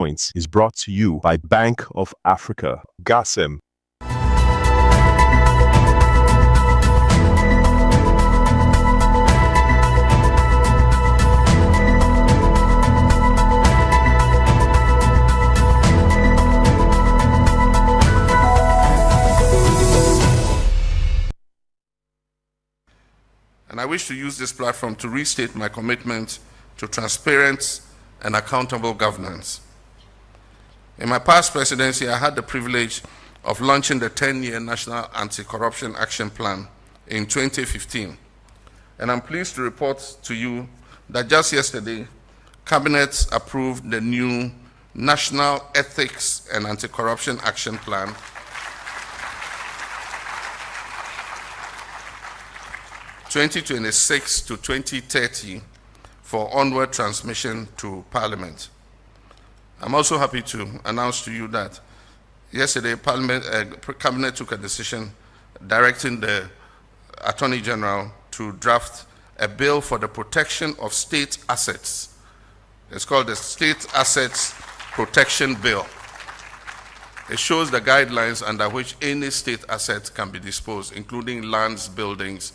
Points is brought to you by Bank of Africa, GASM. And I wish to use this platform to restate my commitment to transparent and accountable governance. In my past presidency, I had the privilege of launching the 10-year National Anti-Corruption Action Plan in 2015. And I'm pleased to report to you that just yesterday, Cabinet approved the new National Ethics and Anti-Corruption Action Plan 2026 to 2030 for onward transmission to Parliament. I'm also happy to announce to you that yesterday Cabinet took a decision directing the Attorney General to draft a bill for the protection of state assets. It's called the State Assets Protection Bill. It shows the guidelines under which any state asset can be disposed, including lands, buildings,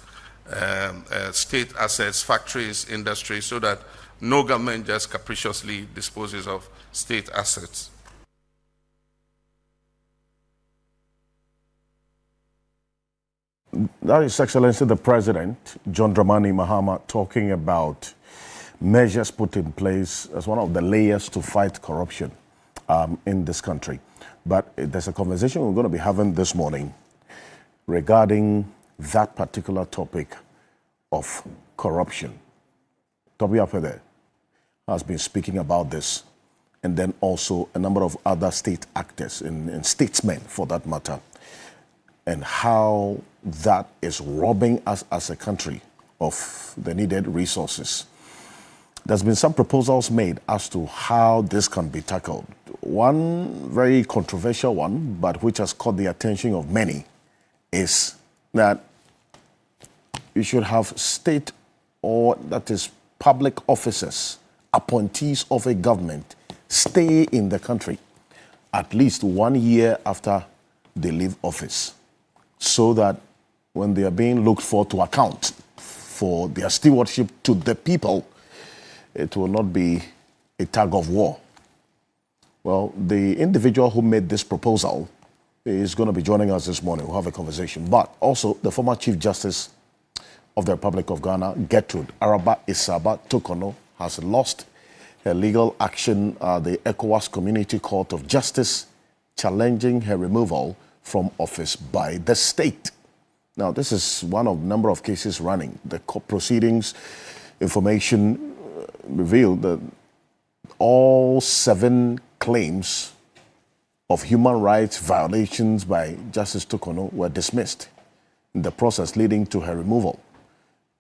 state assets, factories, industry, so that no government just capriciously disposes of state assets. That is Excellency the President, John Dramani Mahama, talking about measures put in place as one of the layers to fight corruption in this country. But there's a conversation we're going to be having this morning regarding that particular topic of corruption. Toby Apede has been speaking about this, and then also a number of other state actors and statesmen, for that matter, and how that is robbing us as a country of the needed resources. There's been some proposals made as to how this can be tackled. One very controversial one, but which has caught the attention of many, is that you should have state, or that is public officers, appointees of a government, stay in the country at least 1 year after they leave office, so that when they are being looked for to account for their stewardship to the people, it will not be a tug of war. Well, the individual who made this proposal is going to be joining us this morning. We'll have a conversation. But also the former Chief Justice of the Republic of Ghana, Gertrude Araba Isaba Tokono, has lost her legal action at the ECOWAS Community Court of Justice, challenging her removal from office by the state. Now, this is one of a number of cases running. The court proceedings information revealed that all 7 claims of human rights violations by Justice Tokono were dismissed, in the process leading to her removal.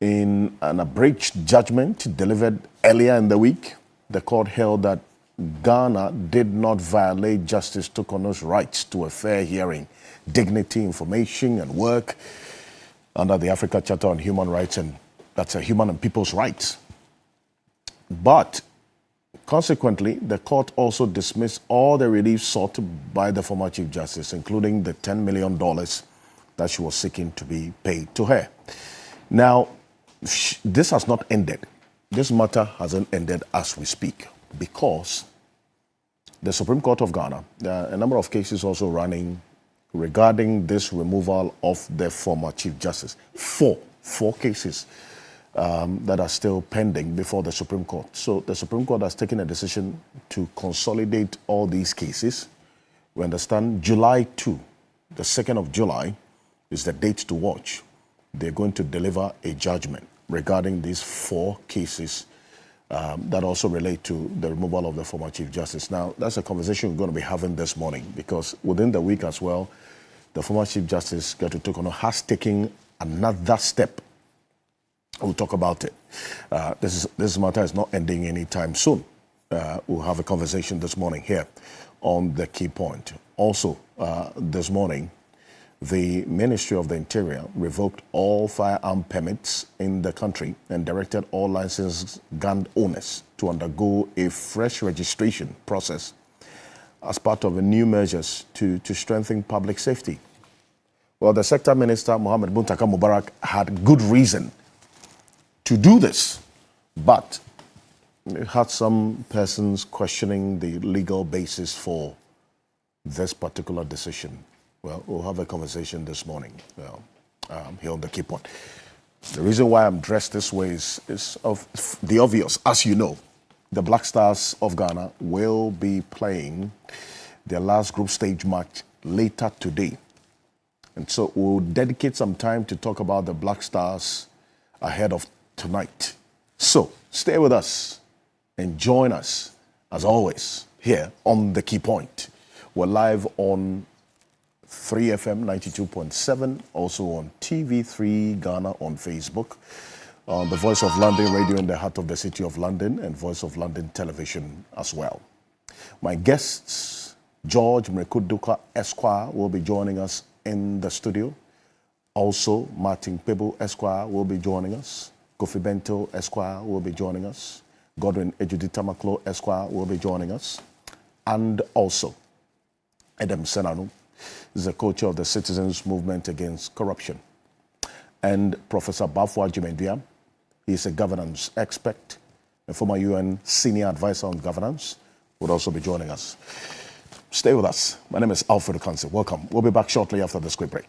In an abridged judgment delivered earlier in the week, the court held that Ghana did not violate Justice Tokono's rights to a fair hearing, dignity, information, and work under the Africa Charter on Human Rights, and that's a human and people's rights. But consequently, the court also dismissed all the relief sought by the former Chief Justice, including the $10 million that she was seeking to be paid to her. Now, this has not ended. This matter hasn't ended as we speak, because the Supreme Court of Ghana, there are a number of cases also running regarding this removal of the former Chief Justice. Four cases that are still pending before the Supreme Court. So the Supreme Court has taken a decision to consolidate all these cases. We understand July 2, the 2nd of July, is the date to watch. They're going to deliver a judgment regarding these 4 cases that also relate to the removal of the former Chief Justice. Now, that's a conversation we're going to be having this morning, because within the week as well, the former Chief Justice, Gertrude Tokono, has taken another step. We'll talk about it. This matter is not ending anytime soon. We'll have a conversation this morning here on the key point. Also, this morning, the Ministry of the Interior revoked all firearm permits in the country and directed all licensed gun owners to undergo a fresh registration process as part of the new measures to strengthen public safety. Well, the sector minister, Mohamed Muntaka Mubarak, had good reason to do this, but had some persons questioning the legal basis for this particular decision. Well, we'll have a conversation this morning here on The Key Point. The reason why I'm dressed this way is of the obvious. As you know, the Black Stars of Ghana will be playing their last group stage match later today. And so we'll dedicate some time to talk about the Black Stars ahead of tonight. So stay with us and join us, as always, here on The Key Point. We're live on 3FM 92.7, also on TV3 Ghana on Facebook, on the Voice of London Radio in the heart of the city of London, and Voice of London Television as well. My guests, George Mrekuduka Esquire, will be joining us in the studio. Also, Martin Pebu Esquire will be joining us. Kofi Bento Esquire will be joining us. Godwin Ejudita Maklo Esquire will be joining us. And also, Adam Senanu is the co-chair of the Citizens Movement Against Corruption. And Professor Bafwa Jimendua, he is a governance expert, a former UN senior advisor on governance, would also be joining us. Stay with us. My name is Alfred Okansi. Welcome. We'll be back shortly after this quick break.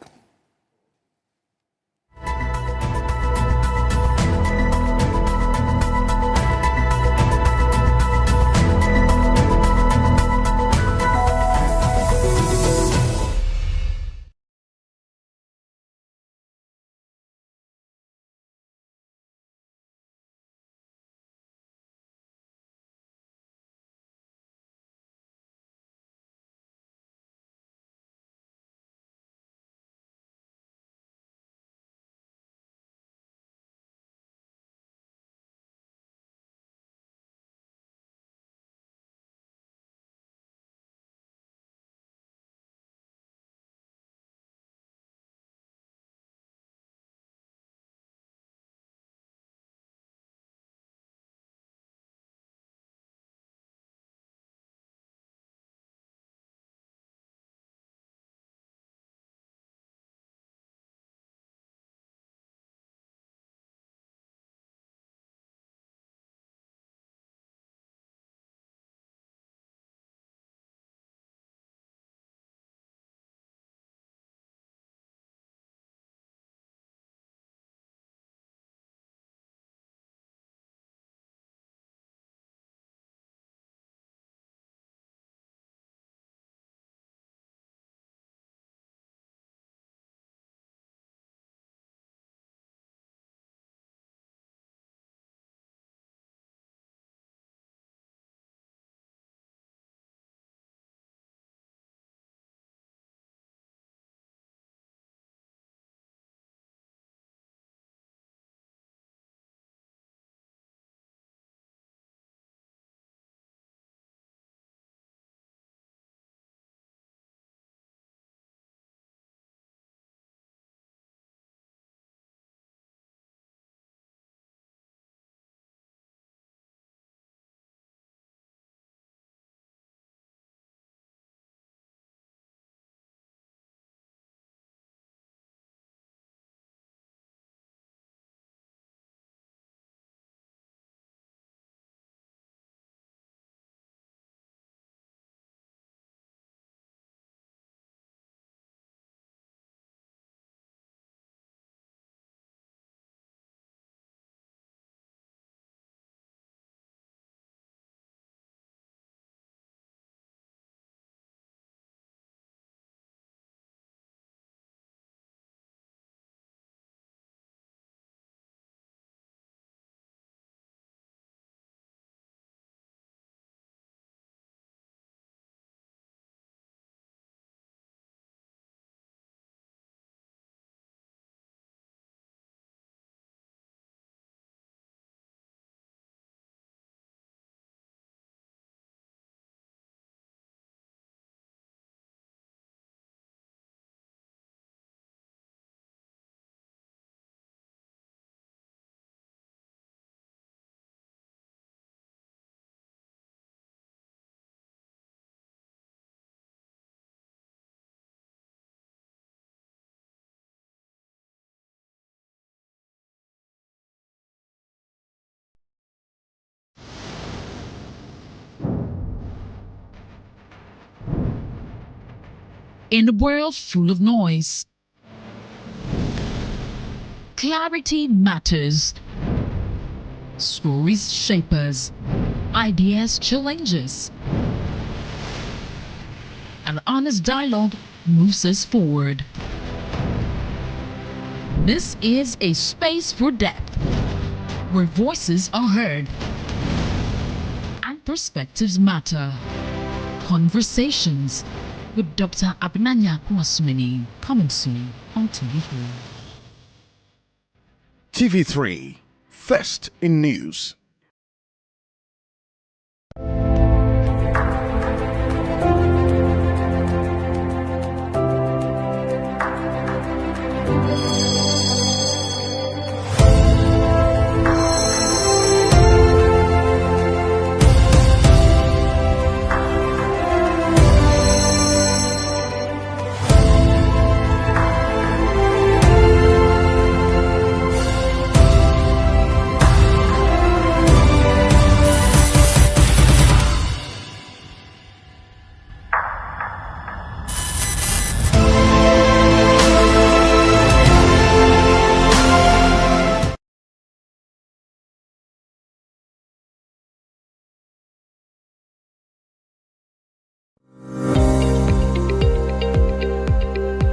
In a world full of noise, clarity matters. Stories shape us, ideas challenge us, and honest dialogue moves us forward. This is a space for depth, where voices are heard and perspectives matter. Conversations with Dr. Abinanya Kwasmini, coming soon on TV3. TV3, first in news.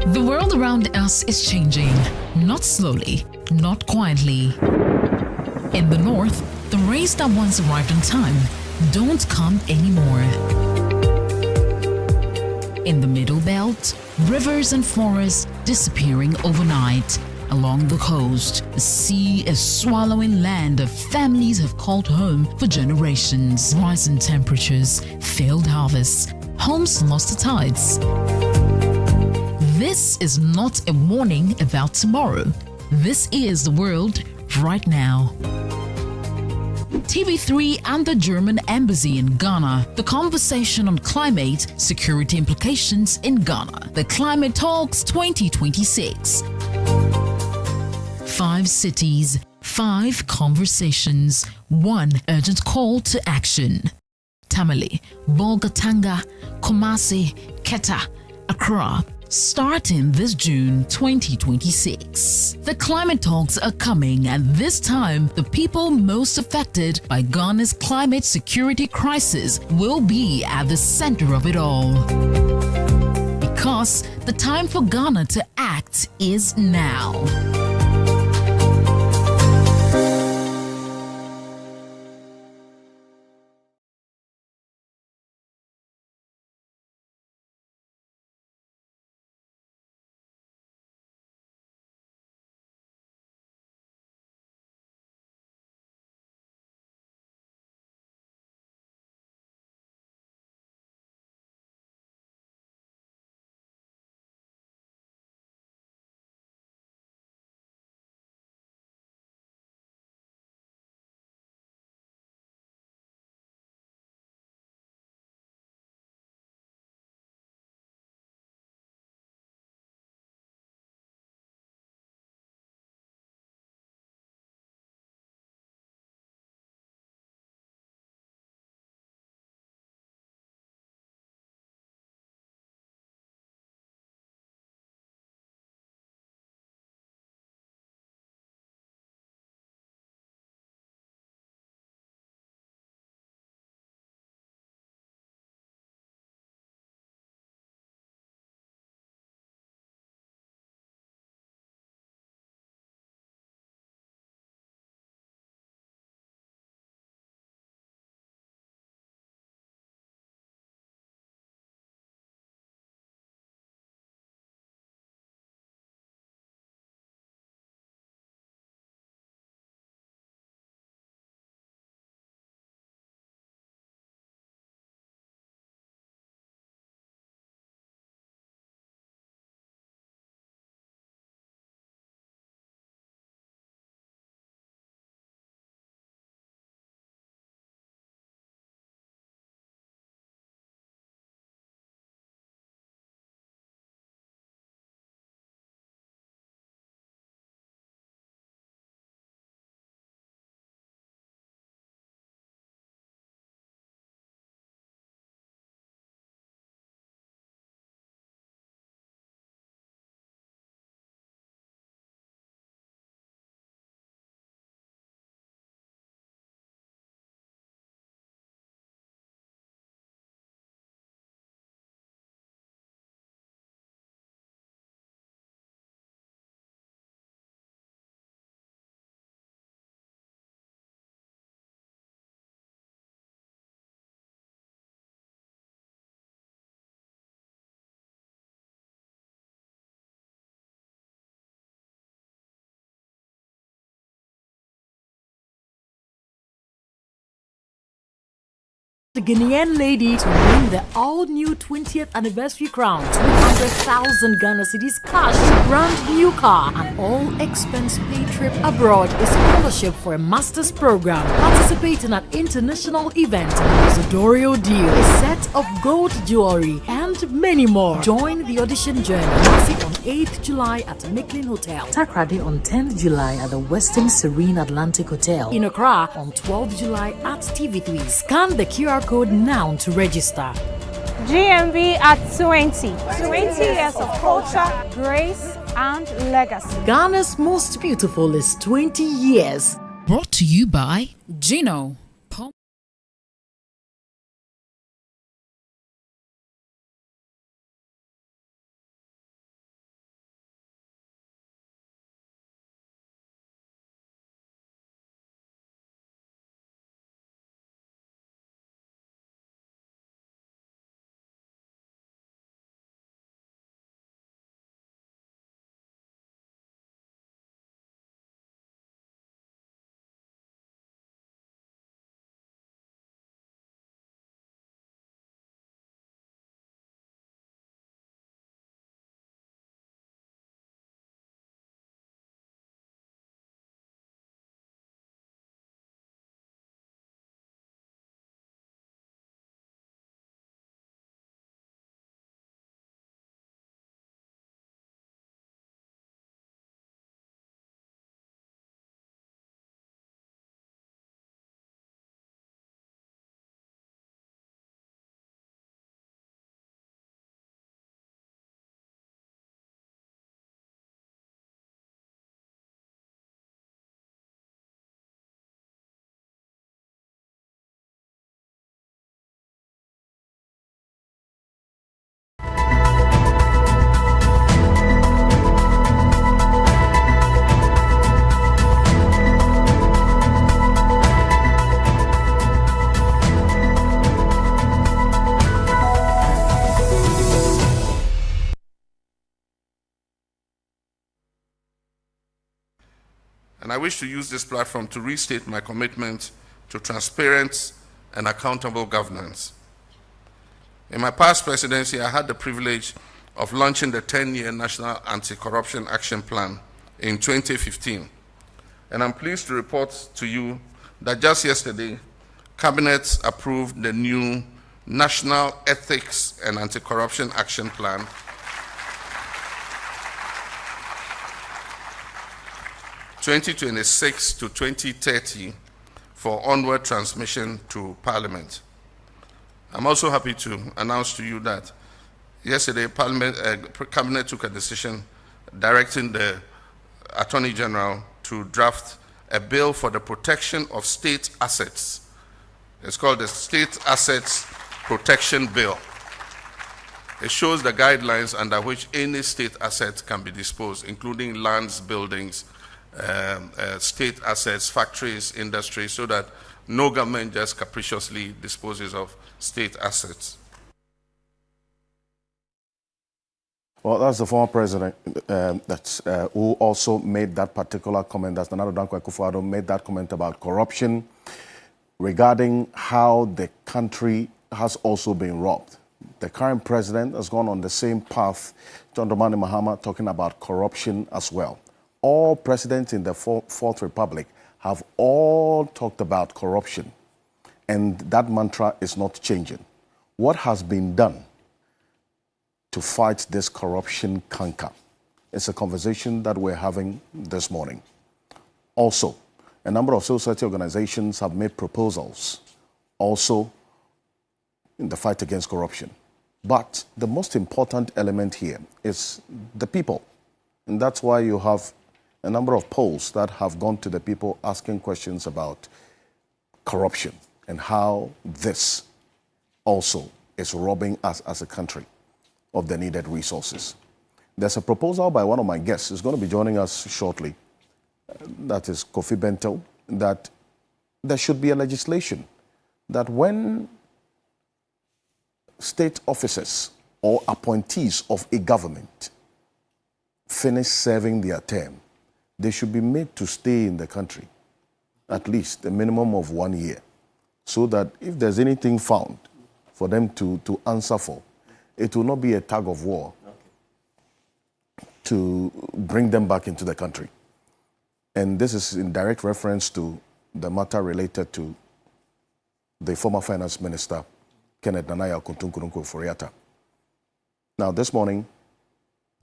The world around us is changing, not slowly, not quietly. In the north, the rains that once arrived on time don't come anymore. In the middle belt, rivers and forests disappearing overnight. Along the coast, the sea is swallowing land that families have called home for generations. Rising temperatures, failed harvests, homes lost to tides. This is not a warning about tomorrow. This is the world right now. TV3 and the German Embassy in Ghana, the conversation on climate security implications in Ghana, the Climate Talks 2026. 5 cities, 5 conversations, 1 urgent call to action. Tamale, Bolgatanga, Kumasi, Keta, Accra, starting this June 2026. The climate talks are coming, and this time, the people most affected by Ghana's climate security crisis will be at the center of it all. Because the time for Ghana to act is now. The Ghanaian lady to win the all-new 20th anniversary crown, 200,000 Ghana cedis cash, brand new car, and all-expense paid trip abroad, a scholarship for a master's program, participate in an international event, a Zodorio deal, a set of gold jewelry, and many more. Join the audition journey. Nasi on 8th July at Micklin Hotel, Takrady on 10th July at the Western Serene Atlantic Hotel, in Accra on 12th July at TV3. Scan the QR code now to register. GMV at 20. 20 years of culture, grace, and legacy. Ghana's most beautiful is 20 years. Brought to you by Gino. And I wish to use this platform to restate my commitment to transparent and accountable governance. In my past presidency, I had the privilege of launching the 10-year National Anti-Corruption Action Plan in 2015. And I'm pleased to report to you that just yesterday, Cabinet approved the new National Ethics and Anti-Corruption Action Plan 2026 to 2030 for onward transmission to Parliament. I'm also happy to announce to you that yesterday Cabinet took a decision directing the Attorney General to draft a bill for the protection of state assets. It's called the State Assets Protection Bill. It shows the guidelines under which any state asset can be disposed, including lands, buildings, state assets, factories, industry, so that no government just capriciously disposes of state assets. Well, that's the former president who also made that particular comment. That's Nana Dankwa Akufo-Addo made that comment about corruption regarding how the country has also been robbed. The current president has gone on the same path, John Dramani Mahama, talking about corruption as well. All presidents in the Fourth Republic have all talked about corruption, and that mantra is not changing. What has been done to fight this corruption canker? It's a conversation that we're having this morning. Also, a number of civil society organizations have made proposals also in the fight against corruption. But the most important element here is the people. And that's why you have a number of polls that have gone to the people asking questions about corruption and how this also is robbing us as a country of the needed resources. There's a proposal by one of my guests who's going to be joining us shortly, that is Kofi Bento, that there should be a legislation that when state officers or appointees of a government finish serving their term, they should be made to stay in the country at least a minimum of 1 year so that if there's anything found for them to answer for, it will not be a tug of war to bring them back into the country. And this is in direct reference to the matter related to the former finance minister, Kenneth Nanaya Kuntunkurunku-Foriata. Now, this morning,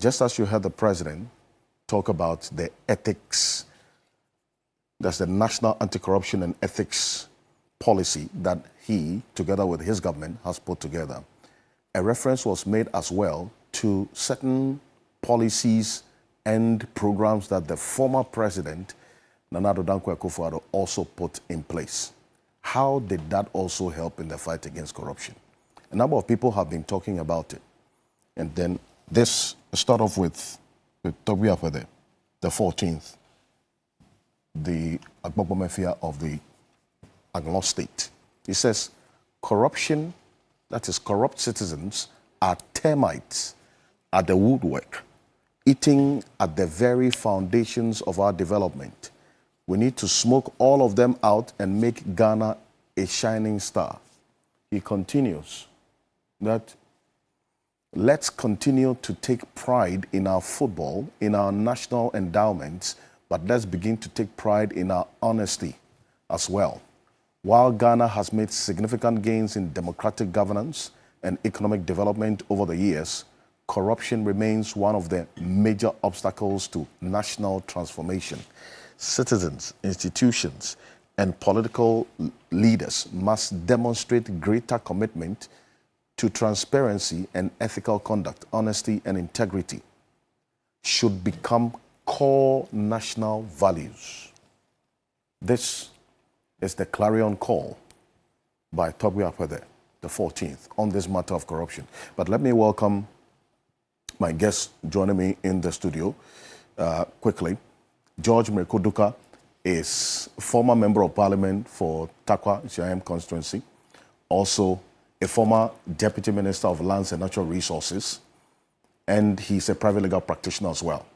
just as you heard the president talk about the ethics, that's the National Anti-Corruption and Ethics Policy that he, together with his government, has put together, a reference was made as well to certain policies and programs that the former president, Nana Addo Dankwa Akufo-Addo, also put in place. How did that also help in the fight against corruption? A number of people have been talking about it. And then this, start off with Togbi Apede, the 14th, the Agbogbo Mafia of the Aglo State. He says, corruption, that is corrupt citizens, are termites at the woodwork, eating at the very foundations of our development. We need to smoke all of them out and make Ghana a shining star. He continues that let's continue to take pride in our football, in our national endowments, but let's begin to take pride in our honesty as well. While Ghana has made significant gains in democratic governance and economic development over the years, corruption remains one of the major obstacles to national transformation. Citizens, institutions, and political leaders must demonstrate greater commitment to transparency and ethical conduct. Honesty and integrity should become core national values. This is the clarion call by Togbi Apede, the 14th, on this matter of corruption. But let me welcome my guest joining me in the studio quickly. George Mreko-Duka is former member of parliament for Tarkwa Nhyiamu constituency, also a former deputy minister of lands and natural resources, and he's a private legal practitioner as well.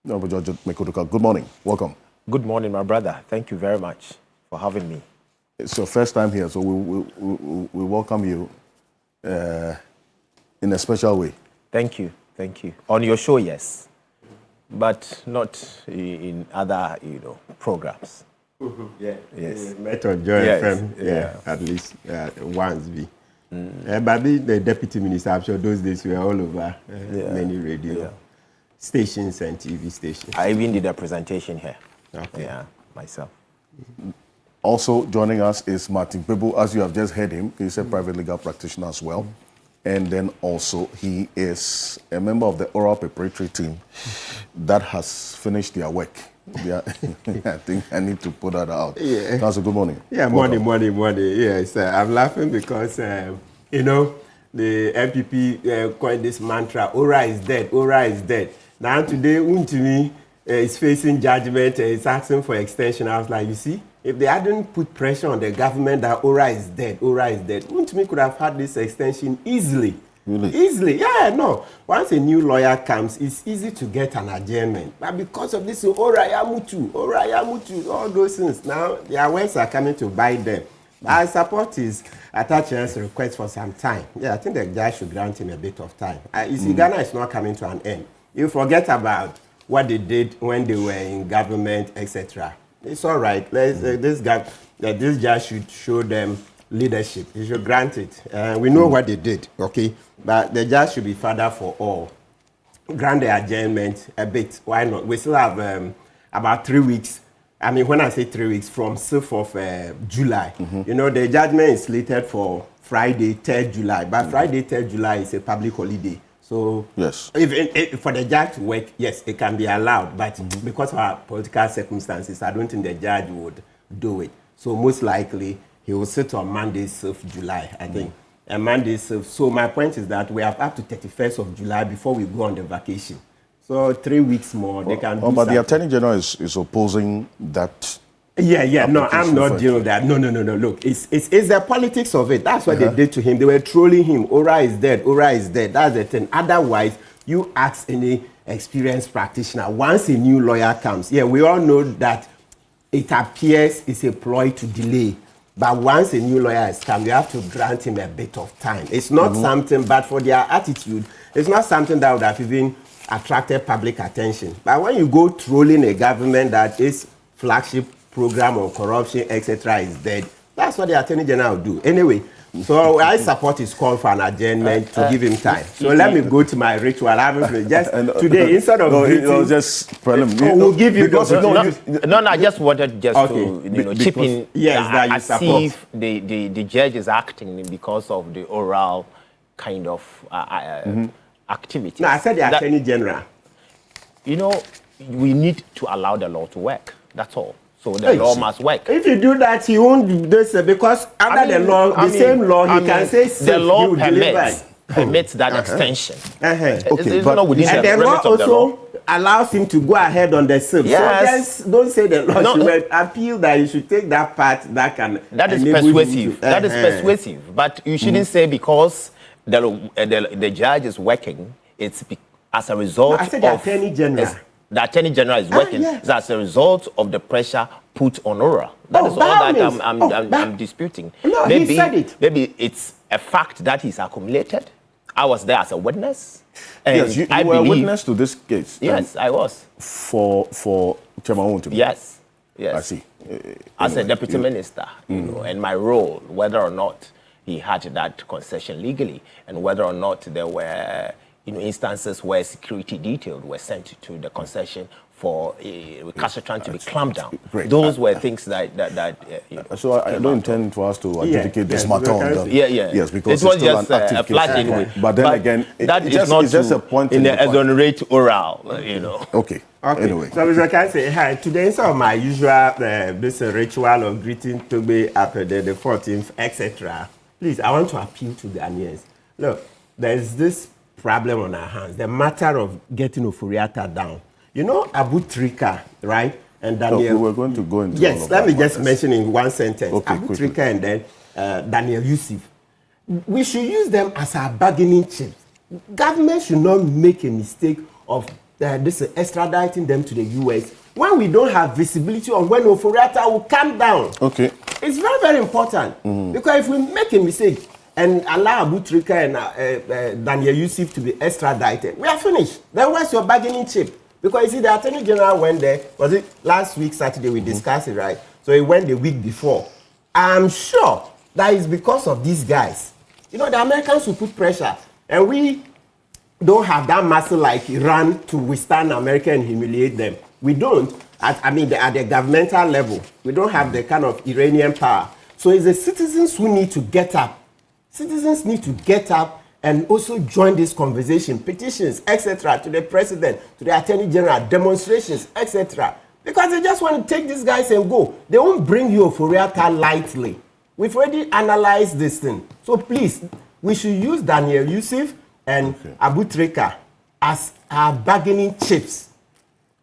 Honorable George Mreko-Duka, good morning. Welcome. Good morning, my brother. Thank you very much for having me. It's your first time here, so we welcome you in a special way. Thank you. Thank you. On your show, yes, but not in other, programs. Mm-hmm. Yeah. Yes. Met on Joy FM. Yeah. At least once. But the deputy minister, I'm sure those days we were all over many radio stations and TV stations. I even did a presentation here. Okay. Yeah, myself. Also joining us is Martin Kpebu. As you have just heard him, he's a private legal practitioner as well. And then also he is a member of the oral preparatory team that has finished their work. I think I need to put that out. Yeah. Council, good morning. Yeah, morning. Yes, I'm laughing because, the MPP coined this mantra, Ora is dead, Ora is dead. Now today, Untimi is facing judgment and is asking for extension. I was like, you see, if they hadn't put pressure on the government that Ora is dead, Untimi could have had this extension easily. Really? Easily, yeah, no. Once a new lawyer comes, it's easy to get an adjournment. But because of this, Ora Yamutu, all those things, now their words are coming to bite them. I support his attachment's request for some time. Yeah, I think the judge should grant him a bit of time. You see, Ghana is not coming to an end. You forget about what they did when they were in government, etc. It's all right. This judge should show them leadership. He should grant it. We know what they did, okay? But the judge should be father for all. Grant the adjournment a bit. Why not? We still have about 3 weeks. I mean, when I say 3 weeks, from 6th of July. Mm-hmm. The judgment is slated for Friday, 3rd July. But Friday, 3rd July is a public holiday. So yes, if for the judge to work, yes, it can be allowed. But because of our political circumstances, I don't think the judge would do it. So most likely, he will sit on Monday, 6th July, I think. And Monday, 6th. So my point is that we have up to 31st of July before we go on the vacation. So 3 weeks more, they can do but something. the Attorney General is opposing that. Yeah. No, I'm not dealing with that. No. Look, it's the politics of it. That's what they did to him. They were trolling him. Ora is dead. That's the thing. Otherwise, you ask any experienced practitioner, once a new lawyer comes, we all know that it appears it's a ploy to delay. But once a new lawyer has come, you have to grant him a bit of time. It's not something, but for their attitude, it's not something that would have even attracted public attention. But when you go trolling a government that its flagship program on corruption, etc., is dead, that's what the Attorney General will do. Anyway, so I support his call for an adjournment to give him time. So let me go to my ritual. I haven't just today instead of just preliminary. We'll give you because I just wanted to chip in. Yes, that you support. If the judge is acting because of the oral kind of activity. No, I said the Attorney General. You know, we need to allow the law to work. That's all. So the law must work. If you do that, he won't do this because under the law, the same law, he can say the law permits that extension. Okay, but and the law also allows him to go ahead on the SIP. Yes. So just don't say the law should appeal that you should take that part that can. That is persuasive. That is persuasive. But you shouldn't say because the judge is working, it's as a result I said the Attorney General. The Attorney General is working as a result of the pressure put on Ora. That is all that I'm disputing. No, he said it. Maybe it's a fact that he's accumulated. I was there as a witness. And yes, you were a witness to this case. Yes, I was. For Chairman Wontumi. Yes. I see. As a deputy minister, you know, and my role, whether or not he had that concession legally, and whether or not there were instances where security details were sent to the concession for recalcitrant to be clamped down. Great. Those were things that so I don't intend for us to adjudicate this matter on them. Yes, because it was it's still just an active a flat case. anyway. But then again, that is it's just a point in the exonerate oral, Okay. Anyway. So Mr. Can say, hi, today instead of my usual this ritual of greeting Tobe after the 14th, etc., please, I want to appeal to Ghanaians. Look, there's this problem on our hands, the matter of getting Ofori-Atta down. You know Abu Trika, right? And Daniel. We were going to go into yes, let me just mention in one sentence. Okay, Abu Trika and then Daniel Yusuf. We should use them as our bargaining chips. Government should not make a mistake of extraditing them to the US when we don't have visibility on when Ofori-Atta will come down. Okay. It's very, very important because if we make a mistake and allow Abu Trika and Daniel Yusuf to be extradited, we are finished. Then where's your bargaining chip? Because you see, the Attorney General went there, was it last week, Saturday, we discussed it, right? So he went the week before. I'm sure that is because of these guys. You know, the Americans will put pressure, and we don't have that muscle like Iran to withstand America and humiliate them. We don't, at the governmental level, we don't have the kind of Iranian power. So it's the citizens who need to get up. Citizens need to get up and also join this conversation, petitions, etc., to the president, to the Attorney General, demonstrations, etc. Because they just want to take these guys and go. They won't bring you Ofori-Atta lightly. We've already analyzed this thing. So please, we should use Daniel Yusuf and Abu Trika as our bargaining chips.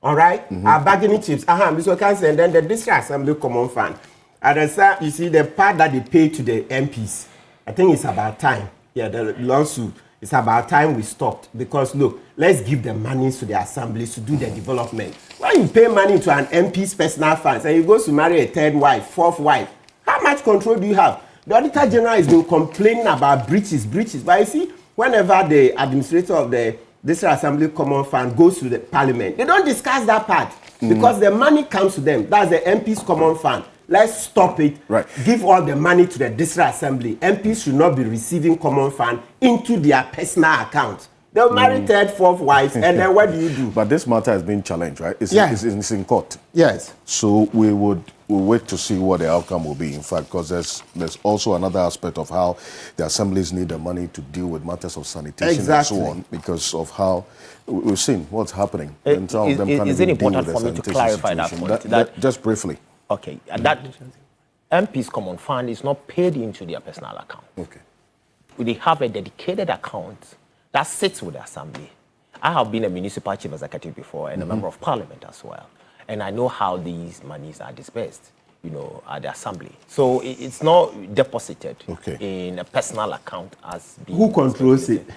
All right? Our bargaining chips. Mr. Council, and then the District Assembly Common Fund. And you see the part that they pay to the MPs. I think it's about time. Yeah, the lawsuit. It's about time we stopped. Because look, let's give the money to the assemblies to do the development. When you pay money to an MP's personal funds and he goes to marry a third wife, fourth wife, how much control do you have? The Auditor General has been complaining about breaches. But you see, whenever the administrator of the District Assembly Common Fund goes to the Parliament, they don't discuss that part because the money comes to them. That's the MP's Common Fund. Let's stop it. Right. Give all the money to the District Assembly. MPs should not be receiving Common Fund into their personal account. They'll marry third, fourth wives, and then what do you do? But this matter has been challenged, right? It's in court. Yes. So we'll wait to see what the outcome will be, in fact, because there's also another aspect of how the assemblies need the money to deal with matters of sanitation and so on, because of how we've seen what's happening. And some of them can't is it even deal important with for the me to sanitation clarify that situation. point? Just briefly. Okay, that MP's Common Fund is not paid into their personal account. Okay. They have a dedicated account that sits with the assembly. I have been a municipal chief executive before and a member of parliament as well. And I know how these monies are dispersed, at the assembly. So it's not deposited in a personal account as being... Who controls it?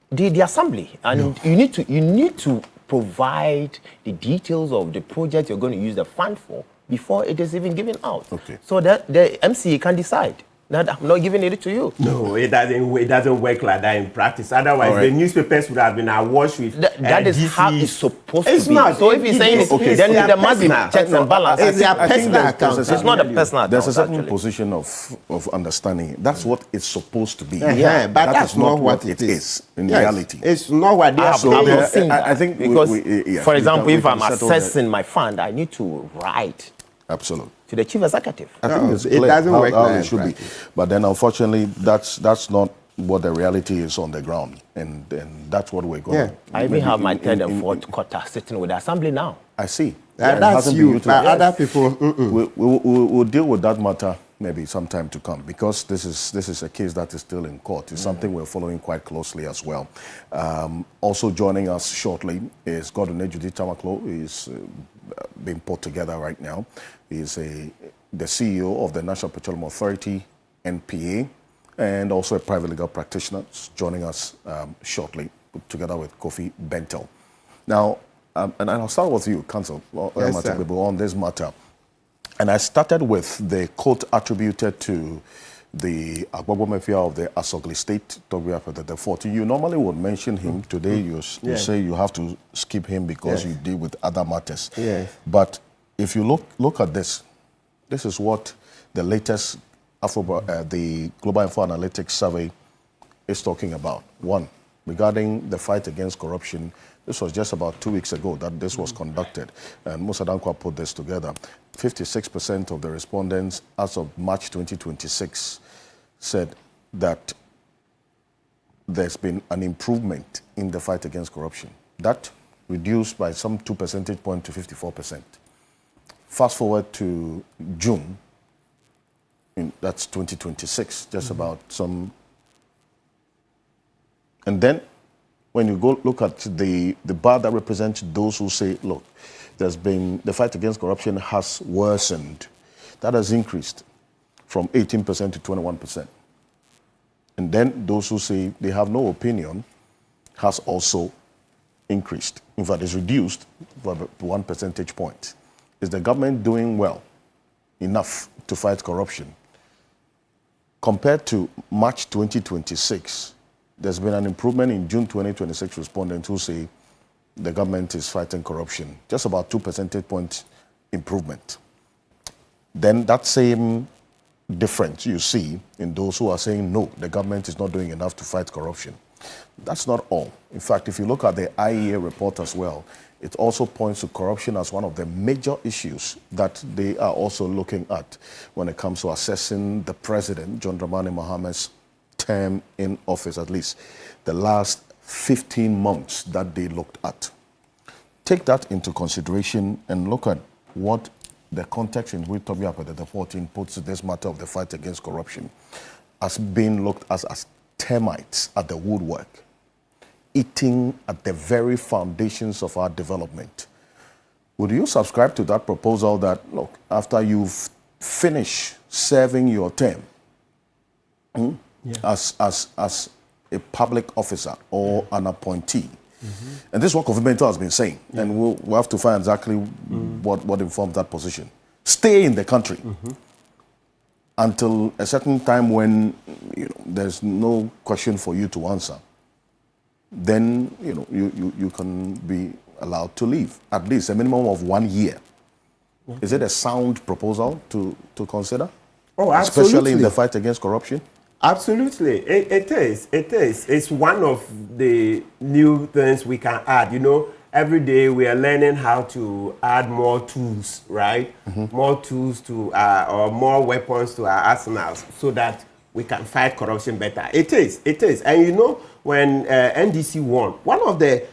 The assembly. And you need to provide the details of the project you're going to use the fund for before it is even given out. Okay. So that the MCA can decide that I'm not giving it to you. No, it doesn't work like that in practice. Otherwise, Right. the newspapers would have been awash with. That is how DCs. it's supposed It's to be. not. So if he's saying it, It's then their there must be personal. checks and balances. It's their I think personal there's account. a It's not a personal There's a account, certain actually. position of understanding. That's what it's supposed to be. Yeah, but That that's is not what it is. in Yes. reality. It's not what they I are have So not there- seen that. I think because, yes, for we example, can- we if I'm can settle that. assessing my fund, I need to write Absolutely. to the chief executive. I think No, it's it clear doesn't how, work how like it that, should be. practice. But then, unfortunately, that's not what the reality is on the ground, and that's what we're going. Yeah. I even have my third and fourth quarter sitting with the assembly now. I see. That's It hasn't been you. utilized. But other people. We'll deal with that matter maybe sometime to come, because this is a case that is still in court. It's something we're following quite closely as well. Also joining us shortly is Gordon Ejudi Tamaklo. He's being put together right now. He's the CEO of the National Petroleum Authority, NPA, and also a private legal practitioner. He's joining us shortly, together with Kofi Bentel. Now, and I'll start with you, Counsel, Yes, sir. on this matter. And I started with the quote attributed to the Agbogbo Mafia of the Asogli State, Togbi Apete the 40. You normally would mention him. Today you Yes. say you have to skip him because Yes. you deal with other matters. Yes. But if you look at this is what the latest the Global Info Analytics survey is talking about. One, regarding the fight against corruption. This was just about 2 weeks ago that this was conducted, and Musa Dankwa put this together. 56% of the respondents as of March 2026 said that there's been an improvement in the fight against corruption. That reduced by some 2 percentage points to 54%. Fast forward to June, that's 2026, just about some. And then when you go look at the bar that represents those who say, look, the fight against corruption has worsened. That has increased from 18% to 21%. And then those who say they have no opinion has also increased. In fact, it's reduced by 1 percentage point. Is the government doing well enough to fight corruption? Compared to March 2026, there's been an improvement in June 2026 respondents who say the government is fighting corruption. Just about 2 percentage point improvement. Then that same difference you see in those who are saying, no, the government is not doing enough to fight corruption. That's not all. In fact, if you look at the IEA report as well, it also points to corruption as one of the major issues that they are also looking at when it comes to assessing the president, John Dramani Mahama's term in office, at least the last 15 months that they looked at. Take that into consideration and look at what the context in which Togbi Apete the 14 puts this matter of the fight against corruption as being looked at as termites at the woodwork, eating at the very foundations of our development. Would you subscribe to that proposal that, look, after you've finished serving your term as a public officer or an appointee, and this is what Kofi Bentel has been saying, and we'll have to find exactly what informs that position. Stay in the country until a certain time when there's no question for you to answer. Then you can be allowed to leave, at least a minimum of 1 year. Is it a sound proposal to consider? Oh, absolutely. Especially in the fight against corruption? Absolutely, it is. It's one of the new things we can add. Every day we are learning how to add more tools, right? More tools to or more weapons to our arsenals so that we can fight corruption better. It is. And when NDC won, one of the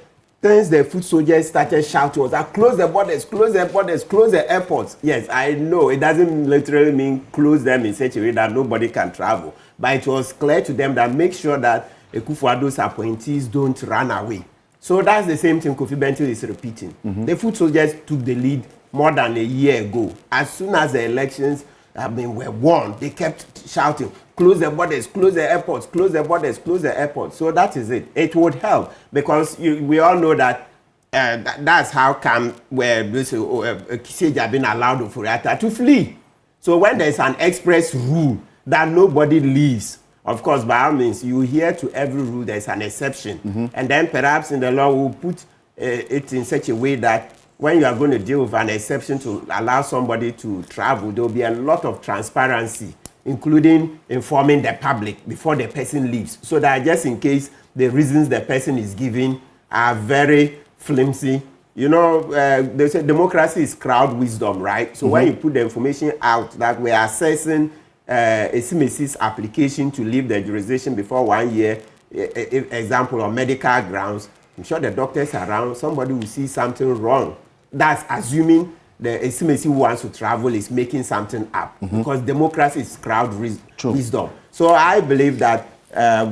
things the foot soldiers started shouting was that close the borders, close the airports. Yes, I know it doesn't literally mean close them in such a way that nobody can travel. But it was clear to them that make sure that Akufo-Addo's appointees don't run away. So that's the same thing Kofi Bentel is repeating. The foot soldiers took the lead more than a year ago. As soon as the elections were won, they kept shouting, close the borders, close the airports, close the borders, close the airports. So that is it. It would help because we all know that that's how come where Kisej have been allowed Ofori-Atta to flee. So when there's an express rule that nobody leaves, of course, by all means, you hear to every rule there's an exception. And then perhaps in the law we'll put it in such a way that when you are going to deal with an exception to allow somebody to travel, there will be a lot of transparency, including informing the public before the person leaves, so that just in case the reasons the person is giving are very flimsy. You know, they say democracy is crowd wisdom, right? So when you put the information out that we are assessing Esimesi's application to leave the jurisdiction before 1 year, example, on medical grounds, I'm sure the doctors around, somebody will see something wrong. That's assuming the Esimesi who wants to travel is making something up, because democracy is crowd wisdom. So I believe that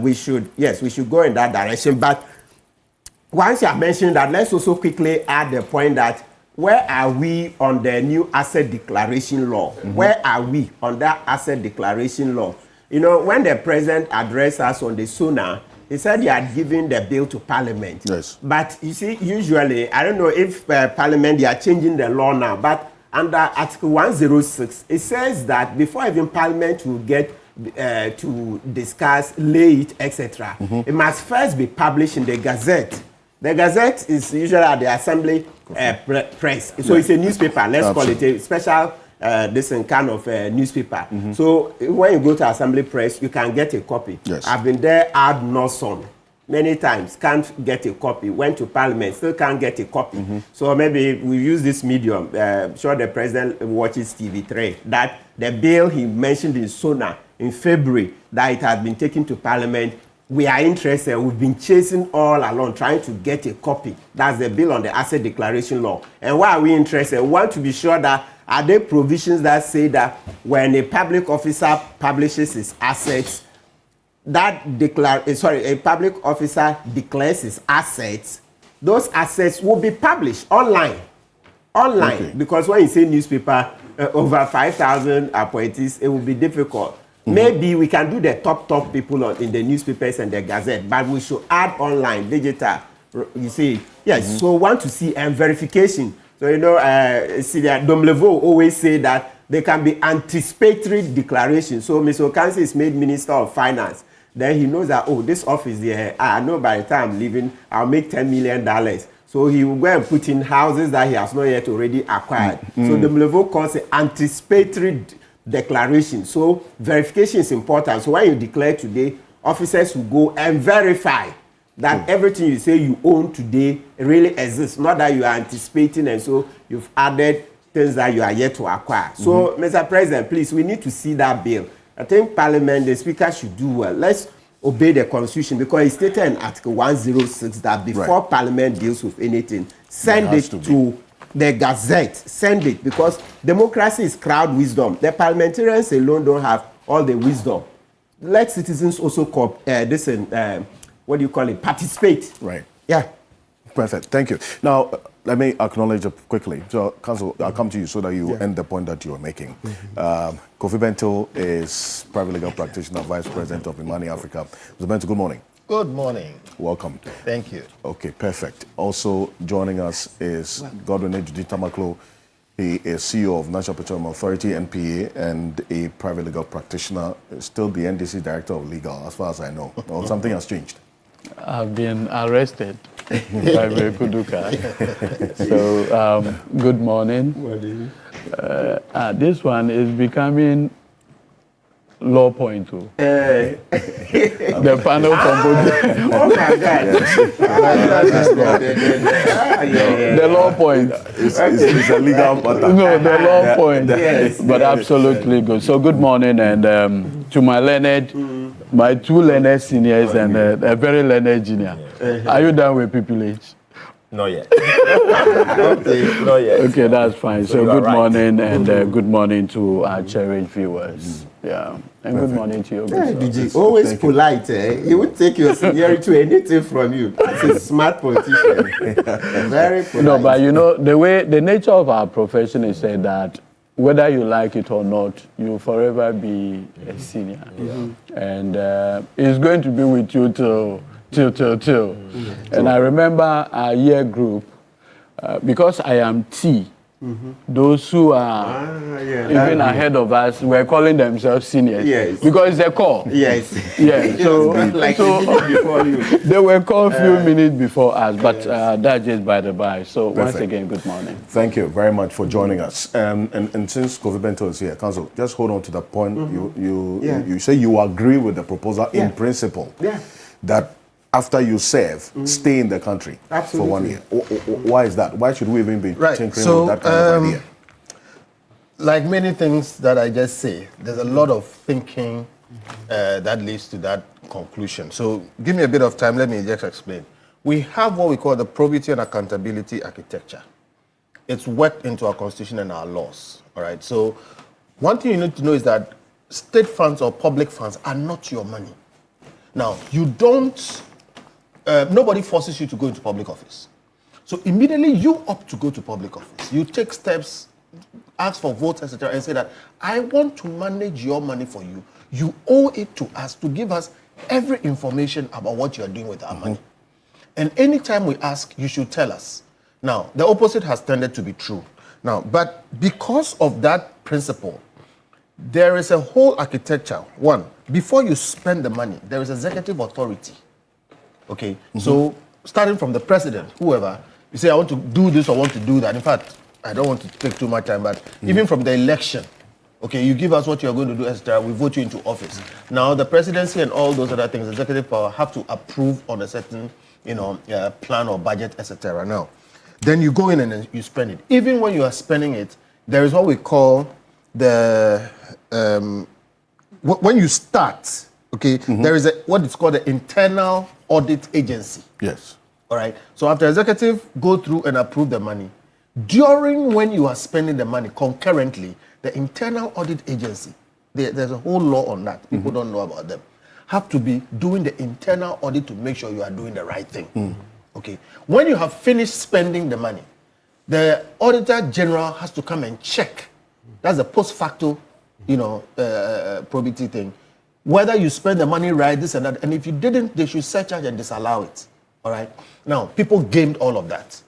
we should go in that direction. But once you have mentioned that, let's also quickly add the point that where are we on the new asset declaration law? Where are we on that asset declaration law? You know, when the president addressed us on the SONA, he said he had given the bill to Parliament. Yes. But you see, usually, I don't know if Parliament, they are changing the law now, but under Article 106, it says that before even Parliament will get to discuss, lay it, etc., it must first be published in the Gazette. The Gazette is usually at the Assembly press. So it's a newspaper. Let's call it a special this kind of newspaper. So when you go to Assembly press, you can get a copy. Yes. I've been there ad nauseam many times, can't get a copy. Went to Parliament, still can't get a copy. So maybe we use this medium. Sure, the president watches TV3. That the bill he mentioned in SONA in February, that it had been taken to Parliament. We are interested. We've been chasing all along, trying to get a copy. That's the bill on the asset declaration law. And why are we interested? We want to be sure that are there provisions that say that when a public officer publishes his assets, a public officer declares his assets, those assets will be published online. Okay. Because when you say newspaper, over 5,000 appointees, it will be difficult. Maybe we can do the top people in the newspapers and the Gazette, but we should add online, digital. You see, yes. So want to see verification. So you know, see that Dom Leveau always say that there can be anticipatory declarations. So Mr. Okansi is made Minister of Finance. Then he knows that, oh, this office there, I know by the time I'm leaving, I'll make $10 million. So he will go and put in houses that he has not yet already acquired. So Dom Leveau calls it anticipatory declaration. So verification is important. So when you declare today, officers will go and verify that everything you say you own today really exists, not that you are anticipating and so you've added things that you are yet to acquire. So Mr. President, please, we need to see that bill. I think Parliament, the Speaker should do well. Let's obey the Constitution, because it's stated in Article 106 that before Parliament deals with anything, send it to the Gazette, send it, because democracy is crowd wisdom. The parliamentarians alone don't have all the wisdom. Let citizens also participate. Right. Yeah. Perfect. Thank you. Now, let me acknowledge it quickly. So, Council, I'll come to you so that you end the point that you are making. Kofi Bento is private legal practitioner, Vice President of Imani Africa. Mr. Bento, good morning. Good morning. Welcome. Thank you. Okay, perfect. Also joining us is Godwin Ejudi Tamaklo. He is CEO of National Petroleum Authority, NPA, and a private legal practitioner, still the NDC Director of Legal, as far as I know. Or something has changed. I've been arrested by Kuduka. So, good morning. This one is becoming law point too. The panel composition. Oh my God. The law point. It's a legal matter. No, the law point. Yes, but absolutely good. So good morning, and to my learned, my two learned seniors and a very learned junior. Are you done with pupillage? Not yet. Okay, not yet. Okay, that's fine. So good morning, and good morning to our cherished viewers. Yeah, and good morning to you. Always polite. He would take your seniority to anything from you. That's a smart politician. Very polite. No, but you know, the nature of our profession is said that whether you like it or not, you'll forever be a senior. And it's going to be with you till. And I remember our year group, because I am T, those who are even ahead of us were calling themselves seniors. Yes. Because it's a call. Yes. Yeah. So, like a minute before you. they were called a few minutes before us, but that's just by the by. So once again, good morning. Thank you very much for joining us. And since Kofi Bento is here, Council, just hold on to the point. You say you agree with the proposal in principle that after you serve, stay in the country for 1 year. Why is that? Why should we even be tinkering with that kind of idea? Like many things that I just say, there's a lot of thinking that leads to that conclusion. So give me a bit of time, let me just explain. We have what we call the probity and accountability architecture. It's worked into our constitution and our laws, all right? So one thing you need to know is that state funds or public funds are not your money. Now, you don't, nobody forces you to go into public office. So immediately you opt to go to public office. You take steps, ask for votes, etc., and say that I want to manage your money for you. You owe it to us to give us every information about what you are doing with our money. And anytime we ask, you should tell us. Now, the opposite has tended to be true. Now, but because of that principle, there is a whole architecture. One, before you spend the money, there is executive authority. Okay, so starting from the president, whoever, you say, I want to do this or want to do that. In fact, I don't want to take too much time, but even from the election, okay, you give us what you're going to do, etc., we vote you into office. Now, the presidency and all those other things, executive power, have to approve on a certain, plan or budget, etc. Now, then you go in and then you spend it. Even when you are spending it, there is what we call the, when you start, okay, there is what is called the internal audit agency. Yes. All right. So after executive go through and approve the money, during when you are spending the money concurrently, the internal audit agency, there's a whole law on that. People don't know about them. Have to be doing the internal audit to make sure you are doing the right thing. Okay. When you have finished spending the money, the auditor general has to come and check. That's a post facto, probity thing. Whether you spend the money right, this and that, and if you didn't, they should surcharge and disallow it. All right. Now, people gamed all of that.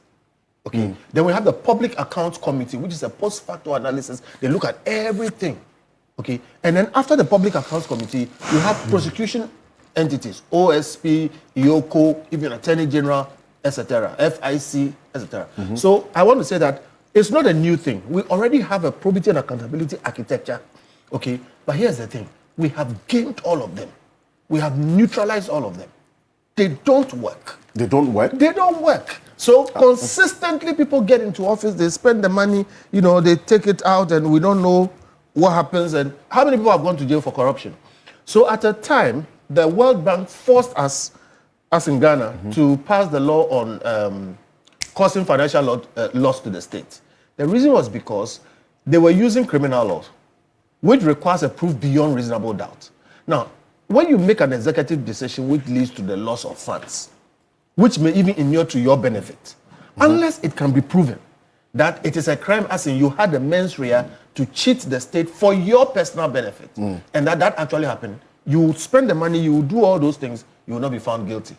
Okay. Then we have the Public Accounts Committee, which is a post facto analysis. They look at everything. Okay. And then after the Public Accounts Committee, you have prosecution entities, OSP, IOCO, even Attorney General, etc., FIC, etc. So I want to say that it's not a new thing. We already have a probity and accountability architecture. Okay. But here's the thing. We have gamed all of them. We have neutralized all of them. They don't work. They don't work? They don't work. So consistently people get into office, they spend the money, they take it out and we don't know what happens. And how many people have gone to jail for corruption? So at a time, the World Bank forced us in Ghana, to pass the law on causing financial loss to the state. The reason was because they were using criminal laws, which requires a proof beyond reasonable doubt. Now, when you make an executive decision which leads to the loss of funds, which may even inure to your benefit, unless it can be proven that it is a crime, as in you had the mens rea to cheat the state for your personal benefit, and that actually happened, you will spend the money, you will do all those things, you will not be found guilty.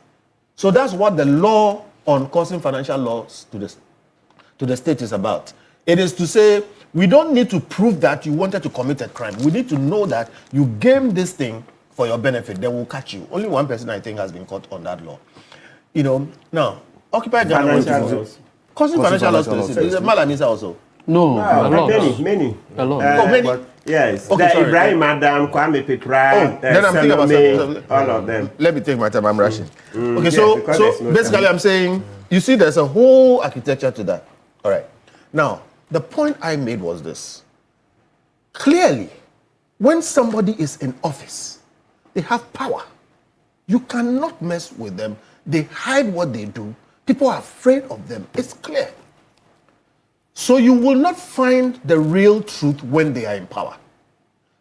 So that's what the law on causing financial loss to the state is about. It is to say, we don't need to prove that you wanted to commit a crime. We need to know that you gamed this thing for your benefit. They will catch you. Only one person, I think, has been caught on that law. Now, Occupy Ghana causing financial loss to the state. Is it Malamisa also? No, a lot. Many. A lot. Many? Yes. Okay, sorry. Ibrahim Adam, Kwame Pepra, Then I'm thinking about Salome, all of them. Let me take my time. I'm rushing. Okay, Yes, so because there's no basically time. I'm saying, you see, there's a whole architecture to that. All right. Now, the point I made was this. Clearly, when somebody is in office, they have power. You cannot mess with them. They hide what they do. People are afraid of them. It's clear. So you will not find the real truth when they are in power.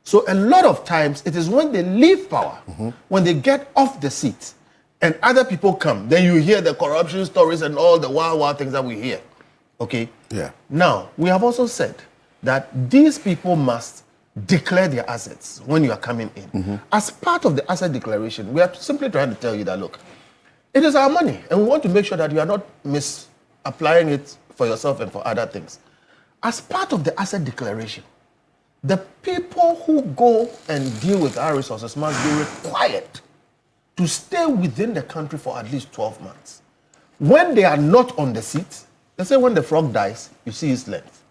So a lot of times, it is when they leave power, when they get off the seat, and other people come, then you hear the corruption stories and all the wild things that we hear. Okay? Yeah. Now, we have also said that these people must declare their assets when you are coming in. As part of the asset declaration, we are simply trying to tell you that, look, it is our money, and we want to make sure that you are not misapplying it for yourself and for other things. As part of the asset declaration, the people who go and deal with our resources must be required to stay within the country for at least 12 months. When they are not on the seat, they say when the frog dies, you see his length.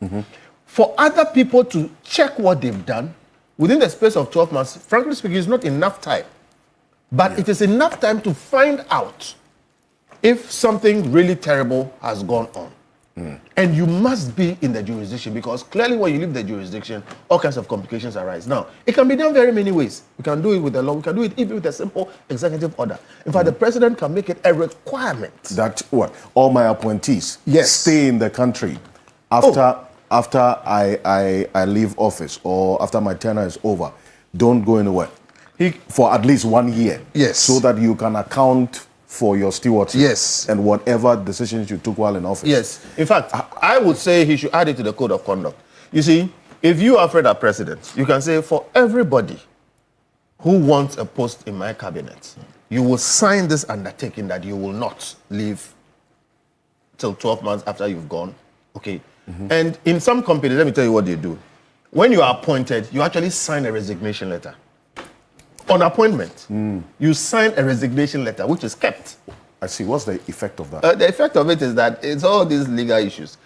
For other people to check what they've done within the space of 12 months, frankly speaking, is not enough time. But it is enough time to find out if something really terrible has gone on. And you must be in the jurisdiction, because clearly when you leave the jurisdiction, all kinds of complications arise. Now, it can be done very many ways. We can do it with the law. We can do it even with a simple executive order. In fact, the president can make it a requirement. That what? All my appointees Yes. stay in the country after I leave office or after my tenure is over. Don't go anywhere. For at least 1 year. Yes. So that you can account for your stewardship. Yes. And whatever decisions you took while in office. Yes. In fact, I would say he should add it to the code of conduct. You see, if you, Alfred, are president, you can say for everybody who wants a post in my cabinet, you will sign this undertaking that you will not leave till 12 months after you've gone. Okay. And in some companies, let me tell you what they do. When you are appointed, you actually sign a resignation letter. On appointment, you sign a resignation letter, which is kept. I see. What's the effect of that? The effect of it is that it's all these legal issues.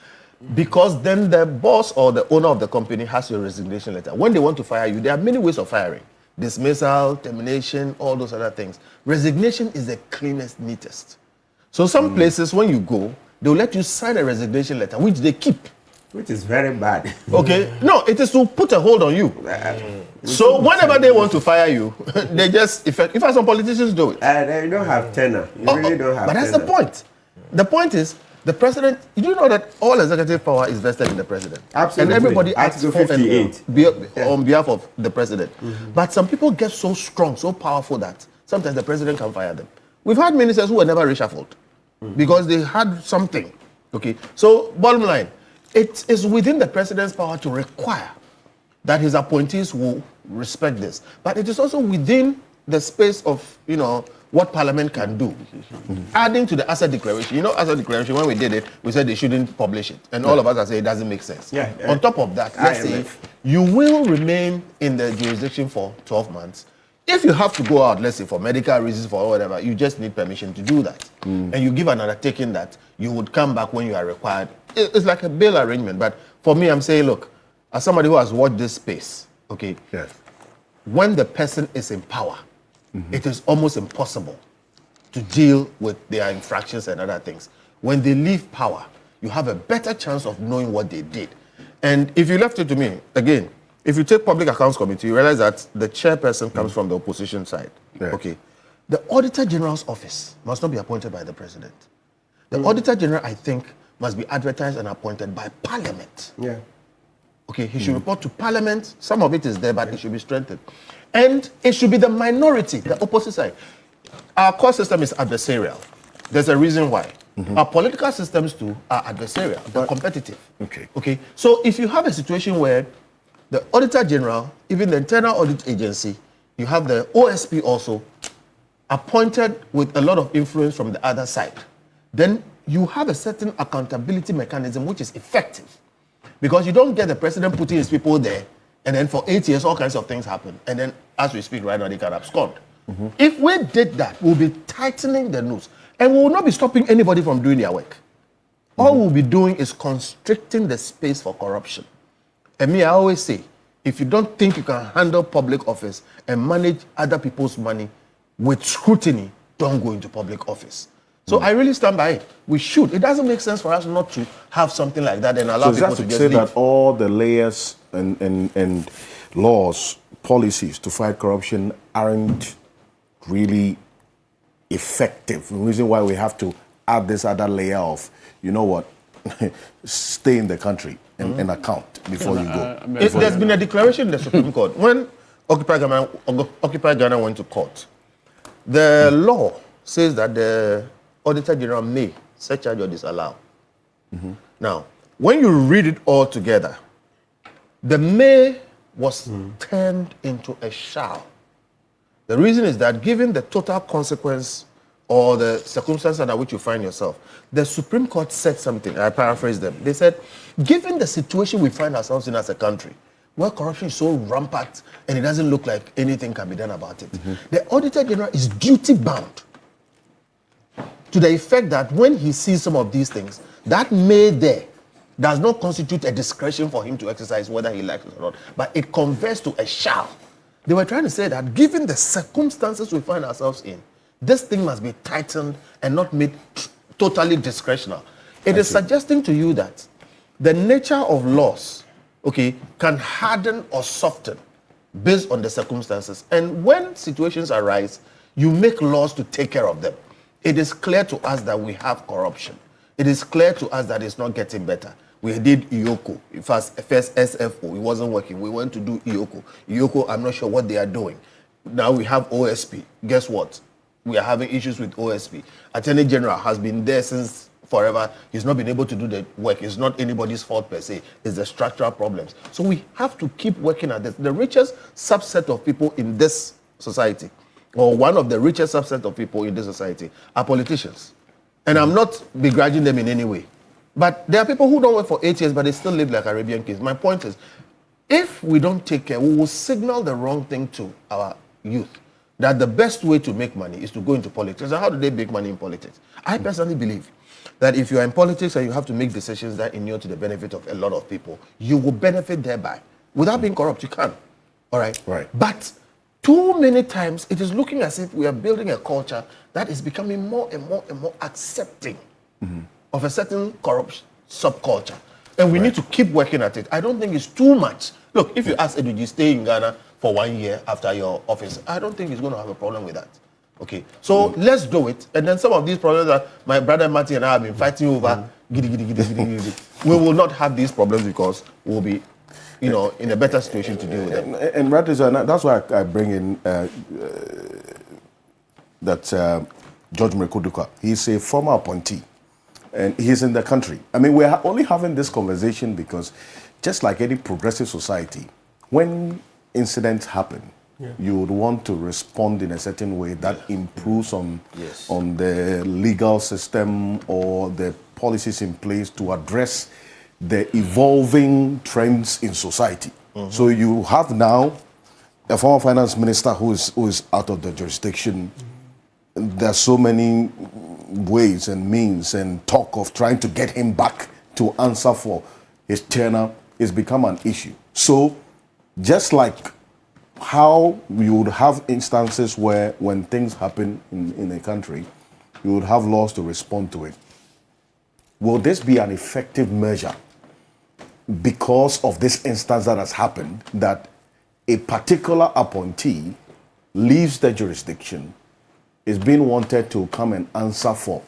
Because then the boss or the owner of the company has your resignation letter. When they want to fire you, there are many ways of firing. Dismissal, termination, all those other things. Resignation is the cleanest, neatest. So some places, when you go, they'll let you sign a resignation letter, which they keep. Which is very bad. Okay? No, it is to put a hold on you. So whenever they want to fire you, they just, in fact, some politicians do it. They don't have tenure. You really don't have But that's tenure. the point. The point is, the president, you do know that all executive power is vested in the president. Absolutely. And everybody acts Article for and 58. on behalf of the president. But some people get so strong, so powerful that sometimes the president can fire them. We've had ministers who were never reshuffled because they had something. Okay. So bottom line, it is within the president's power to require that his appointees will respect this. But it is also within the space of, what Parliament can do. Adding to the asset declaration. Asset declaration, when we did it, we said they shouldn't publish it. And all of us are saying it doesn't make sense. On top of that, let's say you will remain in the jurisdiction for 12 months. If you have to go out, let's say for medical reasons, for whatever, you just need permission to do that. And you give an undertaking that you would come back when you are required. It's like a bail arrangement. But for me, I'm saying, look, as somebody who has watched this space, okay, when the person is in power, it is almost impossible to deal with their infractions and other things. When they leave power, you have a better chance of knowing what they did. And if you left it to me, again, if you take Public Accounts Committee, you realize that the chairperson comes from the opposition side. Okay. The Auditor General's office must not be appointed by the president. The Auditor General, I think, must be advertised and appointed by Parliament. Okay, he should report to Parliament. Some of it is there, but it should be strengthened. And it should be the minority, the opposite side. Our court system is adversarial. There's a reason why. Our political systems too are adversarial, they're competitive. Okay. So if you have a situation where the Auditor General, even the Internal Audit Agency, you have the OSP also, appointed with a lot of influence from the other side, then you have a certain accountability mechanism which is effective. Because you don't get the president putting his people there, and then for 8 years, all kinds of things happen. And then, as we speak right now, they can abscond. If we did that, we'll be tightening the noose. And we will not be stopping anybody from doing their work. All we'll be doing is constricting the space for corruption. And me, I always say, if you don't think you can handle public office and manage other people's money with scrutiny, don't go into public office. So I really stand by it. We should. It doesn't make sense for us not to have something like that and allow people to just say leave. that all the layers and laws, policies to fight corruption aren't really effective. The reason why we have to add this other layer of, stay in the country and account before you go. There's been a declaration in the Supreme Court. When Occupy Ghana went to court, the law says that the Auditor General may surcharge or disallow. Now, when you read it all together, the may was turned into a shall. The reason is that given the total consequence or the circumstances under which you find yourself, the Supreme Court said something, I paraphrase them. They said, given the situation we find ourselves in as a country, where corruption is so rampant and it doesn't look like anything can be done about it, the Auditor General is duty bound to the effect that when he sees some of these things, that may there does not constitute a discretion for him to exercise whether he likes it or not, but it converts to a shall. They were trying to say that given the circumstances we find ourselves in, this thing must be tightened and not made totally discretional. It is suggesting to you that the nature of laws, okay, can harden or soften based on the circumstances. And when situations arise, you make laws to take care of them. It is clear to us that we have corruption. It is clear to us that it's not getting better. We did IOCO, first SFO, it wasn't working. We went to do IOCO. IOCO, I'm not sure what they are doing. Now we have OSP. Guess what? We are having issues with OSP. Attorney General has been there since forever. He's not been able to do the work. It's not anybody's fault per se. It's the structural problems. So we have to keep working at this. The richest subset of people in this society, or one of the richest subset of people in this society, are politicians. And I'm not begrudging them in any way. But there are people who don't work for 8 years, but they still live like Arabian kids. My point is, if we don't take care, we will signal the wrong thing to our youth, that the best way to make money is to go into politics. And how do they make money in politics? I personally believe that if you are in politics and you have to make decisions that inure to the benefit of a lot of people, you will benefit thereby. Without being corrupt, you can. All right? Right. But too many times, it is looking as if we are building a culture that is becoming more and more and more accepting of a certain corrupt subculture. And we need to keep working at it. I don't think it's too much. Look, if you ask Edwin, stay in Ghana for 1 year after your office, I don't think he's going to have a problem with that. Okay, so let's do it. And then some of these problems that my brother Marty and I have been fighting over, we will not have these problems because we'll be, you know, in a better situation to deal with them. And that's why I bring in George Mrekuduka. He's a former appointee, and he's in the country. I mean, we're only having this conversation because, just like any progressive society, when incidents happen, you would want to respond in a certain way that improves on the legal system or the policies in place to address the evolving trends in society. So you have now a former finance minister who is out of the jurisdiction. There's so many ways and means and talk of trying to get him back to answer for his tenure is become an issue. So just like how you would have instances where when things happen in a country, you would have laws to respond to it. Will this be an effective measure because of this instance that has happened, that a particular appointee leaves the jurisdiction, is being wanted to come and answer for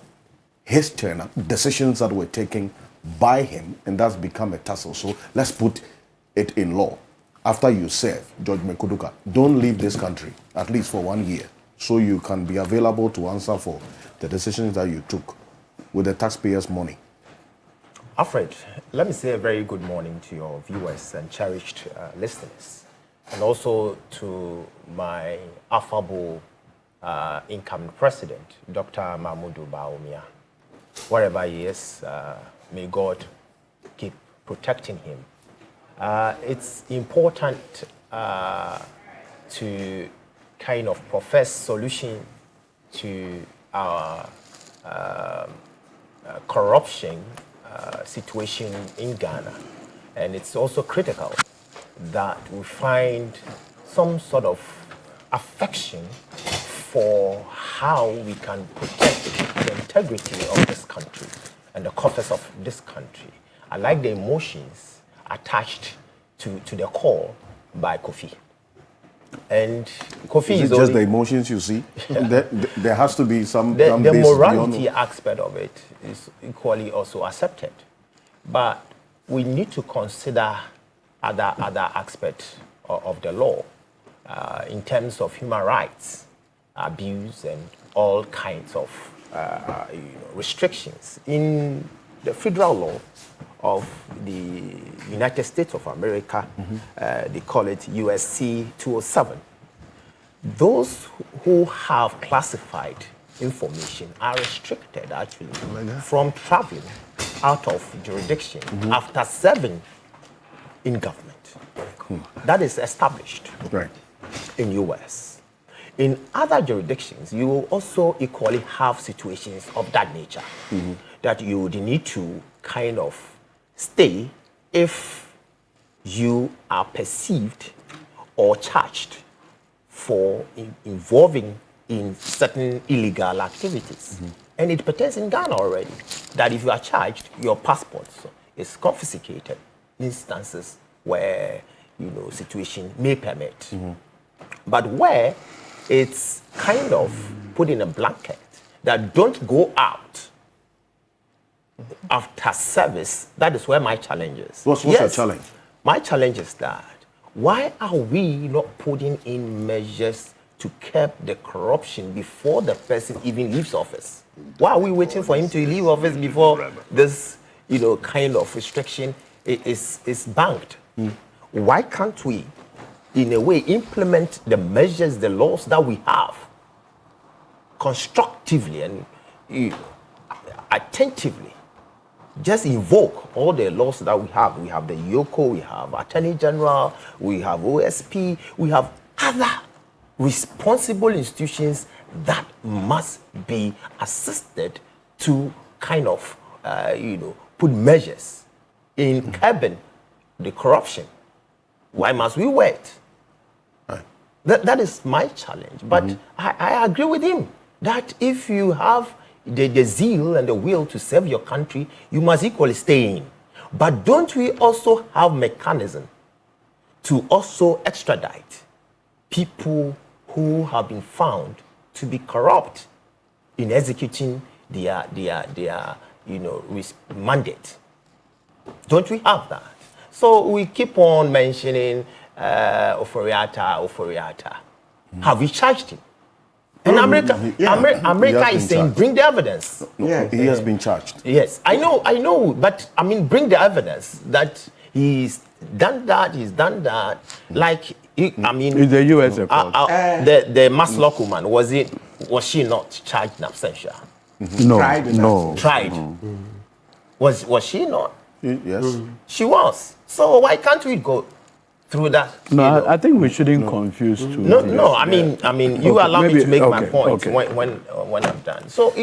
his tenure, decisions that were taken by him, and that's become a tussle. So let's put it in law. After you serve, George Mrekuduka, don't leave this country, at least for 1 year, so you can be available to answer for the decisions that you took with the taxpayers' money. Alfred, let me say a very good morning to your viewers and cherished listeners, and also to my affable incoming president, Dr. Mahmoud Bawumia. Wherever he is, may God keep protecting him. It's important to kind of profess solution to our corruption situation in Ghana. And it's also critical that we find some sort of affection for how we can protect the integrity of this country and the coffers of this country. I like the emotions attached to the call by Kofi. And Kofi is just the emotions you see? there has to be some the morality beyond... aspect of it is equally also accepted. But we need to consider other aspects of the law in terms of human rights, abuse, and all kinds of restrictions. In the federal law of the United States of America, they call it USC 207. Those who have classified information are restricted actually from traveling out of jurisdiction after serving in government. That is established in US. In other jurisdictions, you will also equally have situations of that nature that you would need to kind of stay if you are perceived or charged for involving in certain illegal activities. And it pertains in Ghana already, that if you are charged, your passport is confiscated, instances where, situation may permit. But where it's kind of put in a blanket that don't go out after service, that is where my challenge is. What's your challenge? My challenge is that why are we not putting in measures to curb the corruption before the person even leaves office? Why are we waiting for him to leave office before this, kind of restriction is banked? Why can't we, in a way, implement the measures, the laws that we have constructively and attentively? Just invoke all the laws that we have. We have the YOCO, we have Attorney General, we have OSP, we have other responsible institutions that must be assisted to kind of, put measures in curbing the corruption. Why must we wait? That is my challenge. But I agree with him that if you have the zeal and the will to serve your country, you must equally stay in. But don't we also have mechanism to also extradite people who have been found to be corrupt in executing their mandate? Don't we have that? So we keep on mentioning Ofori-Atta. Have we charged him? And America is saying, bring the evidence. He has been charged. Yes, I know, but bring the evidence that he's done that. Like, in the US, the Maslock woman, was she not charged in absentia? No. Tried. Was she not? Yes. She was. So why can't we go through that? No, I think we shouldn't confuse two. No. I mean, you allow me to make my point okay. when I'm done. So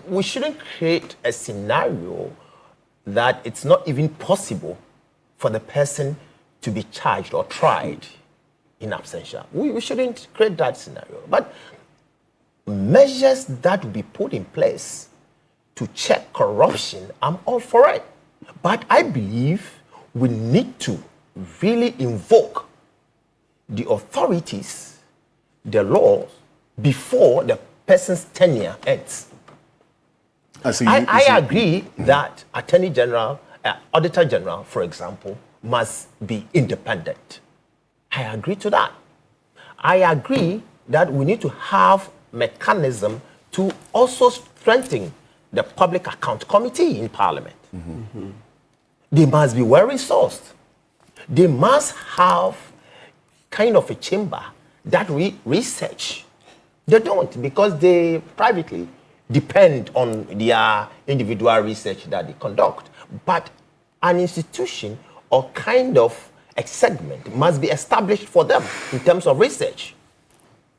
we shouldn't create a scenario that it's not even possible for the person to be charged or tried in absentia. We shouldn't create that scenario. But measures that will be put in place to check corruption, I'm all for it. But I believe we need to really invoke the authorities, the laws, before the person's tenure ends. I agree that Attorney General, Auditor General, for example, must be independent. I agree to that. I agree that we need to have mechanism to also strengthen the Public Account Committee in Parliament. They must be well resourced. They must have kind of a chamber that research. They don't, because they privately depend on their individual research that they conduct. But an institution or kind of a segment must be established for them in terms of research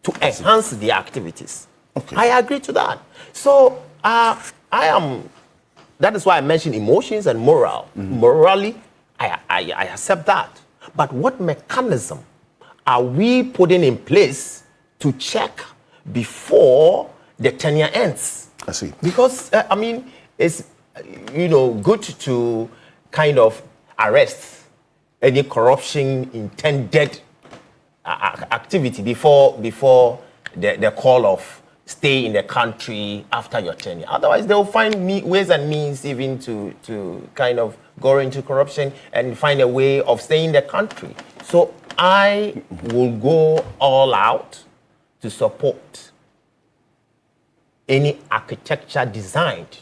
to enhance their activities. Okay. I agree to that. So that is why I mentioned emotions and moral. Morally, I accept that. But what mechanism are we putting in place to check before the tenure ends? I see. Because, it's, good to kind of arrest any corruption intended activity before the call of stay in the country after your tenure. Otherwise, they will find ways and means even to kind of go into corruption and find a way of staying in the country. So I will go all out to support any architecture designed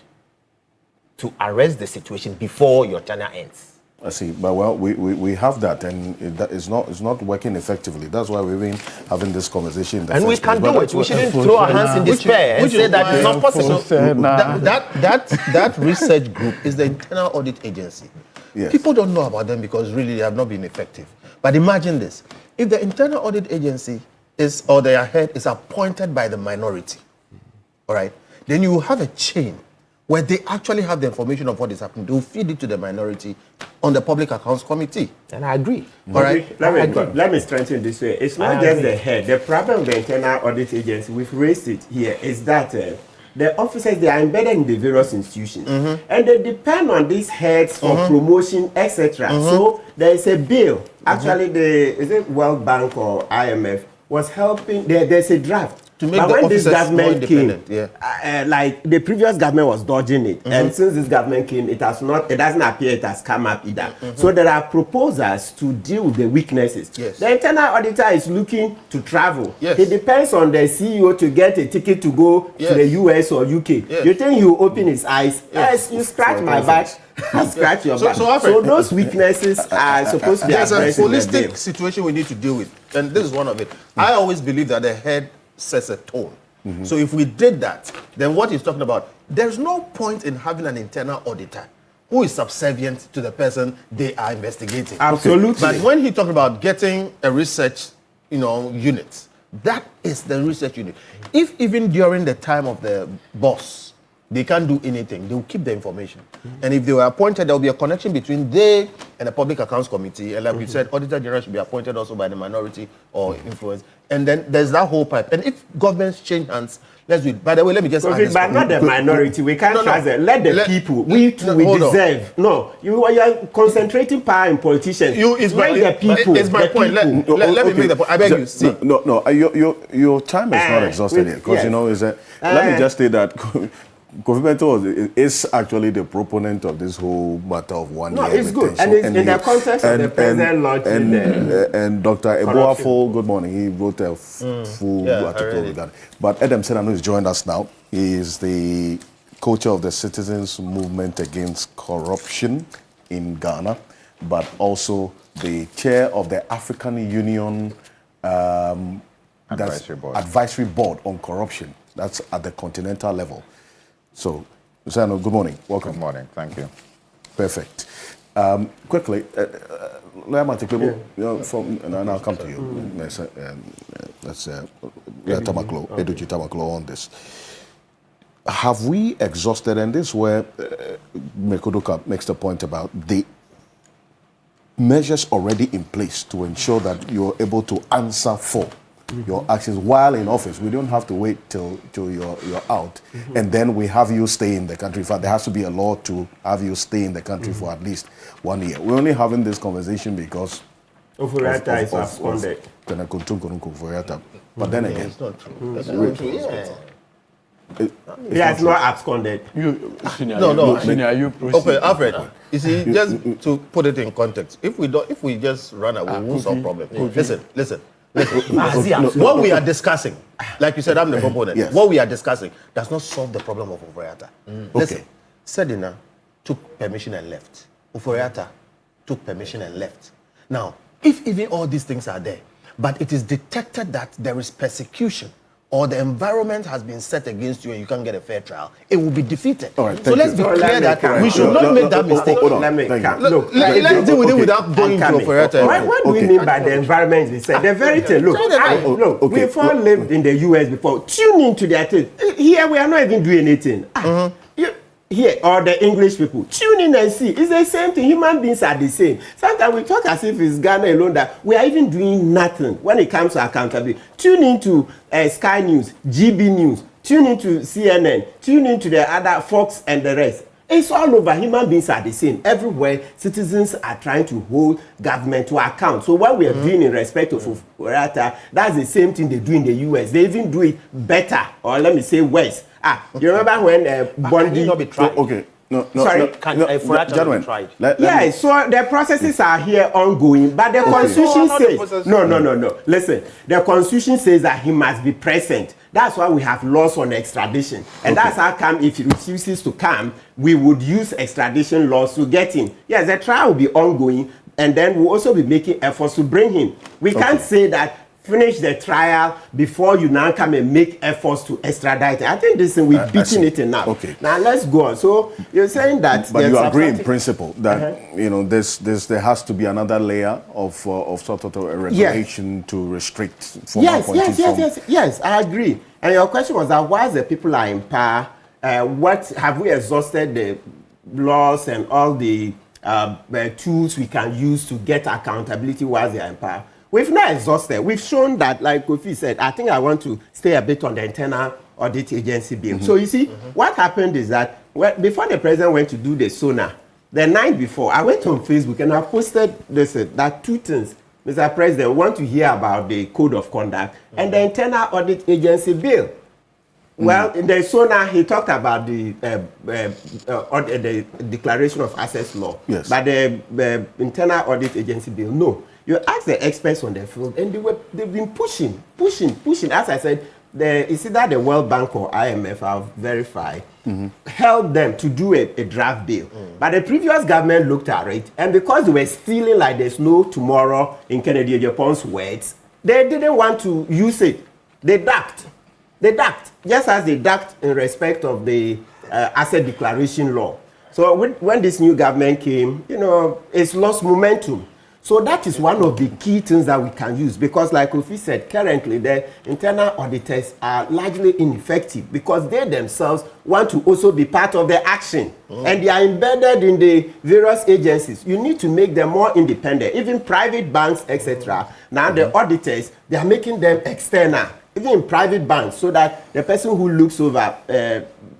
to arrest the situation before your tenure ends. I see, but well, we have that, and it's not working effectively. That's why we've been having this conversation. In the and we first can place. do But it. We shouldn't throw our hands in despair and say that it's not possible. That research group is the Internal Audit Agency. Yes. People don't know about them because really they have not been effective. But imagine this: if the Internal Audit Agency is, or their head is appointed by the minority, all right, then you will have a chain where they actually have the information of what is happening. They will feed it to the minority on the Public Accounts Committee. And I agree. All right. Let me strengthen this way. It's not just the head. The problem with the Internal Audit Agency, we've raised it here, is that the officers, they are embedded in the various institutions. And they depend on these heads for promotion, etc. So there is a bill. Actually, is it World Bank or IMF was helping. There's a draft. To make but the when this officers more government came, independent, like the previous government was dodging it, and since this government came, it doesn't appear it has come up either. So there are proposals to deal with the weaknesses. Yes. The internal auditor is looking to travel. Yes. It depends on the CEO to get a ticket to go to the US or UK. Yes. You think you open his eyes? Yes, you scratch my back. I scratch your back. So those weaknesses are supposed to be there's a addressed in the holistic bill. situation we need to deal with, and this is one of it. I always believe that the head sets a tone. So if we did that, then what he's talking about, there's no point in having an internal auditor who is subservient to the person they are investigating. Absolutely. But when he talked about getting a research, unit, that is the research unit. If even during the time of the boss, they can't do anything, they will keep the information. And if they were appointed, there will be a connection between they and the Public Accounts Committee. And like we said, Auditor General should be appointed also by the minority or influence. And then there's that whole pipe. And if governments change hands, let's do it. By the way, let me just add this. But not the minority. We can't trust them. Let the people. We deserve. No, you are concentrating power in politicians. It's my point. Let me make the point. I beg you. See. No. Your time is not exhausted yet, because let me just say that Kofi Bento is actually the proponent of this whole matter of 1 year. No, it's good. And it's in the context of the president launching and Dr. Eboafo, good morning. He wrote a full article with that. But Adam Senano has joined us now. He is the co-chair of the Citizens Movement Against Corruption in Ghana, but also the chair of the African Union Advisory Board on Corruption. That's at the continental level. So, Senano, good morning. Welcome. Good morning. Thank you. Perfect. Quickly, and I'll come to you. Let's Tamaklo, Edoji Tamaklo on this. Have we exhausted, and this is where Mekodoka makes the point about the measures already in place to ensure that you're able to answer for your actions while in office. We don't have to wait till you're out, and then we have you stay in the country. In fact, there has to be a law to have you stay in the country for at least 1 year. We're only having this conversation because Oforiatta is absconded. But then again, it's not true. That's not true. He has not absconded. Okay, Alfred. You see, just to put it in context, if we just run away, we won't solve problem. Listen. What we are discussing, like you said, I'm the proponent. Yes. What we are discussing does not solve the problem of Oforiatta. Listen, Sedina took permission and left. Oforiatta took permission and left. Now, if even all these things are there, but it is detected that there is persecution or the environment has been set against you and you can't get a fair trial, it will be defeated. All right, so let's be clear that we should not make that mistake. Let's deal with it without going to Oforiatta. What do we mean by the environment is set? The very thing. Look, we've all lived in the US before. Tune into their thing. Here we are not even doing anything. Here, or the English people, tune in and see. It's the same thing. Human beings are the same. Sometimes we talk as if it's Ghana alone that we are even doing nothing when it comes to accountability. Tune into Sky News, GB News, tune into CNN, tune into the other Fox and the rest. It's all over. Human beings are the same. Everywhere, citizens are trying to hold government to account. So what we are doing in respect of Oforiatta, that's the same thing they do in the US. They even do it better, or let me say worse. You remember when Bondi... Okay. Sorry? Gentlemen, Yes, so the processes are here ongoing, but the Constitution says, no. Listen, the Constitution says that he must be present. That's why we have laws on extradition. And that's how come if he refuses to come, we would use extradition laws to get him. Yes, the trial will be ongoing, and then we'll also be making efforts to bring him. We can't say that finish the trial before you now come and make efforts to extradite. I think this thing we're beating it enough. Okay. Now let's go on. So you're saying that, but you agree in principle that you know there has to be another layer of sort of a regulation to restrict formal appointees. Yes, I agree. And your question was that while the people are in power, what have we exhausted the laws and all the tools we can use to get accountability while they are in power? We've not exhausted. We've shown that, like Kofi said, I think I want to stay a bit on the Internal Audit Agency bill. So you see, what happened is that before the president went to do the SONA, the night before, I went on Facebook and I posted this, that two things. Mr. President, we want to hear about the Code of Conduct and the Internal Audit Agency bill. Well, in the SONA, he talked about the Declaration of Assets Law. Yes. But the Internal Audit Agency bill, no. You ask the experts on the field, and they've been pushing. As I said, it's either the World Bank or IMF, I'll verify, helped them to do a draft bill. But the previous government looked at it, and because they were stealing like there's no tomorrow, in Kennedy Japan's words, they didn't want to use it. They ducked. Just as they ducked in respect of the asset declaration law. So when this new government came, it's lost momentum. So that is one of the key things that we can use, because like Kofi said, currently the internal auditors are largely ineffective because they themselves want to also be part of the action and they are embedded in the various agencies. You need to make them more independent, even private banks, etc. Now the auditors, they are making them external, even in private banks, so that the person who looks over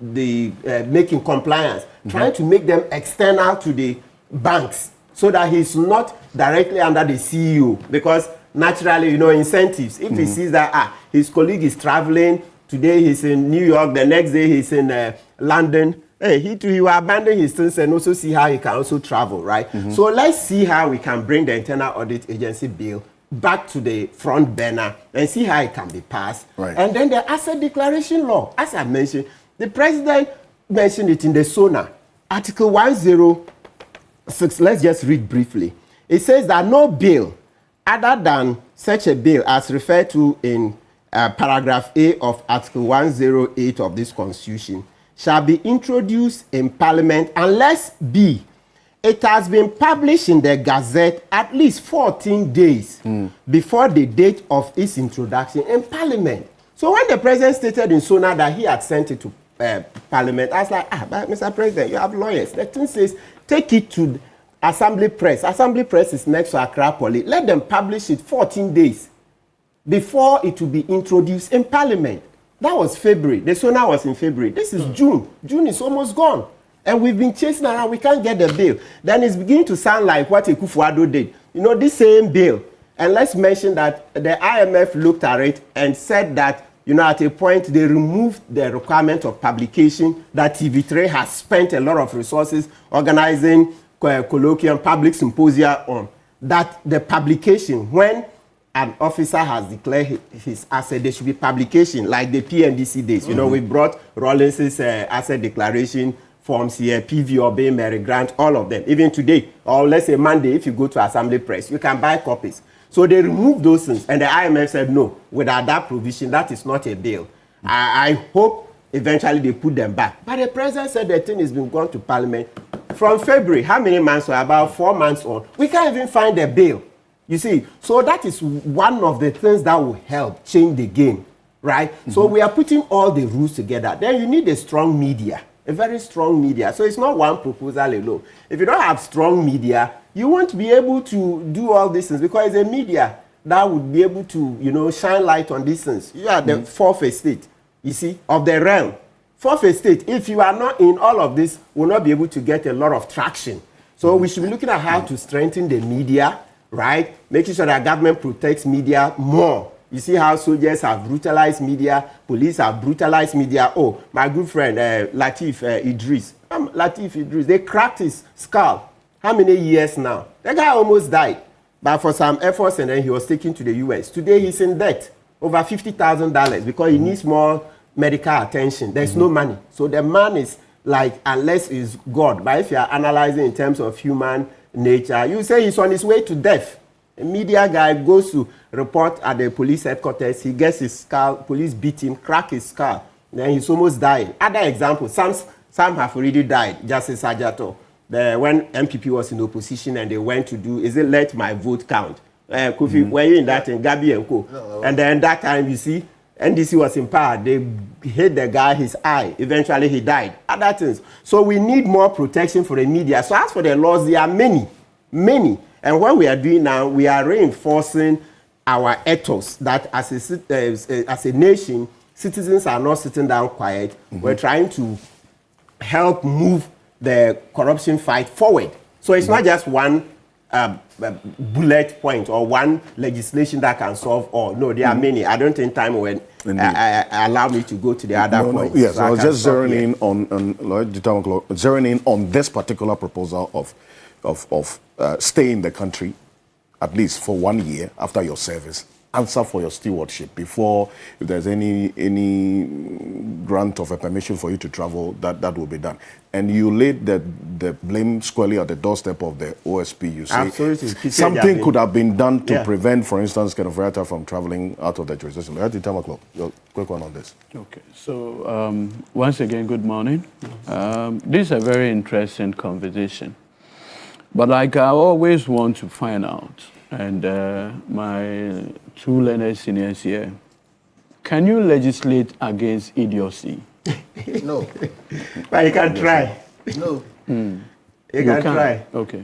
making compliance, trying to make them external to the banks, so that he's not directly under the CEO, because naturally, incentives. If he sees that his colleague is traveling, today he's in New York, the next day he's in London, he will abandon his things and also see how he can also travel, right? So let's see how we can bring the Internal Audit Agency bill back to the front burner and see how it can be passed. Right. And then the asset declaration law, as I mentioned, the president mentioned it in the SONA, Article 106, let's just read briefly. It says that no bill other than such a bill as referred to in paragraph A of Article 108 of this Constitution shall be introduced in Parliament unless B, it has been published in the Gazette at least 14 days before the date of its introduction in Parliament. So when the president stated in SONA that he had sent it to Parliament, I was like, but Mr. President, you have lawyers. The thing says, take it to Assembly Press. Assembly Press is next to Accra Poly. Let them publish it 14 days before it will be introduced in Parliament. That was February. The SONA was in February. This is June. June is almost gone. And we've been chasing around. We can't get the bill. Then it's beginning to sound like what Akufo-Addo did. This same bill. And let's mention that the IMF looked at it and said that, at a point, they removed the requirement of publication that TV3 has spent a lot of resources organizing colloquium, public symposia on. That the publication, when an officer has declared his asset, there should be publication, like the PNDC days. We brought Rawlins's asset declaration forms here, PV Obey, Mary Grant, all of them. Even today, or let's say Monday, if you go to Assembly Press, you can buy copies. So they removed those things, and the IMF said, no, without that provision, that is not a bill. I hope eventually they put them back. But the president said the thing has been gone to Parliament from February. How many months? About 4 months on. We can't even find a bill. You see, so that is one of the things that will help change the game, right? So we are putting all the rules together. Then you need a strong media, a very strong media. So it's not one proposal alone. If you don't have strong media, you won't be able to do all these things, because it's a media that would be able to, shine light on these things. You are the fourth estate, you see, of the realm. Fourth estate, if you are not in all of this, will not be able to get a lot of traction. So we should be looking at how to strengthen the media, right? Making sure that government protects media more. You see how soldiers have brutalized media, police have brutalized media. Oh, my good friend Latif Idris, Latif Idris, they cracked his skull. How many years now? The guy almost died. But for some efforts, and then he was taken to the US. Today, he's in debt, over $50,000, because he needs more medical attention. There's no money. So the man is like, unless it's God. But if you are analyzing in terms of human nature, you say he's on his way to death. A media guy goes to report at the police headquarters. He gets his skull, police beat him, crack his skull. Then he's almost dying. Other examples, some have already died. Justice Ajato, when MPP was in opposition and they went to do, is it let my vote count? Kofi, were you in that in Gabi and Co? No. And then that time, you see, NDC was in power. They hit the guy, his eye. Eventually, he died. Other things. So we need more protection for the media. So as for the laws, there are many. And what we are doing now, we are reinforcing our ethos that as a nation, citizens are not sitting down quiet. We're trying to help move the corruption fight forward. So it's not just one bullet point or one legislation that can solve all. No, there are many. I don't think time will allow me to go to the other points. Yes, so I was just zeroing in on this particular proposal of stay in the country at least for 1 year after your service. Answer for your stewardship before, if there's any grant of a permission for you to travel, that will be done. And you laid the blame squarely at the doorstep of the OSP. You say absolutely something could have been done to prevent, for instance, Kenofriata from traveling out of the jurisdiction. Your quick one on this. Okay, so once again, good morning. This is a very interesting conversation. But like I always want to find out, and my two learned seniors here, can you legislate against idiocy? No. But you can try. No. You can try. Okay.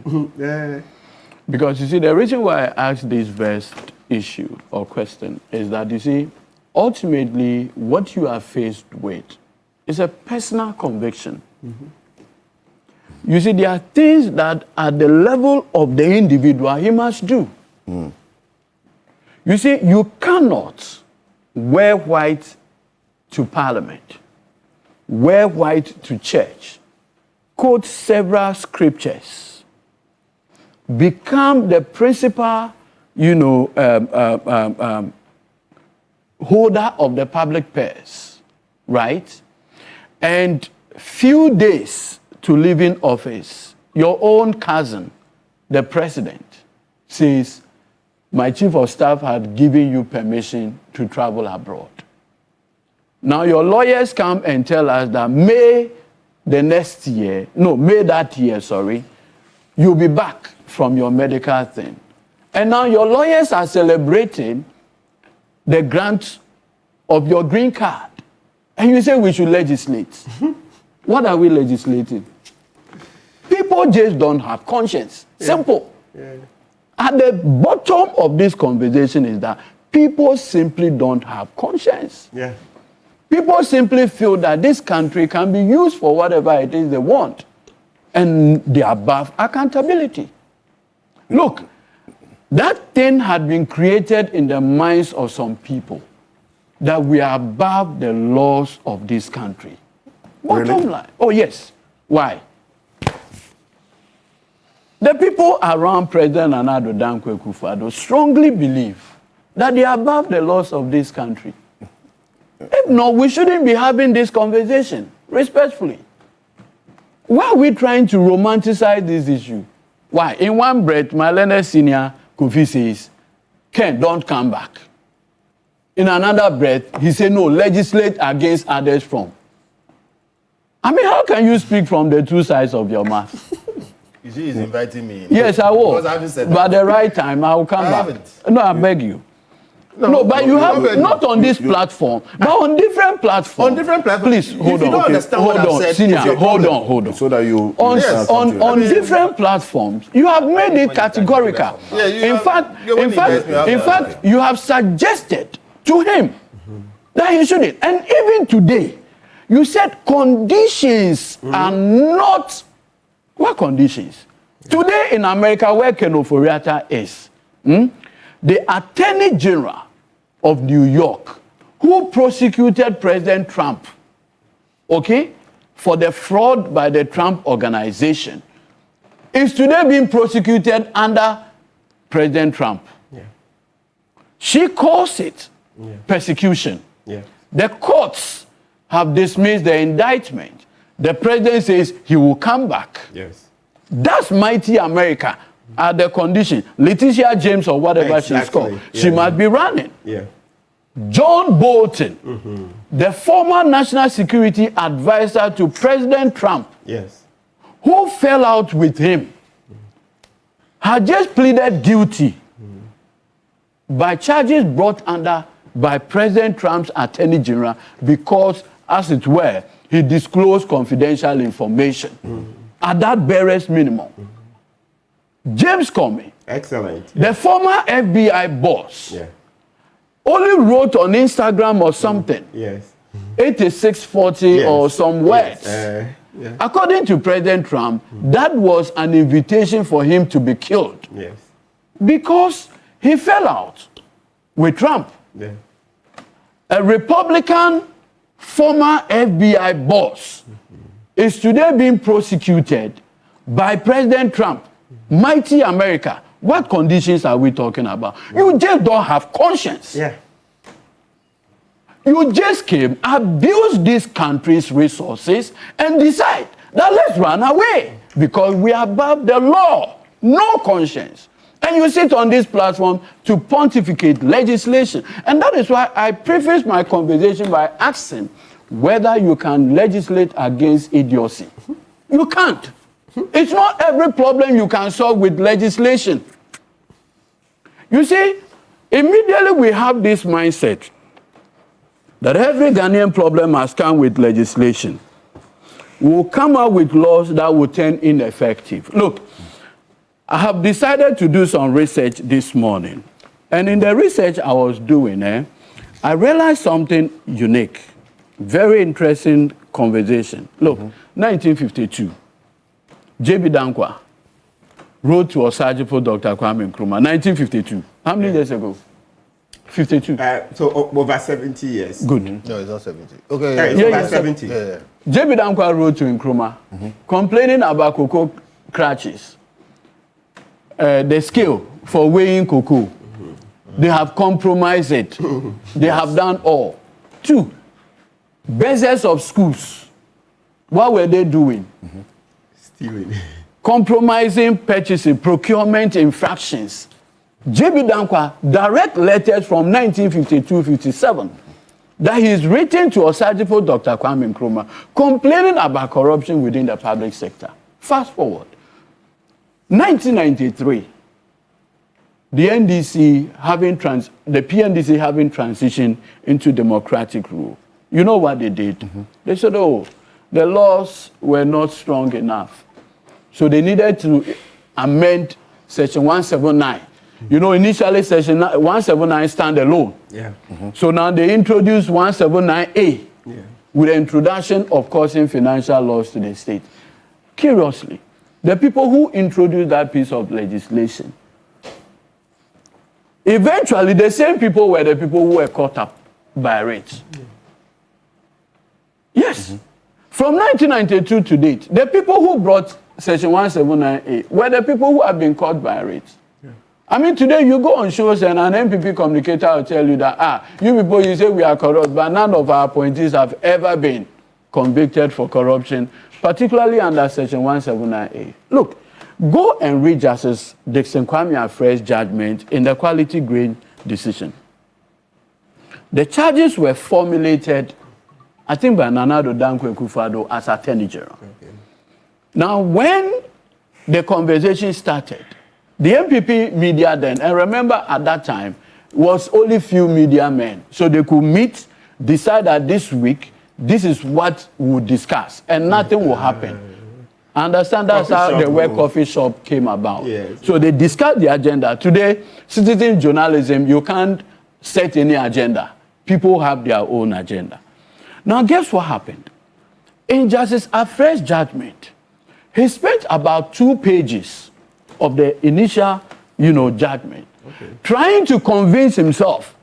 Because you see, the reason why I asked this first issue or question is that, you see, ultimately what you are faced with is a personal conviction. You see, there are things that at the level of the individual he must do. You see, you cannot wear white to parliament, wear white to church, quote several scriptures, become the principal, holder of the public purse, right? And few days to leave in office, your own cousin, the president, says, my chief of staff had given you permission to travel abroad. Now your lawyers come and tell us that May that year, you'll be back from your medical thing. And now your lawyers are celebrating the grant of your green card. And you say we should legislate. What are we legislating? People just don't have conscience. Simple. At the bottom of this conversation is that people simply don't have conscience. People simply feel that this country can be used for whatever it is they want. And they are above accountability. Look, that thing had been created in the minds of some people that we are above the laws of this country. Bottom line. Oh, yes. Why? The people around President Nana Addo Dankwa Akufo-Addo strongly believe that they are above the laws of this country. If not, we shouldn't be having this conversation, respectfully. Why are we trying to romanticize this issue? Why? In one breath, my learned senior, Kofi, says, Ken, don't come back. In another breath, he said, no, legislate against others from. I mean, how can you speak from the two sides of your mouth? You see, he's inviting me in. Yes, I will. Because I haven't said that. But at the right time, I will come back. Haven't. No, I beg you. No, but you have not on this platform, but on different platforms. On different platforms. Please hold If you on. don't understand what I've said, Senior, it's your hold problem. on. So that you On different platforms, you have made it categorical. Yeah, in fact, you have suggested to him that he shouldn't. And even today, you said conditions are not. What conditions? Today in America, where Kenofriata is, the Attorney General of New York, who prosecuted President Trump, for the fraud by the Trump organization is today being prosecuted under President Trump. Yeah. She calls it persecution. Yeah. The courts have dismissed the indictment. The president says he will come back. Yes. That's mighty America at the condition. Letitia James or whatever she's called, she must be running. Yeah. John Bolton, the former national security advisor to President Trump, Yes. who fell out with him, had just pleaded guilty by charges brought under by President Trump's Attorney General because, as it were, he disclosed confidential information at that barest minimum. James Comey, Excellent. the former FBI boss, Yeah. only wrote on Instagram or something, Yes. 8640 Yes. or some words. Yeah. According to President Trump, that was an invitation for him to be killed Yes. because he fell out with Trump. Yeah. A Republican former FBI boss is today being prosecuted by President Trump. Mighty America. What conditions are we talking about? You just don't have conscience. Yeah. You just came, abuse this country's resources, and decide that let's run away because we are above the law. No conscience. And you sit on this platform to pontificate legislation. And that is why I preface my conversation by asking whether you can legislate against idiocy. You can't. It's not every problem you can solve with legislation. You see, immediately we have this mindset that every Ghanaian problem has come with legislation. We'll come up with laws that will turn ineffective. Look, I have decided to do some research this morning. And in the research I was doing, I realized something unique. Very interesting conversation. Look, 1952, J.B. Dankwa wrote to Osagyefo Dr. Kwame Nkrumah, 1952. How many years ago? 52. So over 70 years. Good. No, it's not 70. Okay. Yeah, it's over 70. Yeah. J.B. Dankwa wrote to Nkrumah, complaining about cocoa crutches. The scale for weighing cocoa. They have compromised it. They have done all. 2, bezels of schools. What were they doing? Stealing. Compromising purchasing, procurement infractions. J.B. Dankwa direct letters from 1952-57 that he's written to Osagyefo Dr. Kwame Nkrumah complaining about corruption within the public sector. Fast forward. 1993, the PNDC having transitioned into democratic rule. You know what they did? They said, oh, the laws were not strong enough. So they needed to amend Section 179. You know, initially Section 179 stand alone. Yeah. So now they introduced 179A with the introduction of causing financial loss to the state. Curiously, the people who introduced that piece of legislation, eventually the same people were the people who were caught up by rates. Yes. From 1992 to date, the people who brought Section 179A were the people who have been caught by rates. I mean, today you go on shows and an MPP communicator will tell you that, you people, you say we are corrupt, but none of our appointees have ever been convicted for corruption, particularly under Section 179A. Look, go and read Justice Dixon Kwame Afre's judgment in the quality grain decision. The charges were formulated, I think, by Nana Addo Dankwa Akufo-Addo as Attorney General. Okay. Now, when the conversation started, the MPP media then, and remember at that time, was only few media men. So they could meet, decide that this week, this is what we'll discuss, and nothing will happen. I understand that's how the word coffee shop came about. Yes. So they discussed the agenda. Today, citizen journalism, you can't set any agenda. People have their own agenda. Now, guess what happened? In Justice Afre's judgment, he spent about 2 pages of the initial, judgment, trying to convince himself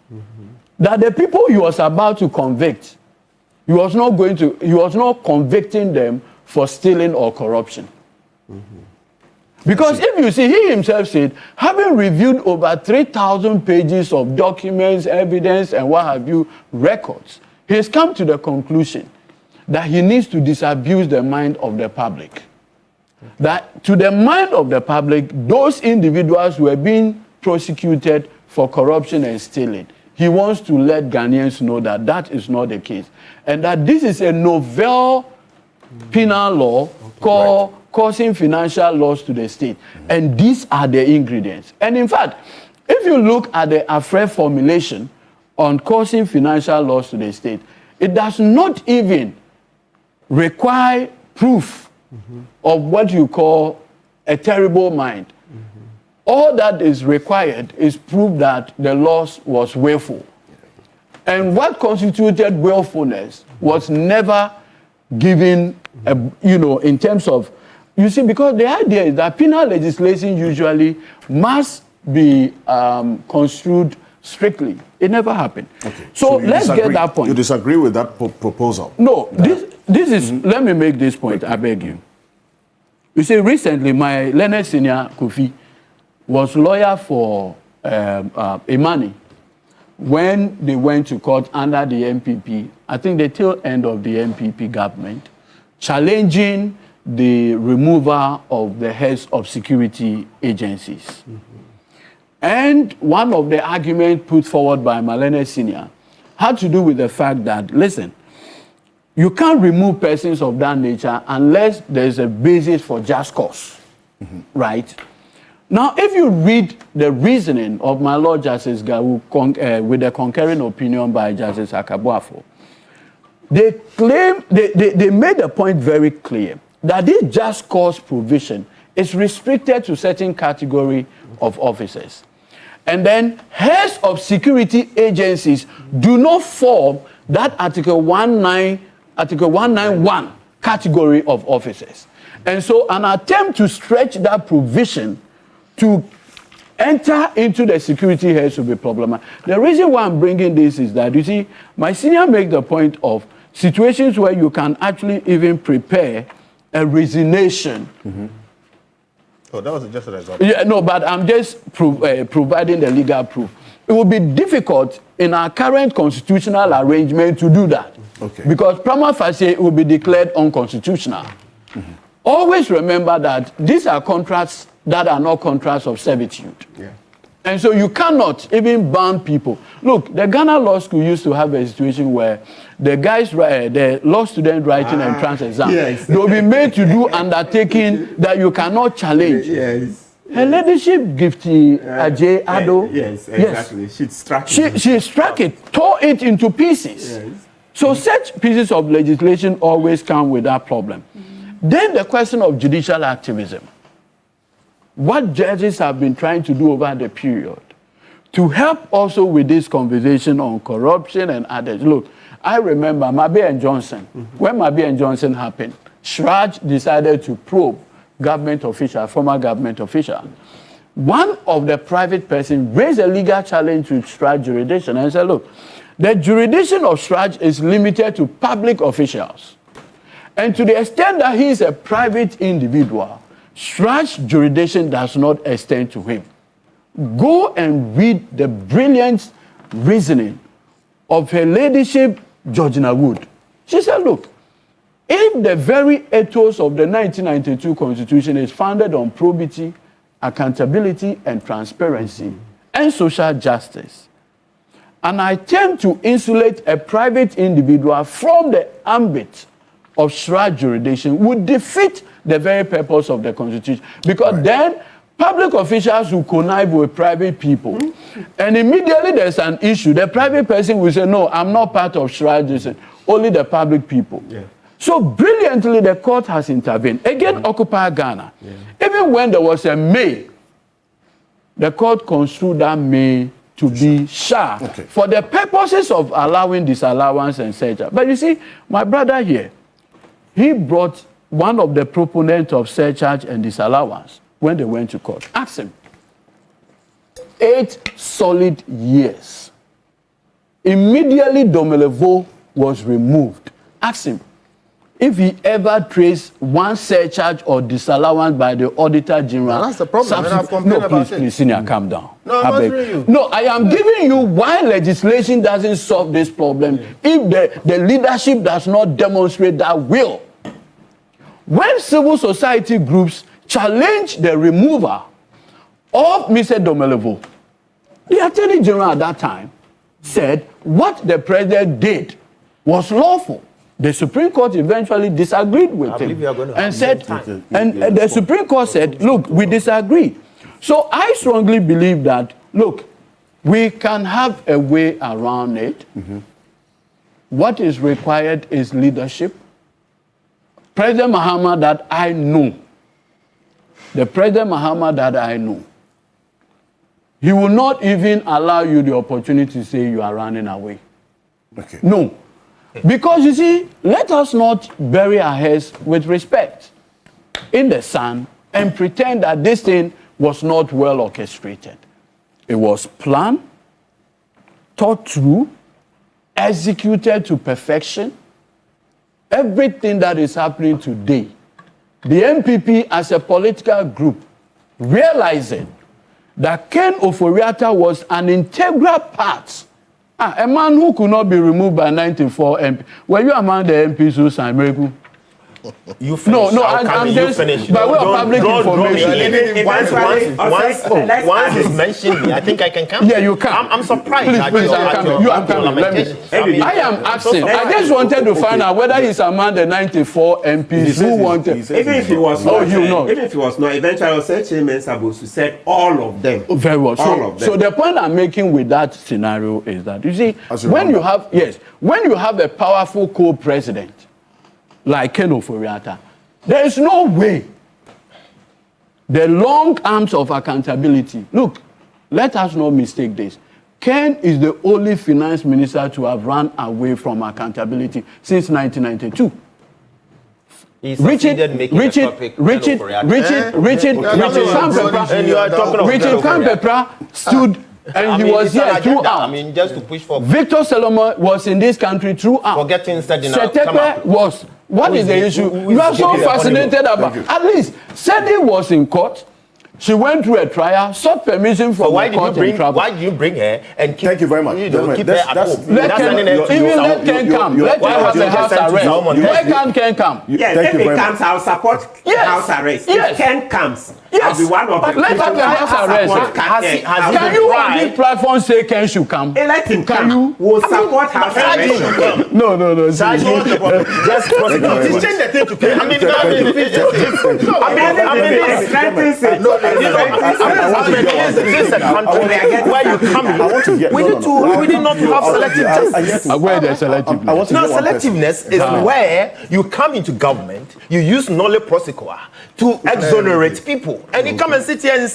that the people he was about to convict He was not convicting them for stealing or corruption. Because if you see, he himself said, having reviewed over 3,000 pages of documents, evidence, and what have you, records, he has come to the conclusion that he needs to disabuse the mind of the public. That to the mind of the public, those individuals who are being prosecuted for corruption and stealing, he wants to let Ghanaians know that that is not the case. And that this is a novel penal law called causing financial loss to the state. And these are the ingredients. And in fact, if you look at the AFRE formulation on causing financial loss to the state, it does not even require proof of what you call a terrible mind. All that is required is proof that the loss was willful. And what constituted willfulness was never given, in terms of, you see, because the idea is that penal legislation usually must be construed strictly. It never happened. Okay. So let's get that point. You disagree with that proposal? No, this is, let me make this point, I beg you. You see, recently, my learned senior, Kofi, was lawyer for Imani when they went to court under the MPP, I think the tail end of the MPP government, challenging the removal of the heads of security agencies. And one of the arguments put forward by Malene Senior had to do with the fact that, listen, you can't remove persons of that nature unless there's a basis for just cause, right? Now, if you read the reasoning of my Lord Justice Gawu with the concurring opinion by Justice Akabuafo, they claim, they made a point very clear that this just cause provision is restricted to certain category of officers. And then heads of security agencies do not form that Article 191 category of officers. And so an attempt to stretch that provision to enter into the security heads will be problematic. The reason why I'm bringing this is that, you see, my senior makes the point of situations where you can actually even prepare a resignation. Oh, that was just an example. Yeah, no, but I'm just providing the legal proof. It would be difficult in our current constitutional arrangement to do that. Okay. Because prima facie it will be declared unconstitutional. Always remember that these are contracts that are not contracts of servitude. Yeah. And so you cannot even ban people. Look, the Ghana Law School used to have a situation where the guys, the law student writing entrance exam, they'll be made to do undertaking that you cannot challenge. Yes. Her ladyship, Gifty Ajay Ado. Yes, exactly. Yes. She struck it, tore it into pieces. Yes. So such pieces of legislation always come with that problem. Then the question of judicial activism. What judges have been trying to do over the period to help also with this conversation on corruption and others. Look, I remember Mabe and Johnson. When Mabe and Johnson happened, Shraj decided to probe government official, former government official. One of the private person raised a legal challenge to Shraj jurisdiction and said, look, the jurisdiction of Shraj is limited to public officials. And to the extent that he is a private individual, Shraj jurisdiction does not extend to him. Go and read the brilliant reasoning of her ladyship, Georgina Wood. She said, look, if the very ethos of the 1992 Constitution is founded on probity, accountability, and transparency, and social justice, an attempt to insulate a private individual from the ambit of Shraj jurisdiction would defeat the very purpose of the Constitution. Because then public officials will connive with private people. And immediately there's an issue. The private person will say, no, I'm not part of Shraj jurisdiction, only the public people. Yeah. So brilliantly, the court has intervened. Again, Occupy Ghana. Yeah. Even when there was a may, the court construed that may to be sharp for the purposes of allowing disallowance and surcharge. But you see, my brother here, he brought one of the proponents of surcharge and disallowance when they went to court. Ask him. 8 solid years. Immediately, Domelevo was removed. Ask him if he ever traced one surcharge or disallowance by the Auditor General. That's the problem. And I've complained about it. Please, senior, calm down. No, I'm answering you. No, I am giving you why legislation doesn't solve this problem if the leadership does not demonstrate that will. When civil society groups challenge the removal of Mr. Domelevo, the Attorney General at that time said what the president did was lawful. The Supreme Court eventually disagreed with him and said, and the Supreme Court said, look, we disagree. So I strongly believe that, look, we can have a way around it. What is required is leadership. President Mahama that I know, the President Mahama that I know, he will not even allow you the opportunity to say you are running away. Okay. No. Because you see, let us not bury our heads with respect in the sand and pretend that this thing was not well orchestrated. It was planned, thought through, executed to perfection. Everything that is happening today, the MPP as a political group realizing that Ken Ofori-Atta was an integral part. A man who could not be removed by 94 MP. Were you among the MPs who signed Miracle? You finish. No, I'm just by way of public information. Once it's mentioned me, I think I can come. Yeah, you can. I'm surprised. Please, you are coming. I am asking. I just wanted to find out whether he's among the 94 MPs who wanted. Even if he was not, even if he was not, eventually Chairman Sabosu said all of them. Very well. All of them. So the point I'm making with that scenario is that you see, when you have a powerful co-president like Ken Ofori-Atta, there is no way the long arms of accountability. Look, let us not mistake this. Ken is the only finance minister to have run away from accountability since 1992. Richard Kampepra stood and he was here throughout. I mean, just to push for. Victor Solomon was in this country throughout. Forgetting Setepe was. What is the issue? You are so fascinated about. At least Sedi was in court. She went through a trial, sought permission from the court and travel. Why did you bring her and keep? Thank you very much. Keep her at home. Let Ken come. Let her have a house arrest. Let Ken come. Yes, if he comes, I'll support house arrest. If Ken comes, I'll be one of the. Let her have a house arrest. Can you on this platform say Ken should come? Let him come. We'll support house arrest. No. Just change the thing to Ken. We did not have selective justice. Where there's selectiveness. No, selectiveness is where you come into government, you use nolle prosequa to exonerate people, and you come and sit here and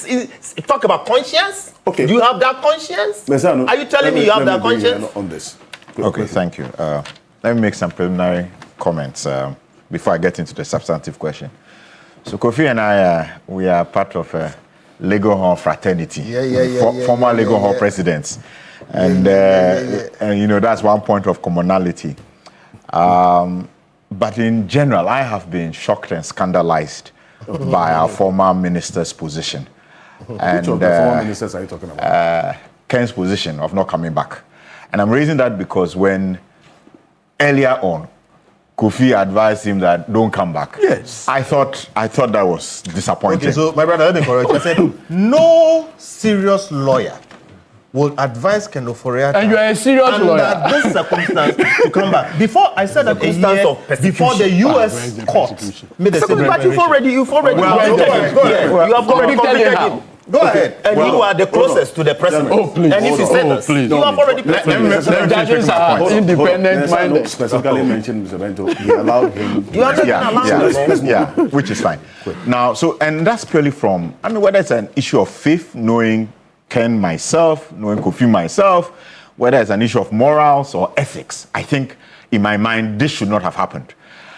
talk about conscience. Okay. Do you have that conscience? Mesano, are you telling me you have that conscience? On this. Okay, thank you. Let me make some preliminary comments before I get into the substantive question. So Kofi and I, we are part of a Lego Hall fraternity. Former Lego Hall presidents. And you know, that's one point of commonality. But in general, I have been shocked and scandalized by our former minister's position. Which of the former ministers are you talking about? Ken's position of not coming back. And I'm raising that because when earlier on, Kofi advised him that don't come back. Yes. I thought that was disappointing. Okay, so my brother, let me correct you. I said no serious lawyer will advise Ken Ofori-Atta. And you are a serious lawyer. Under this circumstance to come back. Before I said that a year before the U.S. court made a statement. But you've already you have already convicted him. Go ahead. And you are the closest to the president. Oh, please. And if he sentence, you have already The judges are independent minded. Specifically mentioned Mr. Bento. He allowed him. You are not yeah, which is fine. Now, so, and that's purely from, I mean, whether it's an issue of faith, knowing Ken myself, knowing Kofi myself, whether it's an issue of morals or ethics, I think, in my mind, this should not have happened.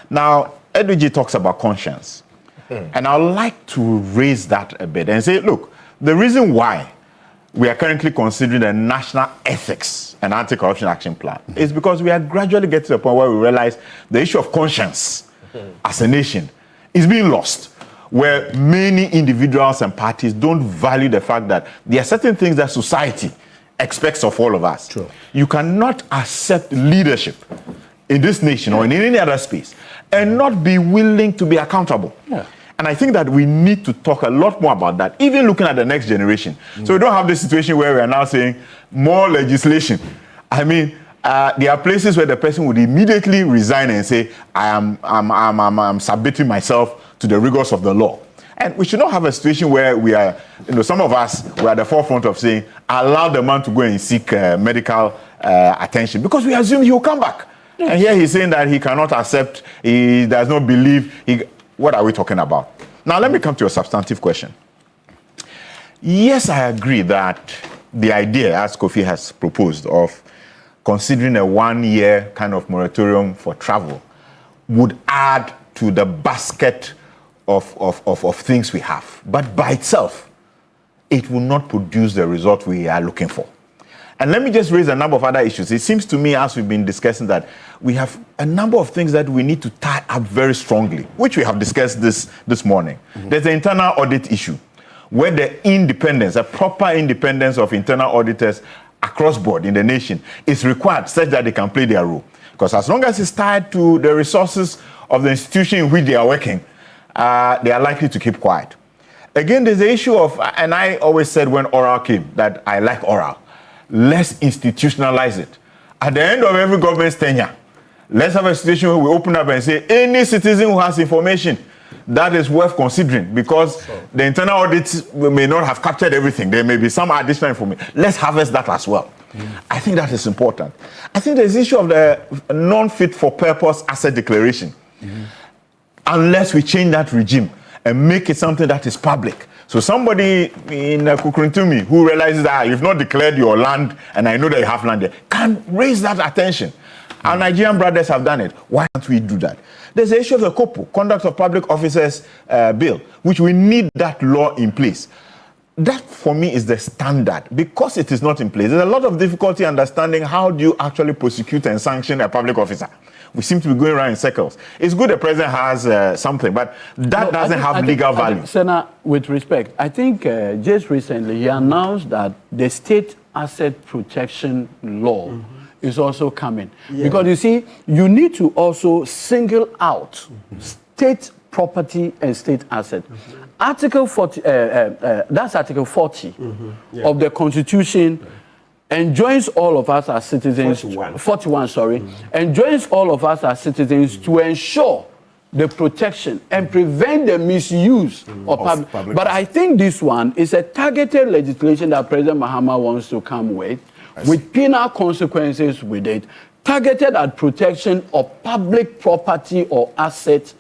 Now, Edwige talks about conscience. And I would like to raise that a bit and say, look, the reason why we are currently considering a national ethics and anti-corruption action plan is because we are gradually getting to the point where we realize the issue of conscience as a nation is being lost, where many individuals and parties don't value the fact that there are certain things that society expects of all of us. True. You cannot accept leadership in this nation or in any other space and not be willing to be accountable. Yeah. And I think that we need to talk a lot more about that, even looking at the next generation. So we don't have this situation where we are now saying more legislation. I mean, there are places where the person would immediately resign and say, I'm submitting myself to the rigors of the law. And we should not have a situation where we are, some of us were at the forefront of saying, allow the man to go and seek medical attention because we assume he will come back. Yes. And here he's saying that he cannot accept, he does not believe. What are we talking about? Now, let me come to a substantive question. Yes, I agree that the idea, as Kofi has proposed, of considering a 1-year kind of moratorium for travel would add to the basket of things we have. But by itself, it will not produce the result we are looking for. And let me just raise a number of other issues. It seems to me, as we've been discussing, that we have a number of things that we need to tie up very strongly, which we have discussed this morning. Mm-hmm. There's the internal audit issue, where the independence, a proper independence of internal auditors across board in the nation is required such that they can play their role. Because as long as it's tied to the resources of the institution in which they are working, they are likely to keep quiet. Again, there's the issue of, and I always said when oral came, that I like oral. Let's institutionalize it. At the end of every government's tenure, let's have a situation where we open up and say, any citizen who has information that is worth considering, because the internal audits may not have captured everything. There may be some additional information. Let's harvest that as well. I think that is important. I think there's the issue of the non-fit for purpose asset declaration. Unless we change that regime and make it something that is public. So somebody in Kukrintumi who realizes that you've not declared your land and I know that you have land there, can raise that attention. Our Nigerian brothers have done it. Why can't we do that? There's the issue of the COPO, Conduct of Public Officers Bill, which we need that law in place. That, for me, is the standard. Because it is not in place, there's a lot of difficulty understanding how do you actually prosecute and sanction a public officer. We seem to be going around in circles. It's good the president has something, but that doesn't have legal value. Senator, with respect, I think just recently he announced that the state asset protection law is also coming. Yeah. Because you see, you need to also single out state property and state asset. Article 40, that's Article 40 of the Constitution. Enjoins all of us as citizens, 41, enjoins all of us as citizens to ensure the protection and prevent the misuse of public. But I think this one is a targeted legislation that President Mahama wants to come with penal consequences with it, targeted at protection of public property or assets.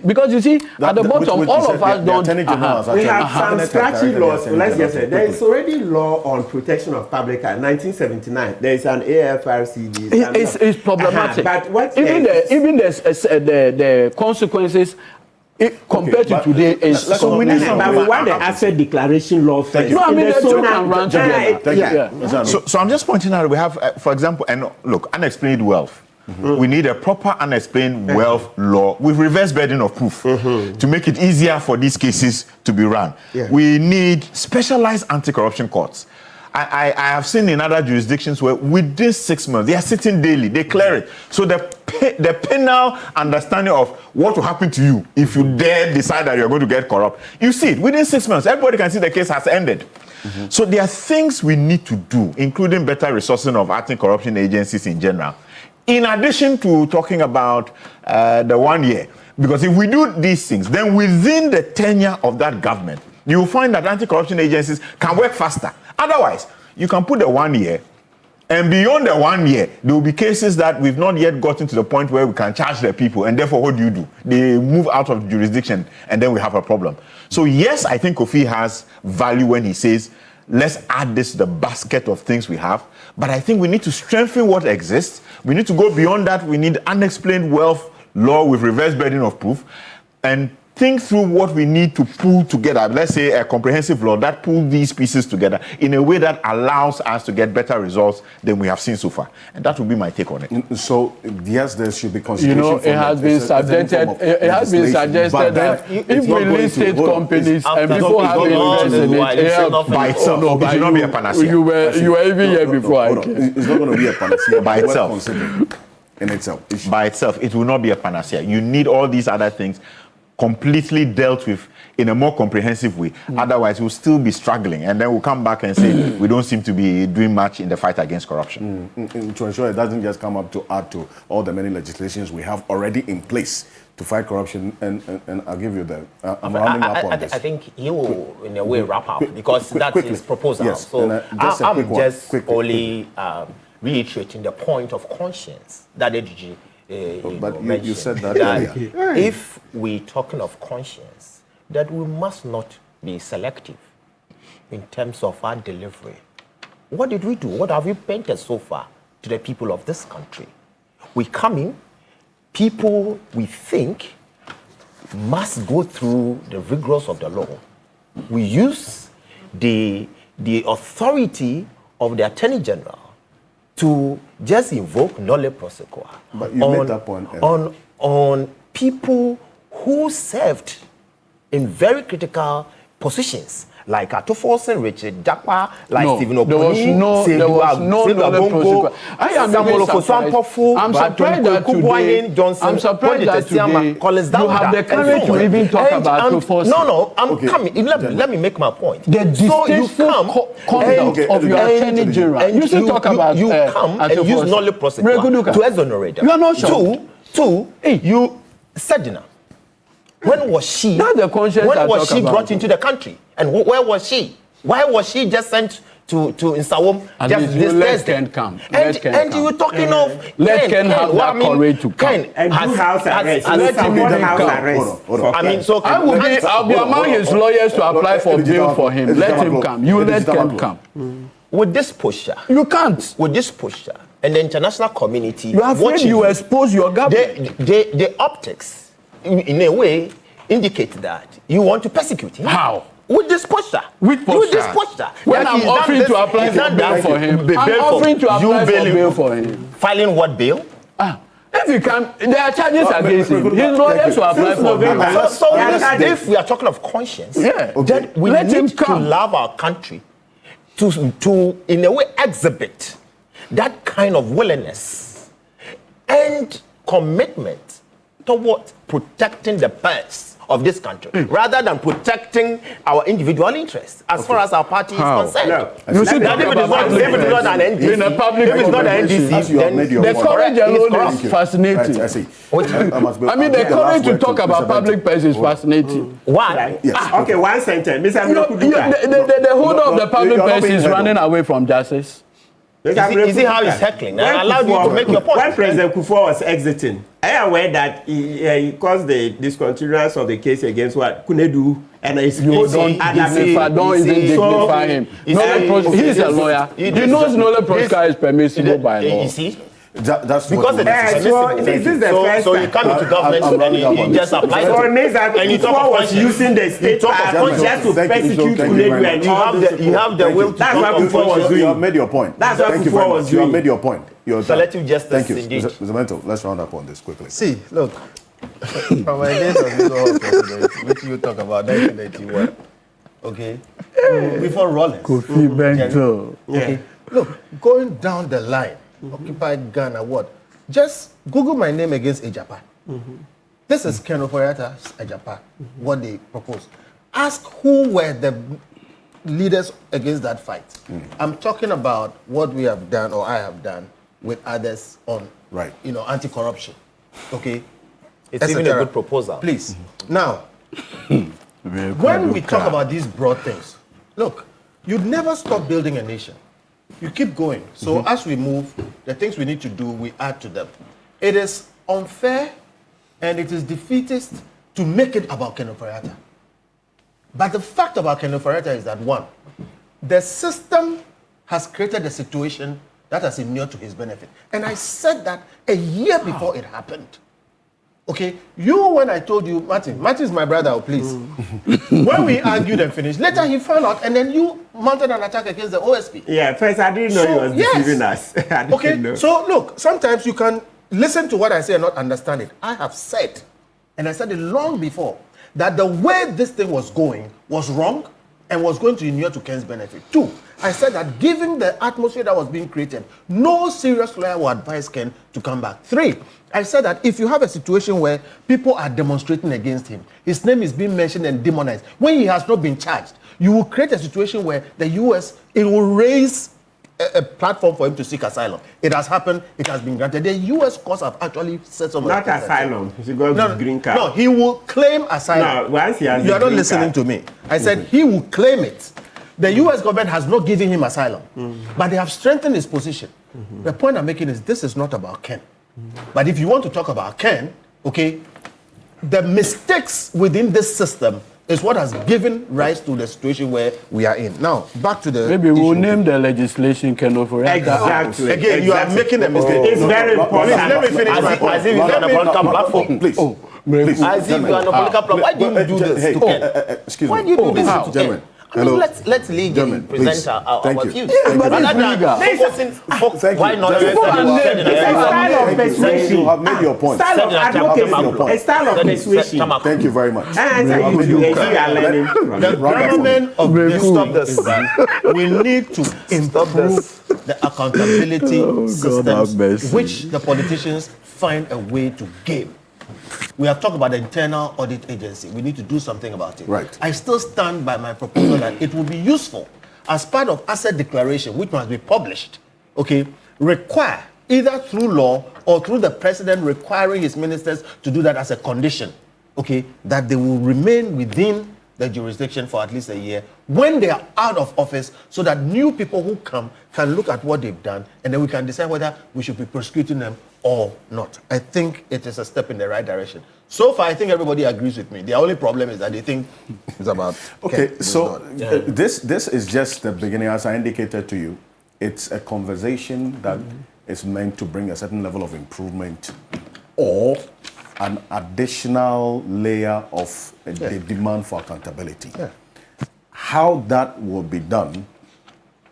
Because you see, at the bottom, all of us don't. We have some scratchy laws. Let's just say there is already law on protection of public. 1979, there is an AFRCD. It's problematic. But what even the consequences compared to today is so we need. But we want the asset declaration law first. No, I mean the two can run together. So I'm just pointing out we have, for example, and look, unexplained wealth. We need a proper unexplained wealth law with reverse burden of proof to make it easier for these cases to be run. We need specialized anti-corruption courts. I have seen in other jurisdictions where within 6 months, they are sitting daily, they clear it. So the penal understanding of what will happen to you if you dare decide that you're going to get corrupt, you see it within 6 months. Everybody can see the case has ended. So there are things we need to do, including better resourcing of anti-corruption agencies in general. In addition to talking about the 1 year, because if we do these things, then within the tenure of that government, you will find that anti-corruption agencies can work faster. Otherwise, you can put the 1 year, and beyond the 1 year, there will be cases that we've not yet gotten to the point where we can charge the people, and therefore what do? They move out of jurisdiction, and then we have a problem. So yes, I think Kofi has value when he says, let's add this to the basket of things we have. But I think we need to strengthen what exists. We need to go beyond that. We need unexplained wealth law with reverse burden of proof and think through what we need to pull together. Let's say a comprehensive law that pulls these pieces together in a way that allows us to get better results than we have seen so far. And that would be my take on it. So yes, there should be consideration. It has been suggested. It has been suggested that if we list state companies and people have interest in it, by itself, it should not be a panacea. You were even here before. It's not going to be a panacea by itself. In itself, by itself, it will not be a panacea. You need all these other things completely dealt with in a more comprehensive way. Otherwise, we'll still be struggling, and then we'll come back and say we don't seem to be doing much in the fight against corruption. To ensure it doesn't just come up to add to all the many legislations we have already in place to fight corruption. And I'll give you the. I'm rounding up on this. I think he will, in a way, wrap up because that's his proposal. Yes, so I'm just only. Reiterating the point of conscience that ADG mentioned. You said that earlier. If we're talking of conscience, that we must not be selective in terms of our delivery. What did we do? What have we painted so far to the people of this country? We come in, people we think must go through the rigors of the law. We use the authority of the Attorney General to just invoke nolle prosequa made that point on people who served in very critical positions, like Atufosin, Richard Dakwa, like Stephen Okoni, there was no nolle prosequa. I am I'm surprised that today you have the courage to even talk about Atufosin. No, I'm coming. Let me make my point. The distasteful conduct of your Attorney General. You should talk about you come and use nolle prosequa to exonerate them. You are not sure. Two, you Sedina. When was she? That's the conscience. When was she brought into the country? And where was she? Why was she just sent to Nsawam just this Thursday? Ken come. And you were talking of let Ken have that courage to come. And do house arrest. Let him come. I mean, so I'll be among his lawyers to apply for bail for him. Let him come. You let Ken come. With this posture, you can't. With this posture, and the international community, you are afraid you expose your government. The optics, in a way, indicate that you want to persecute him. How? With this posture. With this posture. When I'm offering to apply for bail for him, I'm offering to apply for bail for him. Filing what bail? If you can, there are charges against him. His lawyers will apply for bail. So if we are talking of conscience, then we need to love our country, to in a way exhibit that kind of willingness and commitment toward protecting the purse of this country, rather than protecting our individual interests, as far as our party is concerned. No. You should if it is not an NDC, in a public if it's not an NDC, then the courage alone is fascinating. Right, I see. I mean, the courage to talk about public purse is fascinating. Why? Yes. Okay, one sentence. The holder of the public purse is running away from justice. You see how he's heckling? I allowed you to make your point. When President Kufuor was exiting, I am aware that he caused the discontinuance of the case against what Kunedu and his don't even dignify him. He's a lawyer. He knows nolle prosequa is permissible by law. You see? That's because this is the first so you come into government and you just apply so it means that Kufuor was using the state power just to persecute Kunedu, and you have the will to. That's what Kufuor was doing. You have made your point. That's what Kufuor was doing. You have made your point. Selective justice. Thank you, indeed. Mr. Mento. Let's round up on this quickly. See, look, from my days of legal president, which you talk about 1991, okay, before Rollins. Kofi Bento. Okay, look, going down the line, Occupy Ghana, what? Just Google my name against Ejapa. This is Ken Ofori-Atta's Ejapa, what they proposed. Ask who were the leaders against that fight. I'm talking about what we have done, or I have done, with others on, anti-corruption. Okay? It's even a good proposal. Please. Now, when we talk about these broad things, look, you'd never stop building a nation. You keep going. So as we move, the things we need to do, we add to them. It is unfair and it is defeatist to make it about Ken Ofori-Atta. But the fact about Ken Ofori-Atta is that, one, the system has created a situation that has inured to his benefit. And I said that a year before it happened. Okay, when I told you, Martin is my brother, please. When we argued and finished, later he found out, and then you mounted an attack against the OSP. Yeah, first I didn't know he was deceiving us. Okay, know. So look, sometimes you can listen to what I say and not understand it. I have said, and I said it long before, that the way this thing was going was wrong and was going to inure to Ken's benefit. 2, I said that given the atmosphere that was being created, no serious lawyer would advise Ken to come back. 3, I said that if you have a situation where people are demonstrating against him, his name is being mentioned and demonized, when he has not been charged, you will create a situation where the U.S., it will raise a platform for him to seek asylum. It has happened, it has been granted. The U.S. courts have actually said something. Not asylum, he got green card. No, he will claim asylum. No, once he has you are not listening to me. I said he will claim it. The U.S. government has not given him asylum, but they have strengthened his position. The point I'm making is this is not about Ken. But if you want to talk about Ken, okay, the mistakes within this system is what has given rise to the situation where we are in. Now, back to the Maybe we'll name the legislation Ken Ofori-Atta. Exactly. Again, you are making a mistake. It's very important. Let me finish my point. As if you're on a political platform. Please. Please. As if you're on a political platform. Why do you do this to Ken? Excuse me. Why do you do this to Ken? Hello. Let's legally present our views. But Why not? You have made your point. Style of advocacy. A style of persuasion. Thank you very much. The government of this is that we need to improve the accountability systems, which the politicians find a way to game. We have talked about the internal audit agency. We need to do something about it. Right. I still stand by my proposal that it will be useful as part of asset declaration, which must be published, okay, require either through law or through the president requiring his ministers to do that as a condition, okay, that they will remain within the jurisdiction for at least a year when they are out of office, so that new people who come can look at what they've done and then we can decide whether we should be prosecuting them or not. I think it is a step in the right direction. So far, I think everybody agrees with me. The only problem is that they think it's about... Okay, so this is just the beginning. As I indicated to you, it's a conversation that is meant to bring a certain level of improvement or an additional layer of the demand for accountability. How that will be done,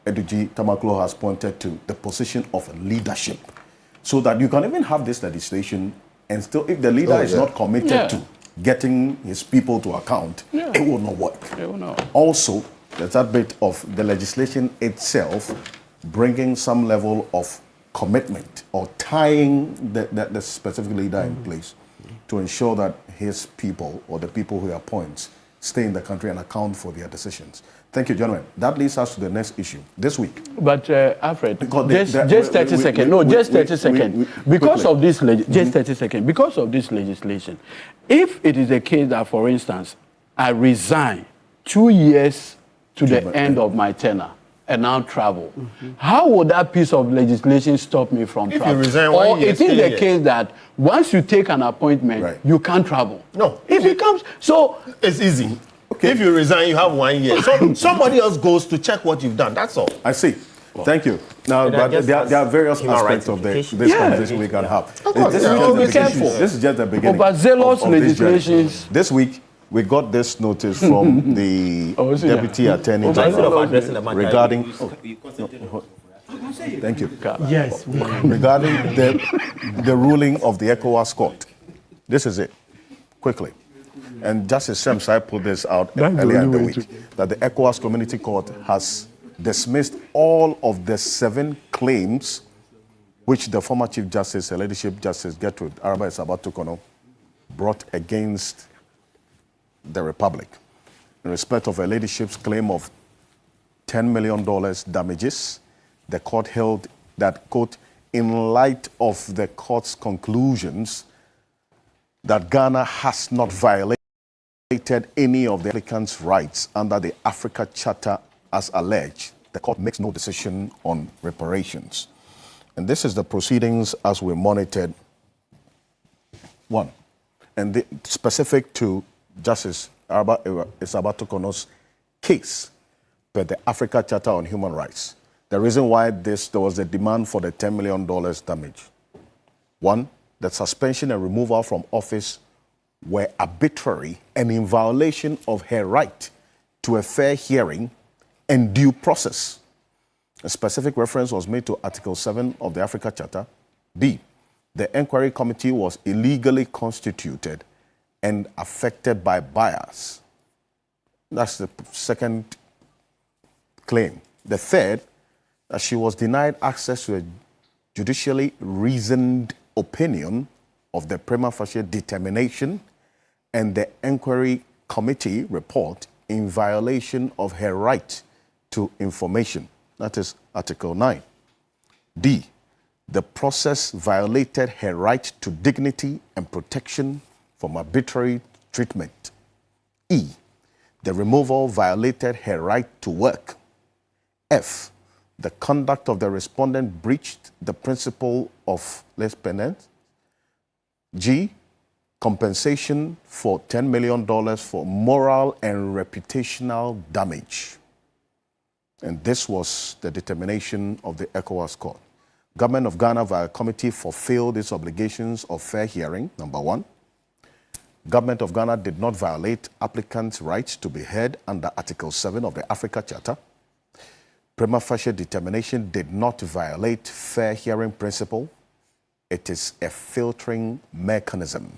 Eduji Tamaklo has pointed to the position of leadership, so that you can even have this legislation and still, if the leader is not committed to getting his people to account, it will not work. It will not. Also, there's that bit of the legislation itself bringing some level of commitment or tying the specific leader in place to ensure that his people or the people who he appoints stay in the country and account for their decisions. Thank you, gentlemen. That leads us to the next issue this week. But Alfred, just 30 seconds. No, just 30 seconds. Because of this, just 30 seconds. Because of this legislation, if it is a case that, for instance, I resign 2 years to the end of my tenure and now travel, how would that piece of legislation stop me from traveling? You resign or 1 year, it is the case that once you take an appointment, you can't travel? No. It becomes so. It's easy. Okay. If you resign, you have 1 year. So somebody else goes to check what you've done. That's all. I see. Thank you. Now, but there are various aspects of this conversation we can have. This is just the beginning. Overzealous legislations. This week, we got this notice from the Deputy Attorney General regarding... Thank you. Yes. Regarding the ruling of the ECOWAS court. This is it. Quickly. And Justice Shemsai put this out earlier in the week, that the ECOWAS Community Court has dismissed all of the 7 claims which the former Chief Justice, Lady Chief Justice Gertrude Araba-Essabato-Kono brought against the Republic in respect of her ladyship's claim of $10 million damages. The court held that, quote, in light of the court's conclusions that Ghana has not violated any of the applicants' rights under the Africa Charter as alleged, the court makes no decision on reparations. And this is the proceedings as we monitored. 1. And specific to Justice Araba-Essabato-Kono's case per the Africa Charter on Human Rights. The reason why there was a demand for the $10 million damage. 1, that suspension and removal from office were arbitrary and in violation of her right to a fair hearing and due process. A specific reference was made to Article 7 of the Africa Charter. B, the inquiry committee was illegally constituted and affected by bias. That's the second claim. The third, that she was denied access to a judicially reasoned opinion of the prima facie determination and the inquiry committee report in violation of her right to information. That is Article 9. D, the process violated her right to dignity and protection from arbitrary treatment. E, the removal violated her right to work. F, the conduct of the respondent breached the principle of less penance. G, compensation for $10 million for moral and reputational damage. And this was the determination of the ECOWAS Court. Government of Ghana via committee fulfilled its obligations of fair hearing, number one. Government of Ghana did not violate applicants' rights to be heard under Article 7 of the Africa Charter. Prima facie determination did not violate fair hearing principle. It is a filtering mechanism.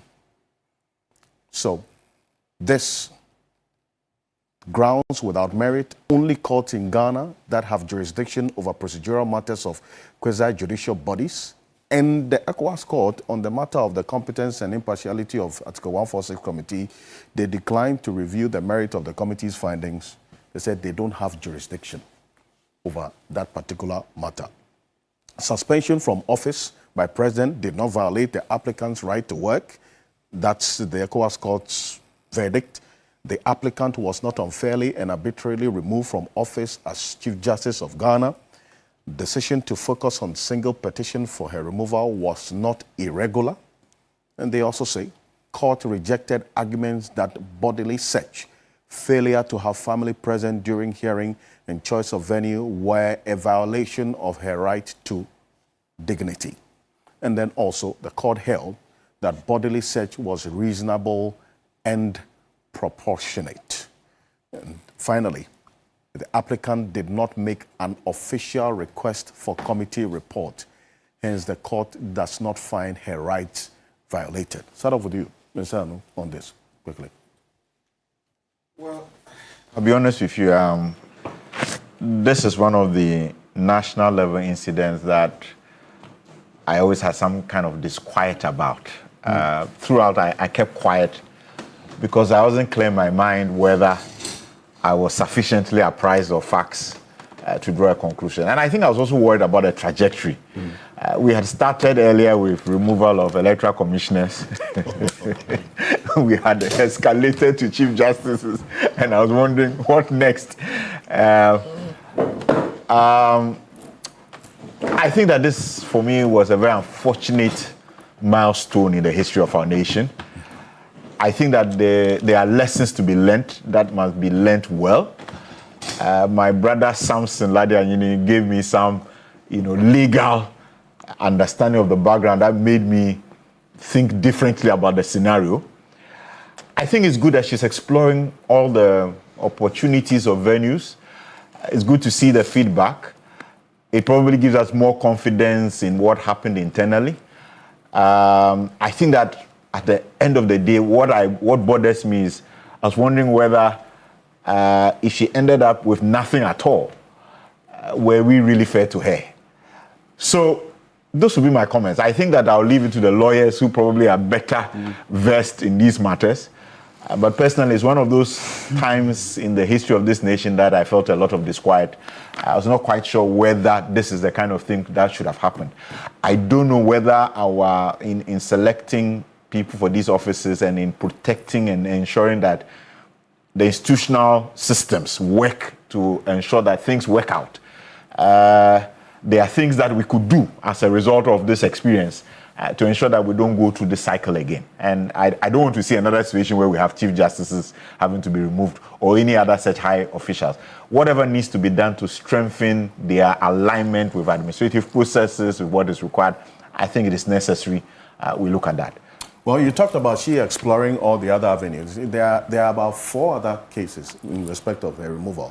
So, this grounds without merit, only courts in Ghana that have jurisdiction over procedural matters of quasi-judicial bodies, and the ECOWAS Court on the matter of the competence and impartiality of Article 146 Committee, they declined to review the merit of the committee's findings. They said they don't have jurisdiction over that particular matter. Suspension from office by president did not violate the applicant's right to work. That's the ECOWAS Court's verdict. The applicant was not unfairly and arbitrarily removed from office as Chief Justice of Ghana. Decision to focus on single petition for her removal was not irregular. And they also say, court rejected arguments that bodily search, failure to have family present during hearing, and choice of venue were a violation of her right to dignity. And then also the court held that bodily search was reasonable and proportionate. And finally, the applicant did not make an official request for committee report. Hence, the court does not find her rights violated. Start off with you, Mr. Anu, on this, quickly. Well, I'll be honest with you. This is one of the national level incidents that I always had some kind of disquiet about. Throughout, I kept quiet because I wasn't clear in my mind whether I was sufficiently apprised of facts to draw a conclusion. And I think I was also worried about the trajectory. We had started earlier with removal of electoral commissioners. We had escalated to chief justices, and I was wondering what next. I think that this, for me, was a very unfortunate milestone in the history of our nation. I think that there are lessons to be learned that must be learned well. My brother Samson Ladianyini gave me some, legal understanding of the background that made me think differently about the scenario. I think it's good that she's exploring all the opportunities of venues. It's good to see the feedback. It probably gives us more confidence in what happened internally. I think that at the end of the day, what bothers me is I was wondering whether if she ended up with nothing at all, were we really fair to her? So those would be my comments. I think that I'll leave it to the lawyers who probably are better versed in these matters. But personally, it's one of those times in the history of this nation that I felt a lot of disquiet. I was not quite sure whether this is the kind of thing that should have happened. I don't know whether in selecting people for these offices and in protecting and ensuring that the institutional systems work to ensure that things work out. There are things that we could do as a result of this experience to ensure that we don't go through this cycle again. And I don't want to see another situation where we have chief justices having to be removed or any other such high officials. Whatever needs to be done to strengthen their alignment with administrative processes, with what is required, I think it is necessary. we look at that. Well, you talked about she exploring all the other avenues. There are about 4 other cases in respect of her removal,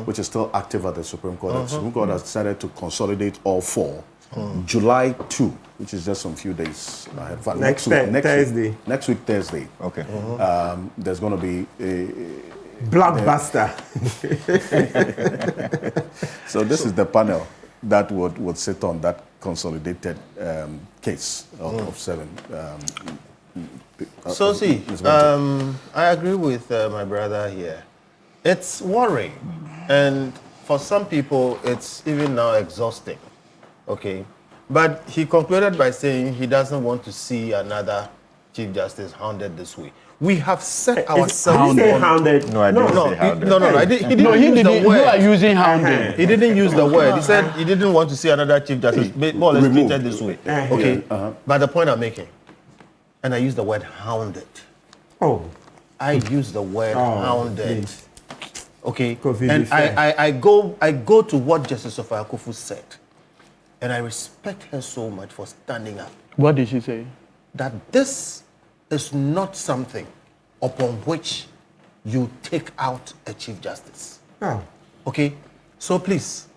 which is still active at the Supreme Court. The Supreme Court has decided to consolidate all 4. July 2, which is just some few days ahead. Next week, Thursday. Okay. There's going to be a blockbuster. So this is the panel that would sit on that consolidated case of 7. So see, I agree with my brother here. It's worrying, and for some people, it's even now exhausting. Okay, but he concluded by saying he doesn't want to see another Chief Justice hounded this way. We have set ourselves. Hounded. No, I didn't say hounded. No. He didn't use the word. You are using hounded. He didn't use the word. He said he didn't want to see another Chief Justice more or less treated this way. Okay, but the point I'm making, and I use the word hounded. I use the word hounded. Please. Okay, and I go to what Justice Sophia Akuffo said. And I respect her so much for standing up. What did she say? That this is not something upon which you take out a Chief Justice. Okay? So please,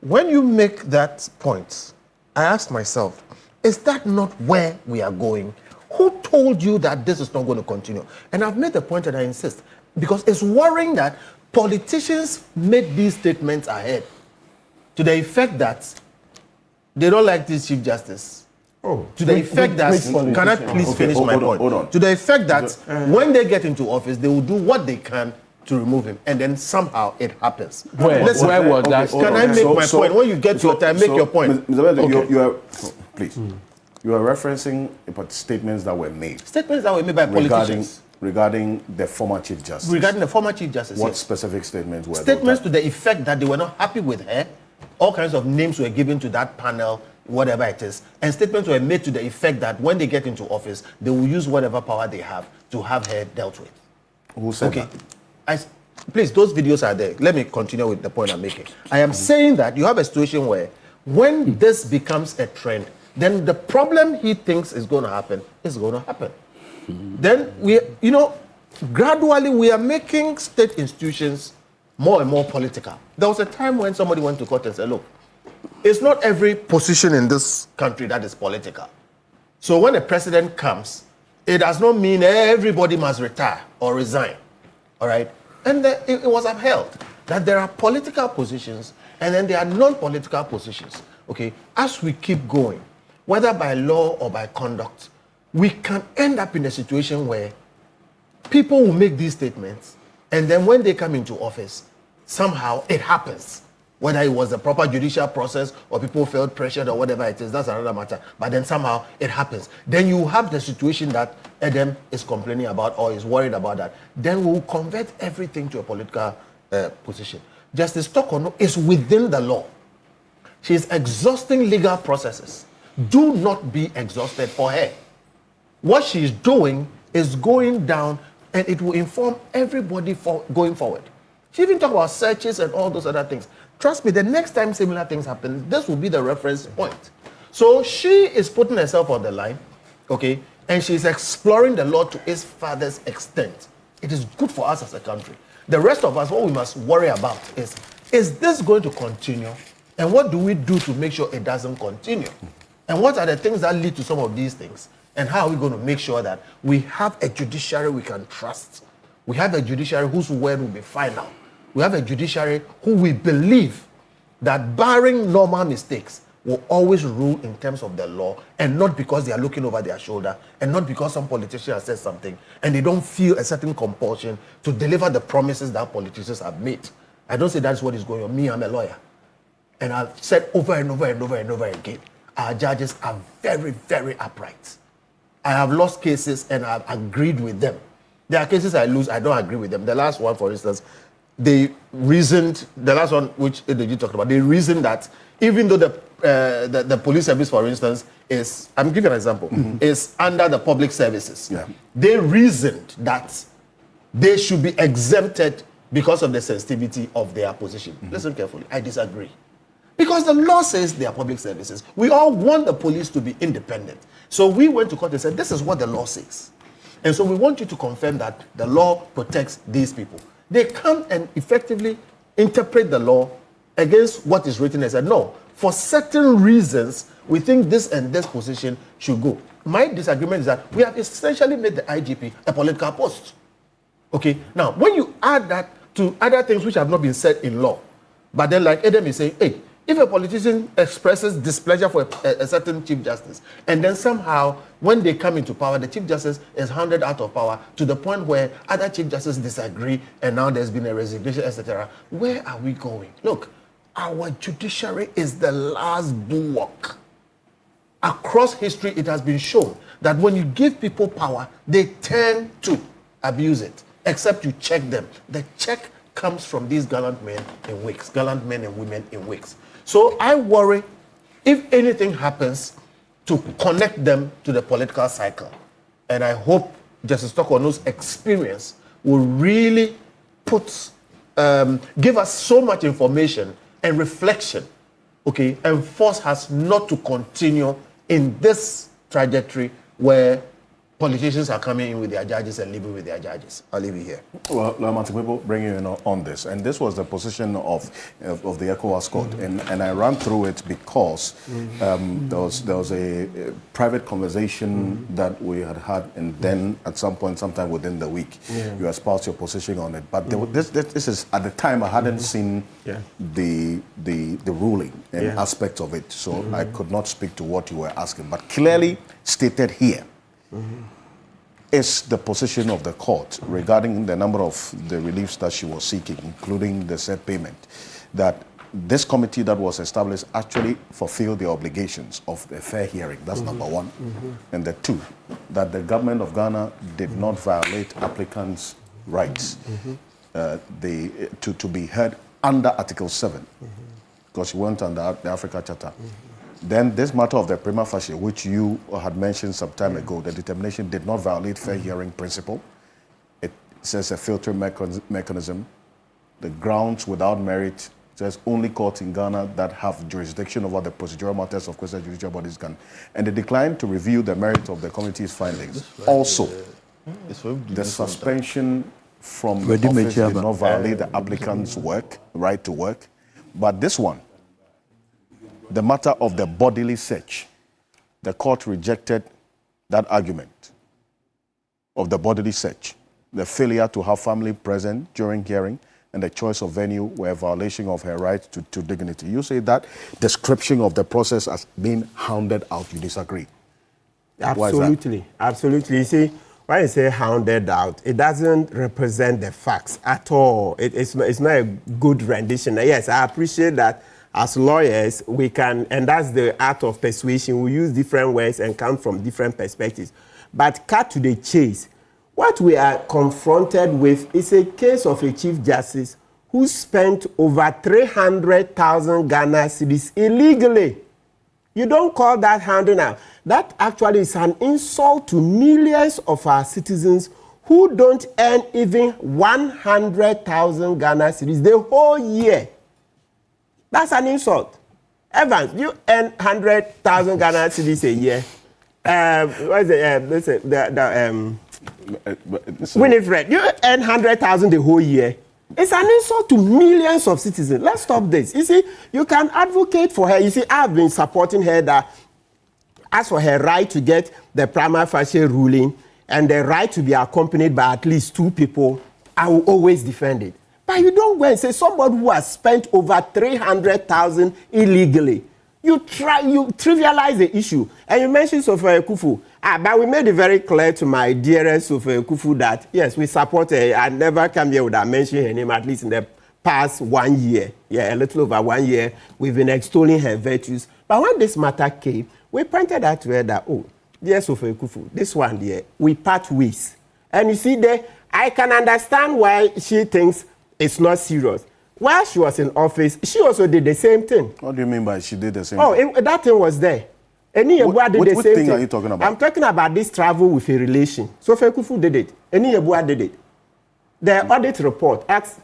when you make that point, I ask myself, is that not where we are going? Who told you that this is not going to continue? And I've made the point and I insist, because it's worrying that politicians made these statements ahead to the effect that they don't like this Chief Justice. To the effect that, can I please finish my point? Hold on. To the effect that when they get into office, they will do what they can to remove him, and then somehow it happens. Where was that? Can I make my point? When you get your time, make your point. Please. You are referencing statements that were made. Statements that were made by politicians. Regarding the former Chief Justice. Regarding the former Chief Justice. What specific statements were those? Statements to the effect that they were not happy with her. All kinds of names were given to that panel, whatever it is. And statements were made to the effect that when they get into office, they will use whatever power they have to have her dealt with. Who said that? Please, those videos are there. Let me continue with the point I'm making. I am saying that you have a situation where when this becomes a trend, then the problem he thinks is going to happen is going to happen. Then gradually we are making state institutions more and more political. There was a time when somebody went to court and said, look, it's not every position in this country that is political. So when a president comes, it does not mean everybody must retire or resign. All right? And it was upheld that there are political positions and then there are non-political positions. Okay? As we keep going, whether by law or by conduct, we can end up in a situation where people will make these statements, and then when they come into office, somehow it happens. Whether it was a proper judicial process or people felt pressured or whatever it is, that's another matter. But then somehow it happens. Then you have the situation that Edem is complaining about or is worried about that. Then we'll convert everything to a political position. Justice Tokono is within the law. She is exhausting legal processes. Do not be exhausted for her. What she's doing is going down, and it will inform everybody for going forward. She even talked about searches and all those other things. Trust me, the next time similar things happen, this will be the reference point. So she is putting herself on the line, okay, and she's exploring the law to its farthest extent. It is good for us as a country. The rest of us, what we must worry about is this going to continue? And what do we do to make sure it doesn't continue? And what are the things that lead to some of these things? And how are we going to make sure that we have a judiciary we can trust? We have a judiciary whose word will be final. We have a judiciary who we believe that, barring normal mistakes, will always rule in terms of the law, and not because they are looking over their shoulder, and not because some politician has said something and they don't feel a certain compulsion to deliver the promises that politicians have made. I don't say that's what is going on. Me, I'm a lawyer. And I've said over and over and over and over again, our judges are very, very upright. I have lost cases and I've agreed with them. There are cases I lose, I don't agree with them. The last one, for instance, they reasoned, the last one which you talked about, they reasoned that even though the police service, for instance, is, I'm giving an example, is under the public services. Yeah. They reasoned that they should be exempted because of the sensitivity of their position. Listen carefully, I disagree. Because the law says they are public services. We all want the police to be independent. So we went to court and said, this is what the law says. And so we want you to confirm that the law protects these people. They come and effectively interpret the law against what is written and said, no, for certain reasons, we think this and this position should go. My disagreement is that we have essentially made the IGP a political post. Okay, now when you add that to other things which have not been said in law, but then like Adam is saying, hey, if a politician expresses displeasure for a certain chief justice, and then somehow when they come into power, the chief justice is handed out of power to the point where other chief justices disagree, and now there's been a resignation, etc. Where are we going? Look, our judiciary is the last bulwark. Across history, it has been shown that when you give people power, they tend to abuse it, except you check them. The check comes from these gallant men in wigs, gallant men and women in wigs. So I worry if anything happens to connect them to the political cycle. And I hope Justice Tokono's experience will really give us so much information and reflection, okay, and force us not to continue in this trajectory where politicians are coming in with their judges and leaving with their judges. I'll leave it here. Well, people bring you in on this, and this was the position of the ECOWAS court, and I ran through it because there was a private conversation that we had, and then at some point, sometime within the week, you espoused your position on it. But this is at the time I hadn't seen the ruling and aspects of it, so I could not speak to what you were asking. But clearly stated here. Is the position of the court regarding the number of the reliefs that she was seeking, including the said payment, that this committee that was established actually fulfilled the obligations of a fair hearing. That's number one. And the two, that the government of Ghana did not violate applicants' rights to be heard under Article 7, because she went under the Africa Charter. Then this matter of the prima facie, which you had mentioned some time ago, the determination did not violate fair hearing principle. It says a filtering mechanism. The grounds without merit says only courts in Ghana that have jurisdiction over the procedural matters of question judicial bodies can. And they declined to review the merit of the committee's findings. Also, the suspension from office did not violate the applicant's right to work. But this one, the matter of the bodily search, the court rejected that argument of the bodily search. The failure to have family present during hearing and the choice of venue were a violation of her right to dignity. You say that description of the process as being hounded out. You disagree? Absolutely. Absolutely. You see, when you say hounded out, it doesn't represent the facts at all. It's not a good rendition. Yes, I appreciate that. As lawyers, we can, and that's the art of persuasion, we use different words and come from different perspectives. But cut to the chase. What we are confronted with is a case of a chief justice who spent over 300,000 Ghana cedis illegally. You don't call that hounding out. That actually is an insult to millions of our citizens who don't earn even 100,000 Ghana cedis the whole year. That's an insult. Evans, you earn 100,000 Ghana cedis a year. What is it? Winifred, you earn 100,000 the whole year. It's an insult to millions of citizens. Let's stop this. You see, you can advocate for her. You see, I've been supporting her that as for her right to get the prima facie ruling and the right to be accompanied by at least 2 people, I will always defend it. But you don't go and say somebody who has spent over 300,000 illegally. You trivialize the issue. And you mentioned Sophia Kufu. But we made it very clear to my dearest Sophia Kufu that, yes, we support her. I never come here without mentioning her name, at least in the past 1 year. Yeah, a little over 1 year, we've been extolling her virtues. But when this matter came, we pointed out to her that, oh, dear Sophia Kufu, this one, dear, we part ways. And you see there, I can understand why she thinks it's not serious. While she was in office, she also did the same thing. What do you mean by she did the same thing? That thing was there. What thing are you talking about? I'm talking about this travel with a relation. Sophia Kufu did it. Eniyebua did it. The audit report asked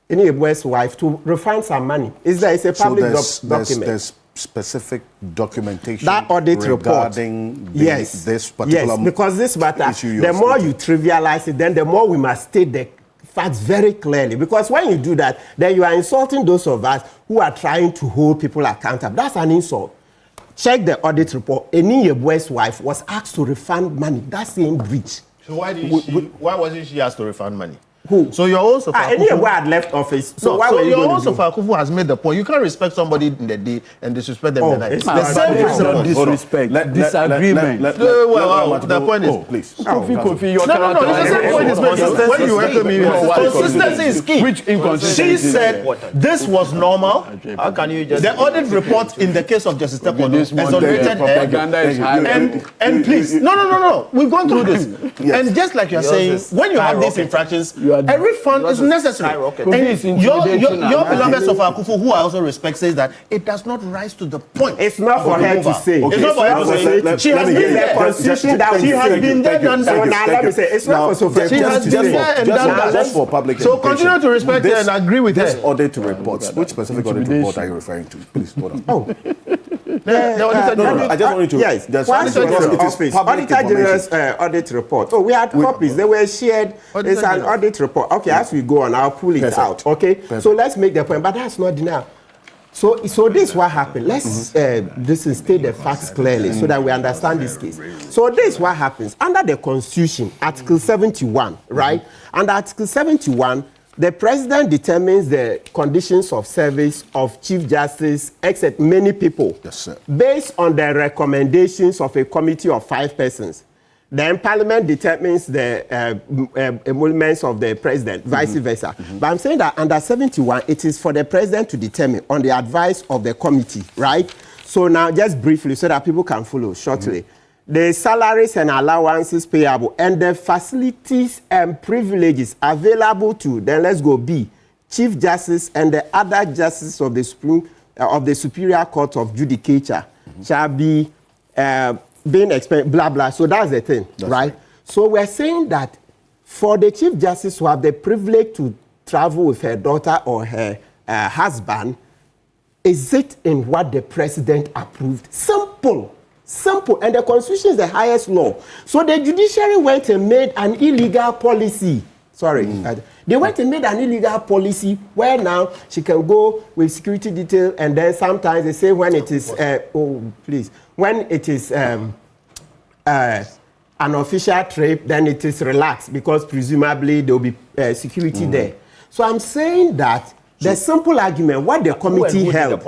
Eniyeboa's wife to refund some money. It's a public document. There's specific documentation that audit report regarding this particular yes, because this matter, issue the more you trivialize it, then the more we must state the facts very clearly. Because when you do that, then you are insulting those of us who are trying to hold people accountable. That's an insult. Check the audit report. Eni Yeboah's wife was asked to refund money. That's same breach. So why wasn't she asked to refund money? Who? So your own Sofo Eni Yeboah had left office. So why so were you your going own to do? Sofo Akufo has made the point. You can't respect somebody in the day and disrespect them in the night. It's The same principle. Disrespect, disagreement. The point is, please. Kofi, your no, it's the same point is making. When you welcome me, consistency is key. Which inconsistency? She said this was normal. How can you just... The audit report in the case of Justice Tepono This one, exonerated the propaganda is high. and please, no. We've gone through this. And just like you're saying, when you have these infractions, a refund is necessary. And your beloved Sofo Akufo, who I also respect, says that it does not rise to the point. It's not for her to say. It's not for her to say. She has been there. Constitution that She has been there, done So that. now let me say, it's not for Sofo She has been there and done that. Just for public So education. continue to respect her and agree with This her. audit reports, which specific audit report are you referring to? Please, hold on. Oh. I just want you to... Yes, just once because it it is public Auditor General's information. audit report. Oh, we had copies. They were shared. It's an audit report. Okay, as we go on, I'll pull it out. Okay, so let's make the point. But that's not enough. So this is what happened. Let's state the facts clearly so that we understand this case. So this is what happens. Under the Constitution, Article 71, right? Under Article 71, the president determines the conditions of service of Chief Justice, except many people, Yes, sir. based on the recommendations of a committee of 5 persons. Then Parliament determines the emoluments of the president, vice versa. But I'm saying that under 71, it is for the president to determine on the advice of the committee, right? So now, just briefly, so that people can follow shortly. The salaries and allowances payable and the facilities and privileges available to, then let's go B, Chief Justice and the other justices of the Superior Court of Judicature shall be being expensed, blah, blah. So that's the thing, right? So we're saying that for the Chief Justice to have the privilege to travel with her daughter or her husband, is it in what the president approved? Simple. And the Constitution is the highest law. So the judiciary went and made an illegal policy. They went and made an illegal policy where now she can go with security detail, and then sometimes they say when it is, when it is an official trip, then it is relaxed because presumably there will be security there. So I'm saying that the simple argument, what the committee held,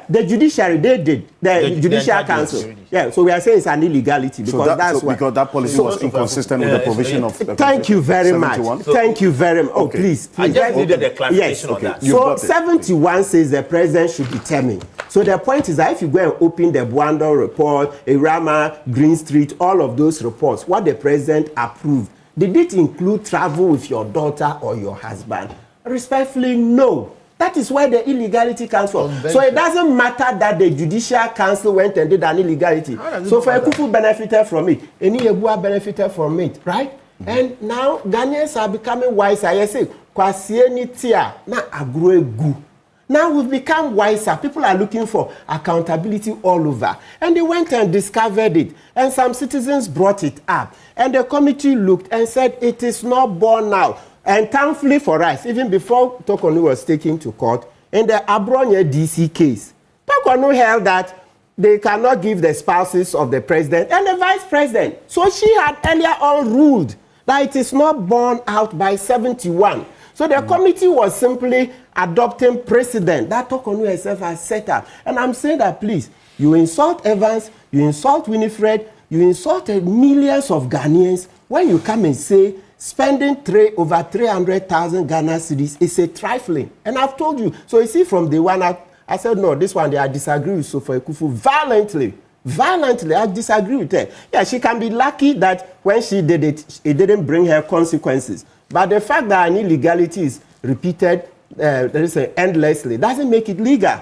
the judiciary, they did, the Judicial Council. Yeah, so we are saying it's an illegality because because that policy was inconsistent with the provision of... Thank you very much. Thank you very much. Oh, please. I just needed a clarification on that. So 71 says the president should determine. So the point is that if you go and open the Bwando report, Irama, Green Street, all of those reports, what the president approved, did it include travel with your daughter or your husband? Respectfully, no. That is where the illegality comes from. So it doesn't matter that the Judicial Council went and did an illegality. So for Akufu benefited from it, Eni Yeboah benefited from it, right? And now Ghanaians are becoming wiser. I say, kwasieni tia na agruegu. Now we've become wiser. People are looking for accountability all over. And they went and discovered it. And some citizens brought it up. And the committee looked and said, it is not borne now. And thankfully for us, even before Tokonu was taken to court, in the Abronye DC case, Tokonu held that they cannot give the spouses of the president and the vice president. So she had earlier on ruled that it is not borne out by 71. So the committee was simply adopting precedent that Tokonu herself has set up. And I'm saying that, please, you insult Evans, you insult Winifred, you insulted millions of Ghanaians when you come and say spending over 300,000 Ghana cedis is a trifling. And I've told you. So you see, from day one, I said, no, this one, I disagree with Sofo Akufo violently. I disagree with her. Yeah, she can be lucky that when she did it, it didn't bring her consequences. But the fact that an illegality is repeated endlessly doesn't make it legal.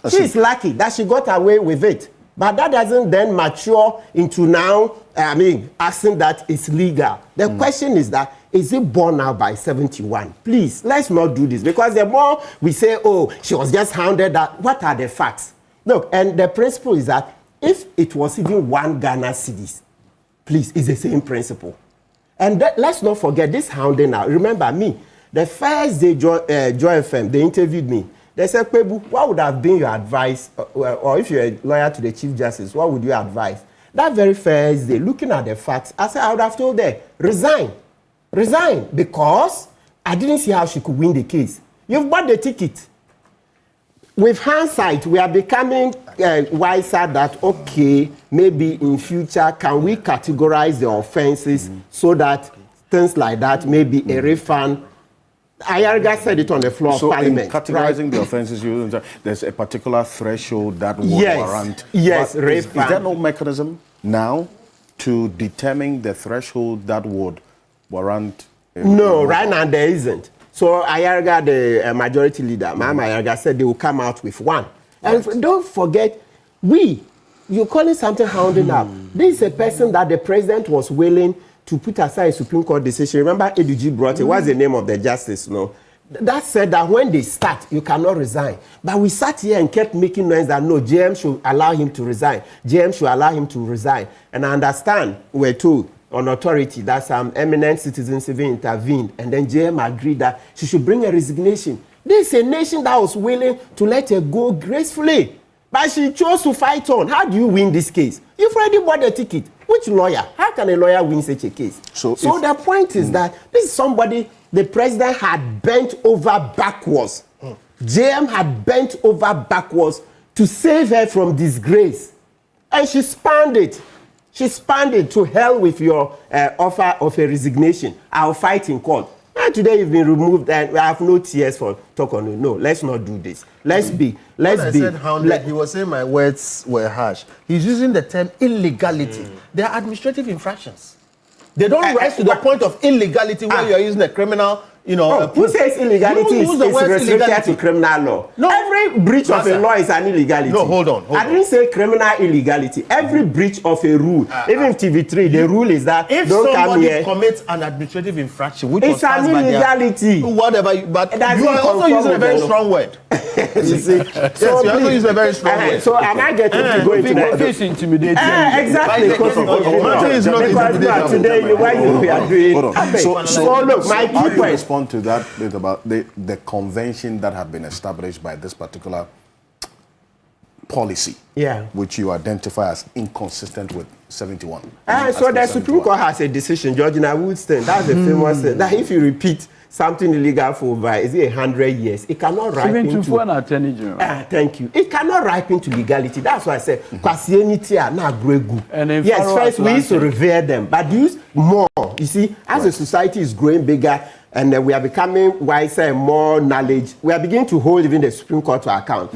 She's lucky that she got away with it. But that doesn't then mature into now, asking that it's legal. The question is that, is it borne out by 71? Please, let's not do this. Because the more we say, oh, she was just hounded, what are the facts? Look, and the principle is that if it was even 1 Ghana cedis, please, it's the same principle. And let's not forget this hounding now. Remember me, the first day Joy FM, they interviewed me. They said, Kwebu, what would have been your advice, or if you're a lawyer to the Chief Justice, what would you advise? That very first day, looking at the facts, I said, I would have told her, resign, because I didn't see how she could win the case. You've bought the ticket. With hindsight, we are becoming wiser that, okay, maybe in future, can we categorize the offenses so that things like that, maybe a refund. Ayarga said it on the floor of Parliament. So categorizing the offenses, there's a particular threshold that would warrant. Yes, is there no mechanism now to determine the threshold that would warrant? No, right now there isn't. So Ayarga, the majority leader, Mama Ayarga, said they will come out with one. And don't forget, you're calling something hounding up. This is a person that the president was willing to put aside a Supreme Court decision. Remember, Eduji brought it. What's the name of the justice? No, that said that when they start, you cannot resign. But we sat here and kept making noise that no, JM should allow him to resign. JM should allow him to resign. And I understand we're told on authority that some eminent citizens even intervened, and then JM agreed that she should bring a resignation. This is a nation that was willing to let her go gracefully, but she chose to fight on. How do you win this case? You've already bought the ticket. Which lawyer? How can a lawyer win such a case? So the point is that this is somebody the president had bent over backwards. JM had bent over backwards to save her from disgrace. And she spanned it. She spanned it. To hell with your offer of a resignation. I'll fight in court. And today you've been removed and I have no tears for talk on it. No, let's not do this. Let's be. When I said hounded, he was saying my words were harsh. He's using the term illegality. They are administrative infractions. They don't rise to the point of illegality where you're using a criminal, who says illegality is restricted to criminal law? No. Every breach of a law is an illegality. No, hold on. I didn't say criminal illegality. Every breach of a rule, even TV3, the rule is that if don't come here. Somebody commits an administrative infraction, which it's an illegality. But you are also using a very strong word. You see? Yes, you also use a very strong word. So am I getting to go into that? It's intimidating. Exactly. It's not intimidating. Today, why you are doing? So look, my key point. To that bit about the convention that had been established by this particular policy, which you identify as inconsistent with 71. So the Supreme Court has a decision, Georgina Woodson, that's the famous thing, that if you repeat something illegal for over, is it 100 years, it cannot ripen to... Thank you. It cannot ripen to legality. That's why I said, yes, first we used to revere them, but use more. You see, as a society is growing bigger, and we are becoming wiser and more knowledge, we are beginning to hold even the Supreme Court to account.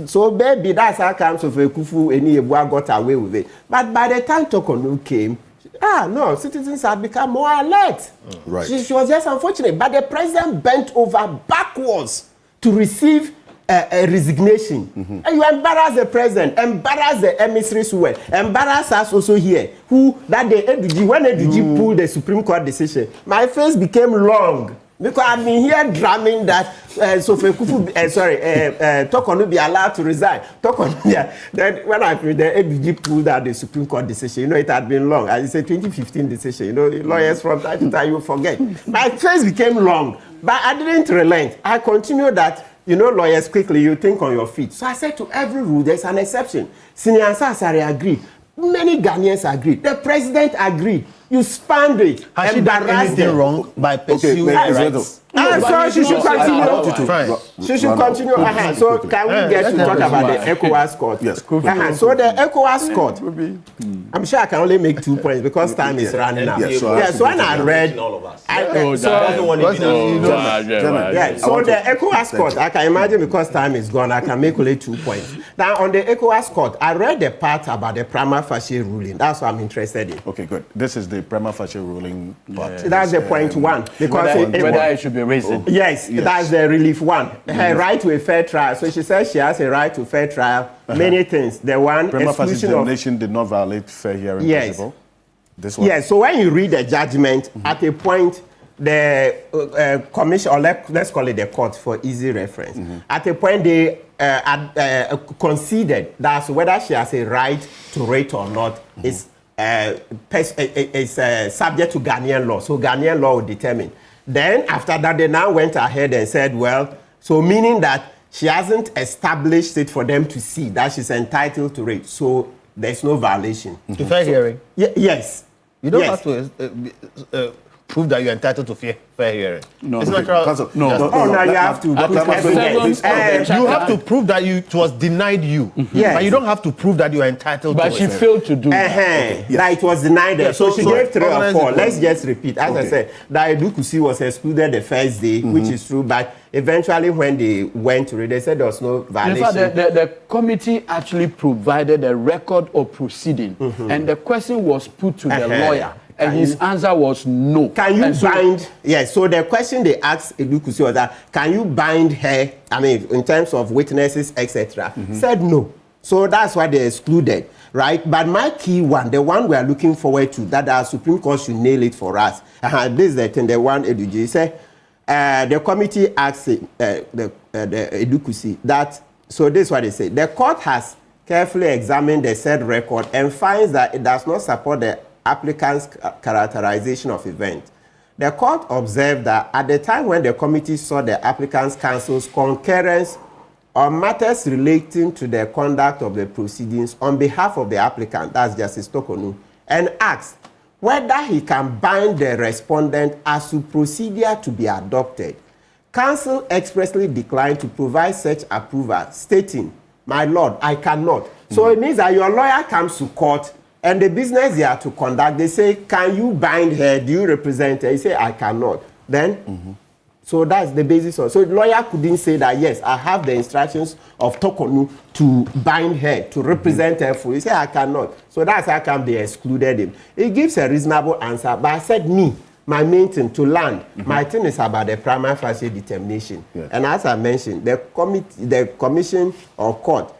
So maybe that's how comes of Kufu and Yebua got away with it. But by the time Tokonu came, no, citizens have become more alert. Right. She was just unfortunate. But the president bent over backwards to receive a resignation. And you embarrass the president, embarrass the emissaries who were, embarrass us also here, who that day, when Eduji pulled the Supreme Court decision, my face became long. Because I've been here drumming that Tokonu be allowed to resign. Then when the ABG pulled out the Supreme Court decision, it had been long. As it's a 2015 decision, lawyers from time to time, you forget. My face became long, but I didn't relent. I continued that. Lawyers, quickly, you think on your feet. So I said to every rule, there's an exception. Senior Asari agreed. Many Ghanaians agreed. The president agreed. You spanned it. Has she done anything wrong by pursuing rights? So she should continue. She should continue. So can we get to talk about the ECOWAS court? Yes. So the ECOWAS court, I'm sure I can only make 2 points because time is running out. So when I read, so the ECOWAS court, I can imagine because time is gone, I can make only 2 points. Now on the ECOWAS court, I read the part about the prima facie ruling. That's what I'm interested in. Okay, good. This is the prima facie ruling part. That's the point one. Because whether it should be reason. Yes, that's the relief one. Her right to a fair trial. So she says she has a right to fair trial. Many things. The one prima facie determination did not violate fair hearing principle. This one. Yes. So when you read the judgment, at a point, the commission, or let's call it the court for easy reference, at a point they conceded that whether she has a right to rate or not is subject to Ghanaian law. So Ghanaian law will determine. Then after that, they now went ahead and said, well, so meaning that she hasn't established it for them to see that she's entitled to rate. So there's no violation. To fair hearing? Yes. You don't have to prove that you're entitled to fair hearing. No, it's no, natural. Now you have to. You have to prove that it was denied you. Yes. But you don't have to prove that you are entitled to it. But she failed to do that. That it was denied. Yeah, so she gave 3 or 4. Let's just repeat. As I said, that Edukusi was excluded the first day, which is true. But eventually, when they went to it, they said there was no violation. In fact, the committee actually provided a record of proceeding, and the question was put to the lawyer. And his answer was no. Can you bind? Yes. So the question they asked Edukusi was that, can you bind her? I mean, in terms of witnesses, etc. Said no. So that's why they excluded, right? But my key one, the one we are looking forward to, that our Supreme Court should nail it for us. This is the thing. The one Eduji said, the committee asked the Edukusi that. So this is what they say. The court has carefully examined the said record and finds that it does not support the applicant's characterization of event. The court observed that at the time when the committee saw the applicant's counsel's concurrence on matters relating to the conduct of the proceedings on behalf of the applicant, that's Justice Tokonu, and asked whether he can bind the respondent as to procedure to be adopted, counsel expressly declined to provide such approval, stating, "My lord, I cannot." So it means that your lawyer comes to court and the business they are to conduct, they say, "Can you bind her? Do you represent her?" You say, "I cannot." Then, so that's the basis of. So the lawyer couldn't say that, "Yes, I have the instructions of Tokonu to bind her, to represent her fully." You say, "I cannot." So that's how come they excluded him. It gives a reasonable answer, but I said, my main thing to land, my thing is about the prima facie determination. Yes. And as I mentioned, the commission or court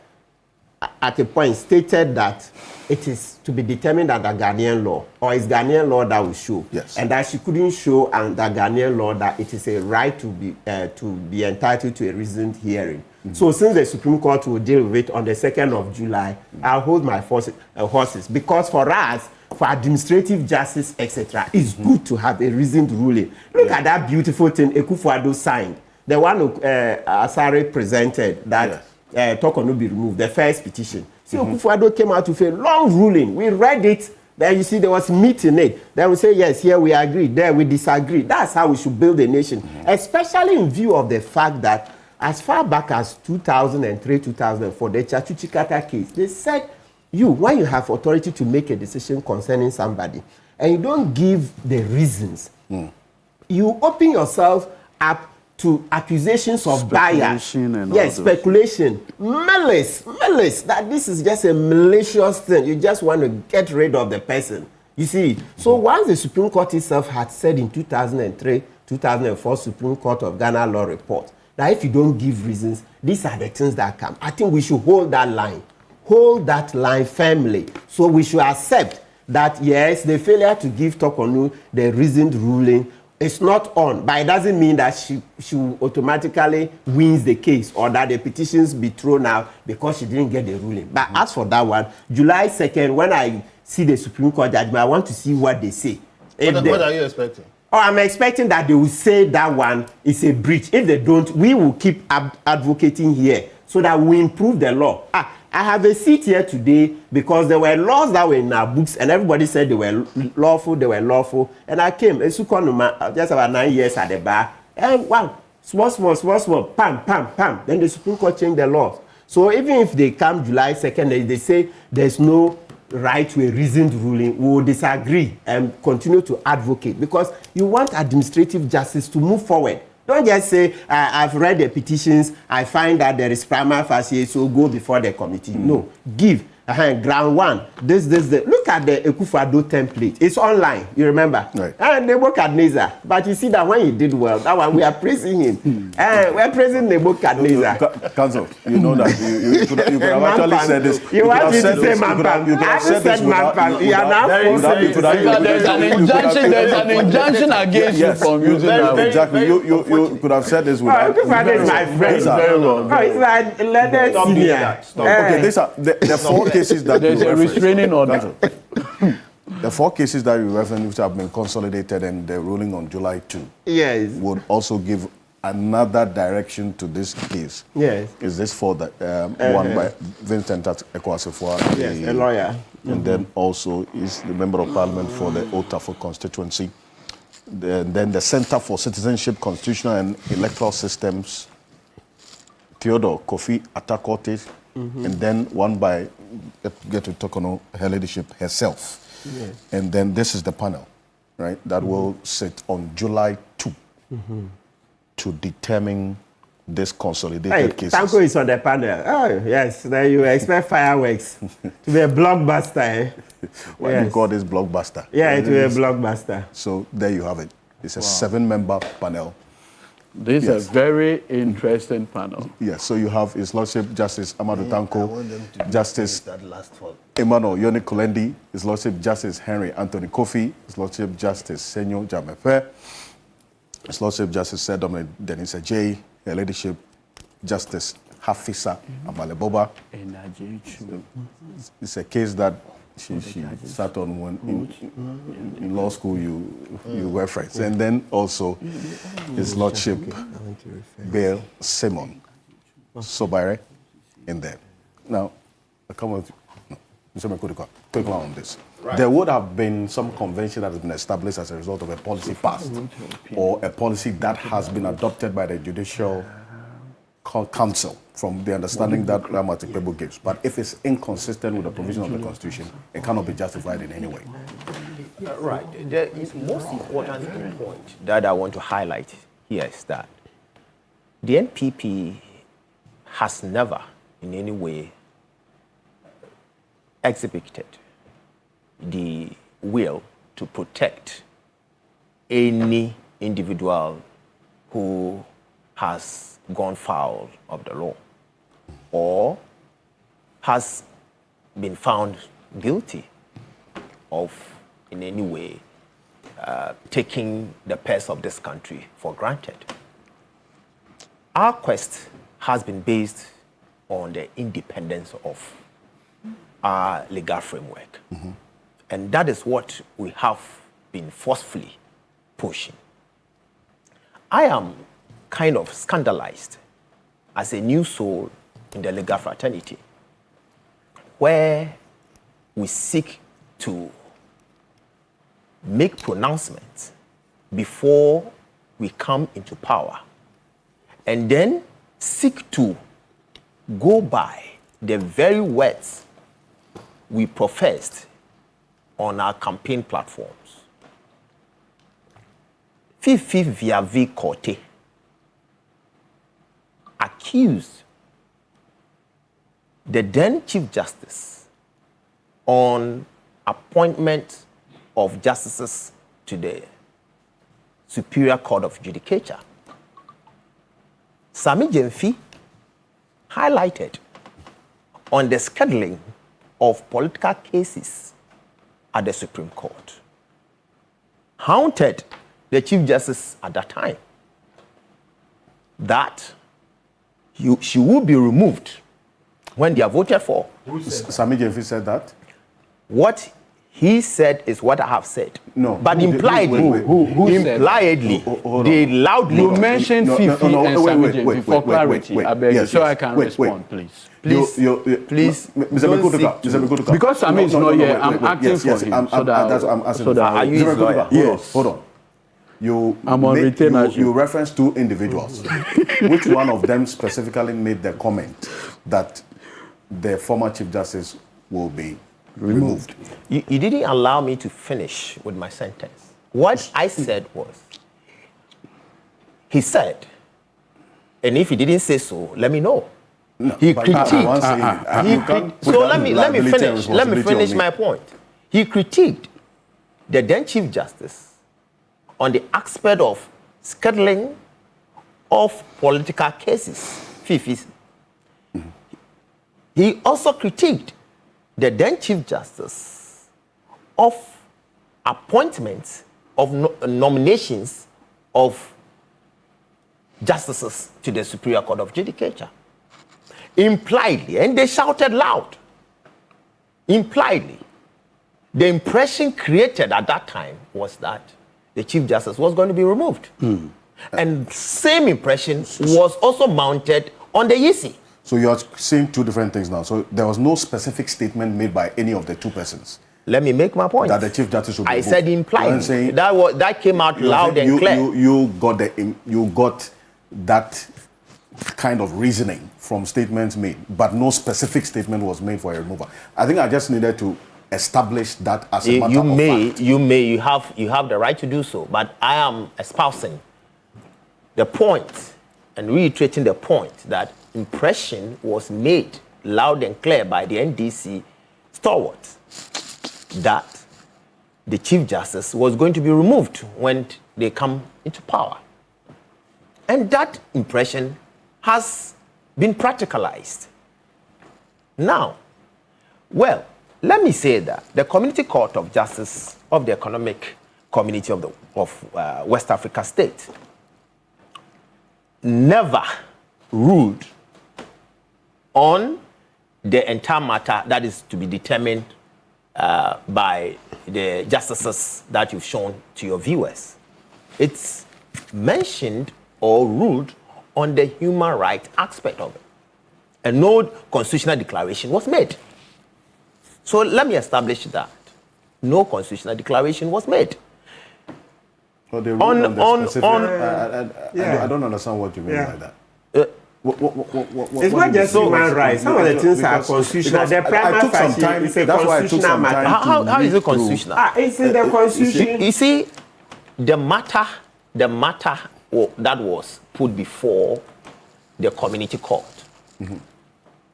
at a point stated that it is to be determined under Ghanaian law, or it's Ghanaian law that will show. Yes. And that she couldn't show under Ghanaian law that it is a right to be entitled to a reasoned hearing. So since the Supreme Court will deal with it on the 2nd of July, I'll hold my horses. Because for us, for administrative justice, etc., it's good to have a reasoned ruling. Look at that beautiful thing Akufo-Addo signed. The one Asare presented that Tokonu be removed, the first petition. See, Akufo-Addo came out with a long ruling. We read it. Then you see there was meat in it. Then we say, yes, here we agree. There we disagree. That's how we should build a nation. Especially in view of the fact that as far back as 2003, 2004, the Chachuchikata case, they said, when you have authority to make a decision concerning somebody, and you don't give the reasons, you open yourself up to accusations of bias. Speculation. Malice, that this is just a malicious thing. You just want to get rid of the person. You see, so once the Supreme Court itself had said in 2003, 2004 Supreme Court of Ghana law report, that if you don't give reasons, these are the things that come. I think we should hold that line. Hold that line firmly. So we should accept that, yes, the failure to give Tokonu the reasoned ruling is not on, but it doesn't mean that she automatically wins the case or that the petitions be thrown out because she didn't get the ruling. But as for that one, July 2nd, when I see the Supreme Court judgment, I want to see what they say. What are you expecting? Oh, I'm expecting that they will say that one is a breach. If they don't, we will keep advocating here so that we improve the law. I have a seat here today because there were laws that were in our books and everybody said they were lawful. And I came, just about 9 years at the bar. And wow, small, pam. Then the Supreme Court changed the laws. So even if they come July 2nd, they say there's no right to a reasoned ruling, we will disagree and continue to advocate because you want administrative justice to move forward. Don't just say, I've read the petitions, I find that there is prima facie, so go before the committee. No, give. ground one. This. Look at the Akufo-Addo template. It's online. You remember? Right. And Nebuchadnezzar. But you see that when he did well, that one we are praising him. We're praising Nebuchadnezzar. Council, you know that you could have actually said this. You want me to say Manpan? You could have said this without. You are now There's an injunction against you from using that. Exactly. You could have said this without. Akufo-Addo is my friend. It's like leather senior. Okay, these are the 4 cases that there's you a restraining order. The 4 cases that you referenced, which have been consolidated and the ruling on July 2, yes, would also give another direction to this case. Yes. Is this for the one by Vincent Ekwasifua, yes, a lawyer, and then also is the member of parliament for the Otafo constituency. Then the Center for Citizenship, Constitutional and Electoral Systems, Theodore Kofi Atakote, and then one by get to Tokono, her ladyship herself. Yes. And then this is the panel, right, that will sit on July 2 to determine this consolidated case. Tanko is on the panel. Oh, yes. Then you expect fireworks to be a blockbuster. Eh? Why do you call this blockbuster? Yeah, it will be a blockbuster. So there you have it. It's a 7-member panel. This is a very interesting panel. Yes, so you have His Lordship Justice Amadou Tanko, Justice that last one. Emmanuel Yoni Kulendi, His Lordship Justice Henry Anthony Kofi, His Lordship Justice Senyo Jamepe, His Lordship Justice Dominic Dennis Ajay, Her Ladyship Justice Hafisa Amaleboba. It's a case that she sat on when in law school you were friends. And then also His Lordship Bill Simon Sobire in there. Now, I come with Mr. Quick on this. Right. There would have been some convention that has been established as a result of a policy passed or a policy that has been adopted by the Judicial Council from the understanding that Ramati Pebo gives. But if it's inconsistent with the provision of the Constitution, it cannot be justified in any way. Right. The most important point that I want to highlight here is that the NPP has never in any way exhibited the will to protect any individual who has gone foul of the law or has been found guilty of in any way taking the purse of this country for granted. Our quest has been based on the independence of our legal framework. And that is what we have been forcefully pushing. I am kind of scandalized as a new soul in the legal fraternity, where we seek to make pronouncements before we come into power, and then seek to go by the very words we professed on our campaign platforms. Fifi Viavi Korte accused the then Chief Justice on appointment of justices to the Superior Court of Judicature. Sami Jemfi highlighted on the scheduling of political cases at the Supreme Court, haunted the Chief Justice at that time that she will be removed when they are voted for. Sami Jemfi said that? What he said is what I have said. No. But impliedly, they loudly... You mentioned Fifi and Sami Jemfi for clarity. I beg you, so I can respond, please. Please, Mr. Mekutuka. Because Sami is not here, I'm acting for him. Are you his lawyer? Yes. Hold on. You referenced 2 individuals. Which one of them specifically made the comment that the former Chief Justice will be removed? You didn't allow me to finish with my sentence. What I said was, he said, and if he didn't say so, let me know, He critiqued. So let me finish my point. He critiqued the then Chief Justice on the aspect of scheduling of political cases, FIFIs. He also critiqued the then Chief Justice of appointments of nominations of justices to the Superior Court of Judicature. Impliedly, and they shouted loud, impliedly, the impression created at that time was that the Chief Justice was going to be removed. And same impression was also mounted on the EC. So you're saying two different things now. So there was no specific statement made by any of the two persons. Let me make my point. That the Chief Justice would be removed. I said impliedly. That came out loud and clear. You got that kind of reasoning from statements made, but no specific statement was made for a removal. I think I just needed to establish that as a matter of fact. You have the right to do so, but I am espousing the point and reiterating the point that impression was made loud and clear by the NDC stalwarts that the Chief Justice was going to be removed when they come into power. And that impression has been practicalized. Now, well, let me say that the Community Court of Justice of the Economic Community of West Africa State never ruled on the entire matter that is to be determined by the justices that you've shown to your viewers. It's mentioned or ruled on the human rights aspect of it. And no constitutional declaration was made. So let me establish that. No constitutional declaration was made. So they ruled on the specific, I don't understand what you mean by that. It's not just human rights. Some of the things are constitutional. The prima facie is a constitutional matter. How is it constitutional? It's in the constitution. You see, the matter that was put before the community court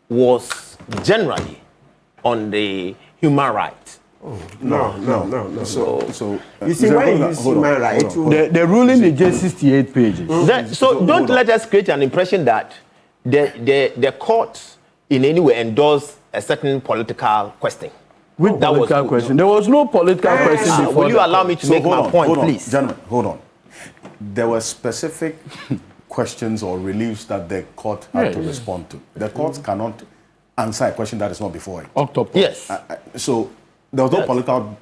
was generally on the human rights. No. So you see, when you use human rights, the ruling is just 68 pages. So don't let us create an impression that the court in any way endorsed a certain political question. Which political question? There was no political question before. Will you allow me to make my point, please? Gentlemen, hold on. There were specific questions or reliefs that the court had to respond to. The court cannot answer a question that is not before it. Octopus. Yes. So there was no political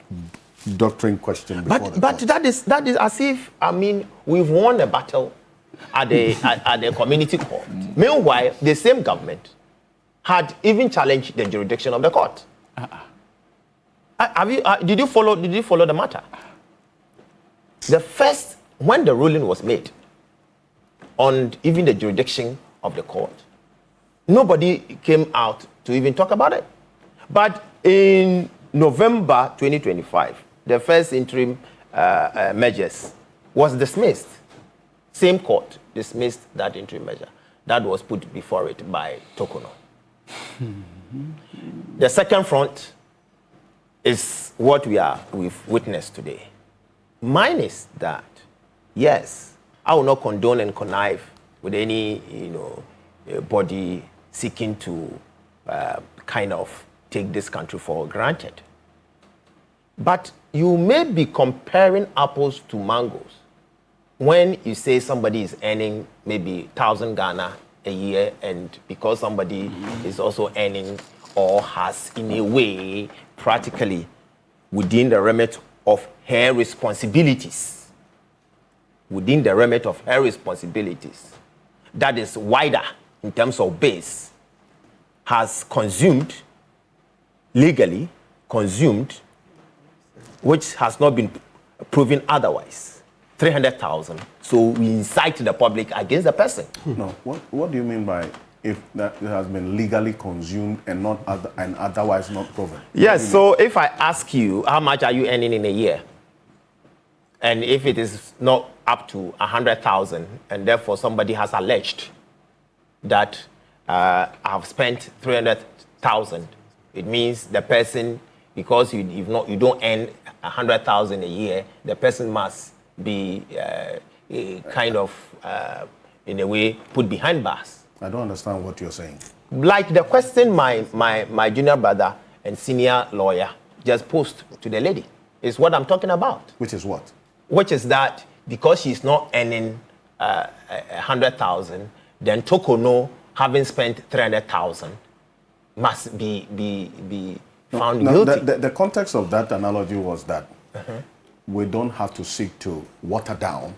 doctrine question before the court. That is as if, I mean, we've won a battle at the community court. Meanwhile, the same government had even challenged the jurisdiction of the court. Did you follow the matter? When the ruling was made on even the jurisdiction of the court, nobody came out to even talk about it. But in November 2025, the first interim measures was dismissed. Same court dismissed that interim measure that was put before it by Tokono. The second front is what we've witnessed today. Mine is that, yes, I will not condone and connive with any, body seeking to kind of take this country for granted. But you may be comparing apples to mangoes when you say somebody is earning maybe 1,000 Ghana a year, and because somebody is also earning or has in a way practically within the remit of her responsibilities, that is wider in terms of base, has legally consumed, which has not been proven otherwise, 300,000. So we incite the public against the person. No, what do you mean by if that has been legally consumed and otherwise not proven? Yes, so if I ask you, how much are you earning in a year? And if it is not up to 100,000, and therefore somebody has alleged that I've spent 300,000. It means the person, because you don't earn 100,000 a year, the person must be kind of, in a way, put behind bars. I don't understand what you're saying. Like the question my junior brother and senior lawyer just posed to the lady is what I'm talking about. Which is what? Which is that because she's not earning 100,000, then Tokono, having spent 300,000, must be found guilty. The context of that analogy was that we don't have to seek to water down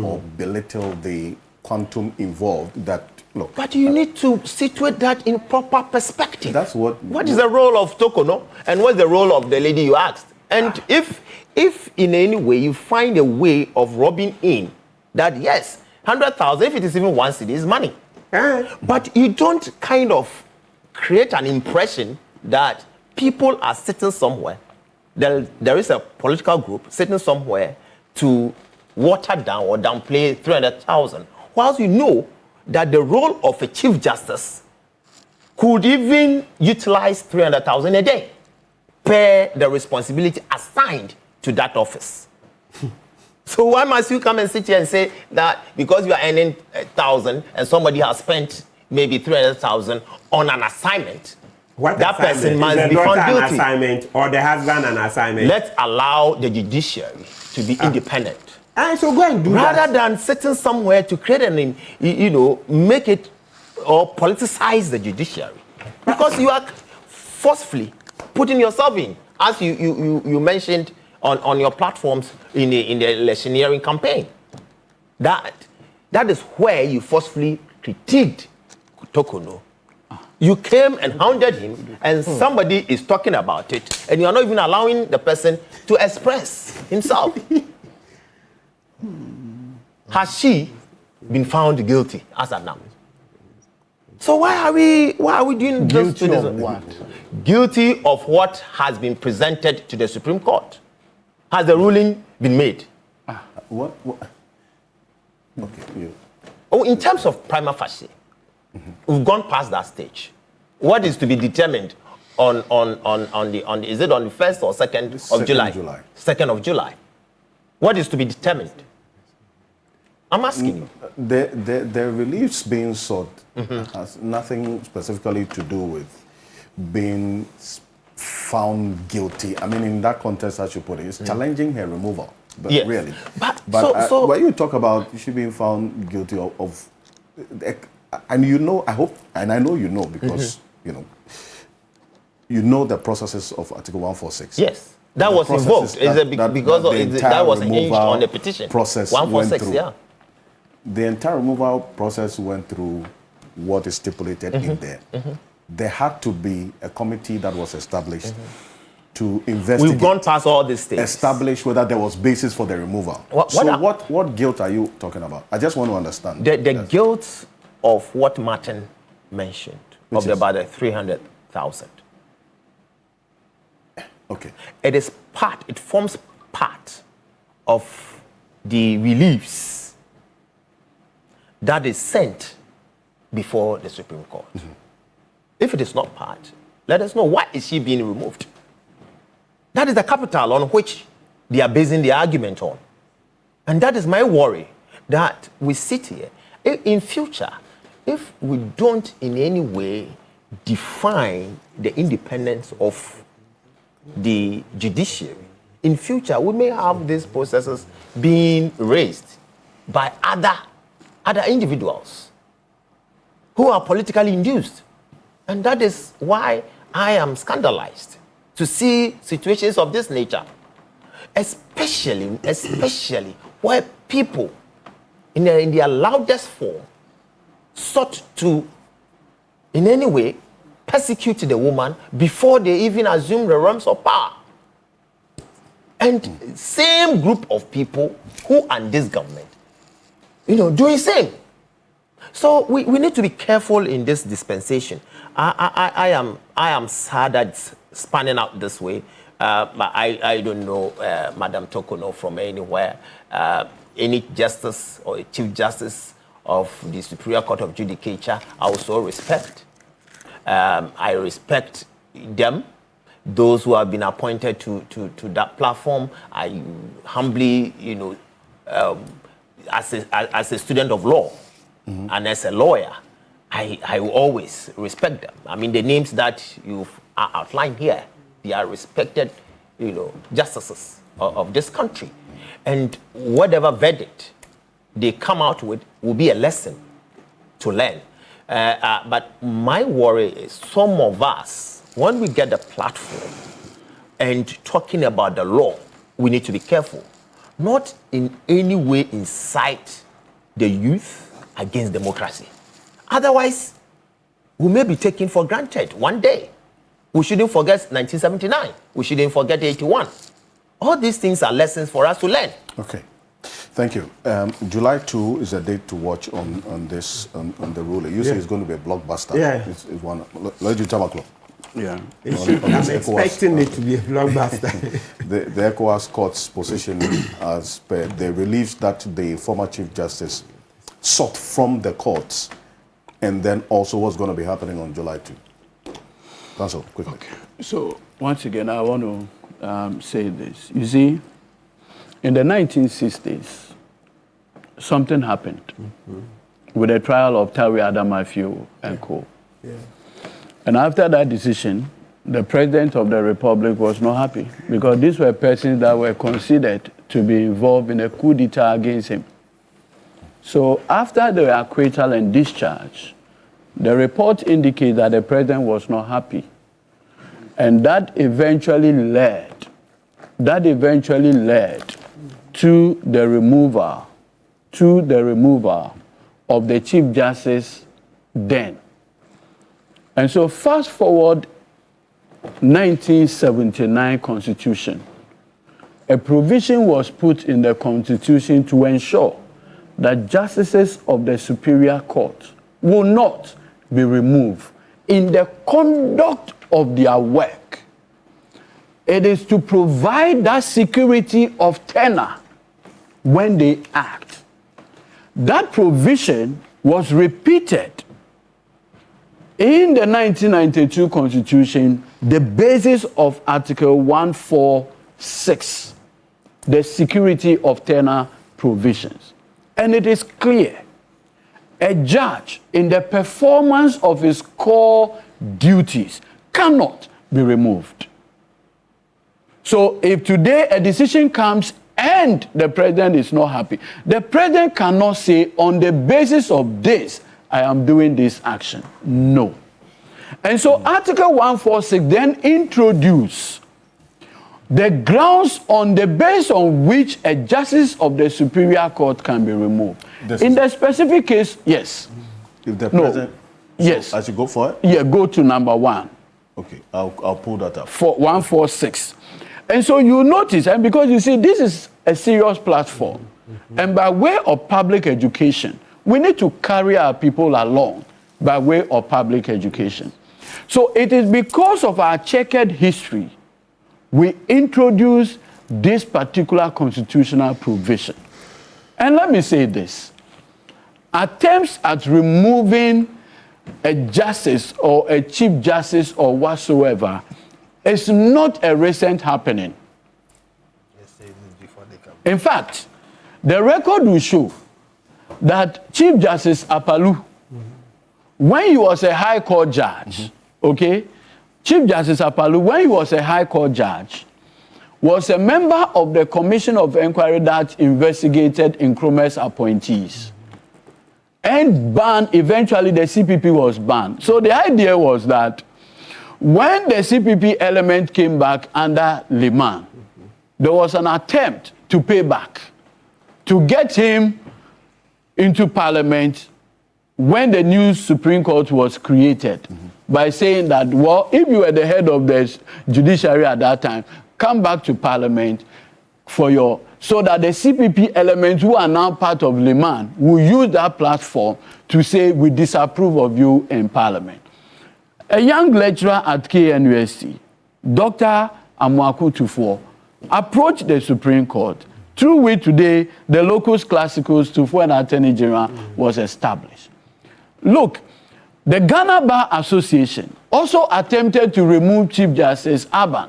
or belittle the quantum involved. That look. But you need to situate that in proper perspective. That's what. What is the role of Tokono, and what's the role of the lady you asked? And if in any way you find a way of rubbing in that yes, 100,000, if it is even 1 cedi, is money. But you don't kind of create an impression that people are sitting somewhere. There is a political group sitting somewhere to water down or downplay 300,000, whilst you know that the role of a chief justice could even utilize 300,000 a day per the responsibility assigned to that office. So why must you come and sit here and say that because you are earning 1,000 and somebody has spent maybe 300,000 on an assignment, that person must be found guilty? An assignment or the husband an assignment? Let's allow the judiciary to be independent. And so go and do rather than sitting somewhere to create an, make it or politicize the judiciary, because you are forcefully putting yourself in, as you mentioned on your platforms in the electioneering campaign. That is where you forcefully critiqued Tokono. You came and hounded him, and somebody is talking about it, and you are not even allowing the person to express himself. Has she been found guilty as of now? So why are we doing this to this? Guilty of what? Guilty of what has been presented to the Supreme Court. Has the ruling been made? What? Okay. You. Oh, in terms of prima facie, we've gone past that stage. What is to be determined on the is it on the 1st or 2nd of July? 2nd of July. What is to be determined? I'm asking you. The reliefs being sought has nothing specifically to do with being found guilty. I mean, in that context, as you put it, it's challenging her removal. But yes. Really. But so when you talk about she being found guilty of and you know, I hope, and I know you know, because you know the processes of Article 146. Yes. That was invoked. That was hinged on the petition. Process 146, yeah. The entire removal process went through what is stipulated in there. There had to be a committee that was established to investigate. We've gone past all these things. Establish whether there was basis for the removal. What guilt are you talking about? I just want to understand. The guilt of what Martin mentioned, of about the 300,000. Okay. It forms part of the reliefs that is sent before the Supreme Court. If it is not part, let us know, why is she being removed? That is the capital on which they are basing the argument on. And that is my worry, that we sit here. In future, if we don't in any way define the independence of the judiciary, in future we may have these processes being raised by other individuals who are politically induced. And that is why I am scandalized to see situations of this nature, especially where people in their loudest form sought to in any way persecute the woman before they even assume the realms of power. And same group of people who are in this government, doing same. So we need to be careful in this dispensation. I am sad that it's spanning out this way. But I don't know Madam Tokono from anywhere. Any justice or chief justice of the Superior Court of Judicature, I also respect. I respect them. Those who have been appointed to that platform, I humbly, as a student of law and as a lawyer, I will always respect them. I mean, the names that you've outlined here, they are respected, justices of this country. And whatever verdict they come out with will be a lesson to learn. But my worry is some of us, when we get the platform and talking about the law, we need to be careful. Not in any way incite the youth against democracy. Otherwise, we may be taken for granted one day. We shouldn't forget 1979. We shouldn't forget 81. All these things are lessons for us to learn. Okay. Thank you. July 2 is a date to watch on this, on the ruling. You say it's going to be a blockbuster. Yeah. It's one. Let's do Tamaklo. Yeah. I'm expecting it to be a blockbuster. the ECOWAS court's position, as per the reliefs that the former Chief Justice sought from the courts, and then also what's going to be happening on July 2. Counsel, quickly. Okay. So, once again, I want to say this. You see, in the 1960s, something happened with the trial of Tawi Adamafio and co. Yeah. And after that decision, the President of the Republic was not happy because these were persons that were considered to be involved in a coup d'etat against him. So after the acquittal and discharge, the report indicates that the President was not happy. And that eventually led to the removal of the Chief Justice then. And so fast forward 1979 Constitution, a provision was put in the Constitution to ensure that justices of the Superior Court will not be removed in the conduct of their work. It is to provide that security of tenure when they act. That provision was repeated in the 1992 Constitution, the basis of Article 146, the security of tenure provisions. And it is clear, a judge in the performance of his core duties cannot be removed. So if today a decision comes and the President is not happy, the President cannot say, on the basis of this, I am doing this action. No. And so Article 146 then introduced the grounds on the basis on which a justice of the Superior Court can be removed. In the specific case, yes. If the President... No. Yes. I should go for it? Yeah, go to number 1. Okay, I'll pull that up. 146. And so you notice, and because you see, this is a serious platform. And by way of public education, we need to carry our people along by way of public education. So it is because of our checkered history we introduce this particular constitutional provision. And let me say this. Attempts at removing a justice or a chief justice or whatsoever is not a recent happening. In fact, the record will show that Chief Justice Apalu, when he was a High Court judge, okay, Chief Justice Apalu, when he was a High Court judge, was a member of the Commission of Inquiry that investigated Nkrumah's appointees. And banned, eventually the CPP was banned. So the idea was that when the CPP element came back under Liman, there was an attempt to pay back, to get him into Parliament when the new Supreme Court was created, by saying that, well, if you were the head of the judiciary at that time, come back to Parliament for your... So that the CPP elements who are now part of Liman will use that platform to say, we disapprove of you in Parliament. A young lecturer at KNUST, Dr. Amwaku Tufo, approached the Supreme Court through which today the locus classicus to former Attorney General was established. Look, the Ghana Bar Association also attempted to remove Chief Justice Aban.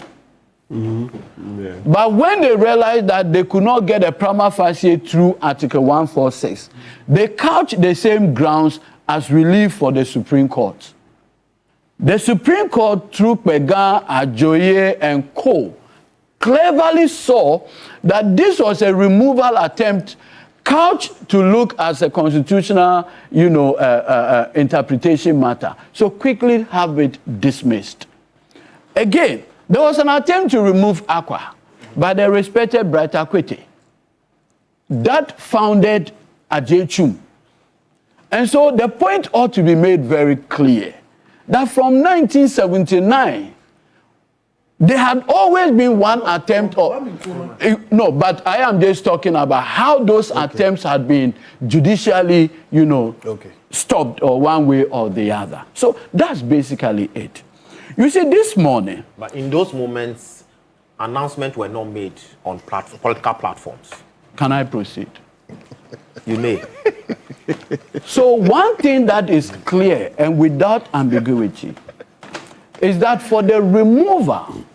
But when they realized that they could not get a prima facie through Article 146, they couched the same grounds as relief for the Supreme Court. The Supreme Court, through Pegan, Ajoye, and Co., cleverly saw that this was a removal attempt couched to look as a constitutional, interpretation matter. So quickly have it dismissed. Again, there was an attempt to remove Aqua by the respected Bright Akwete. That founded Ajay Chum. And so the point ought to be made very clear that from 1979, there had always been one attempt no, but I am just talking about how those attempts had been judicially, stopped or one way or the other. So that's basically it. You see, this morning... But in those moments, announcements were not made on political platforms. Can I proceed? You may. So one thing that is clear and without ambiguity is that for the removal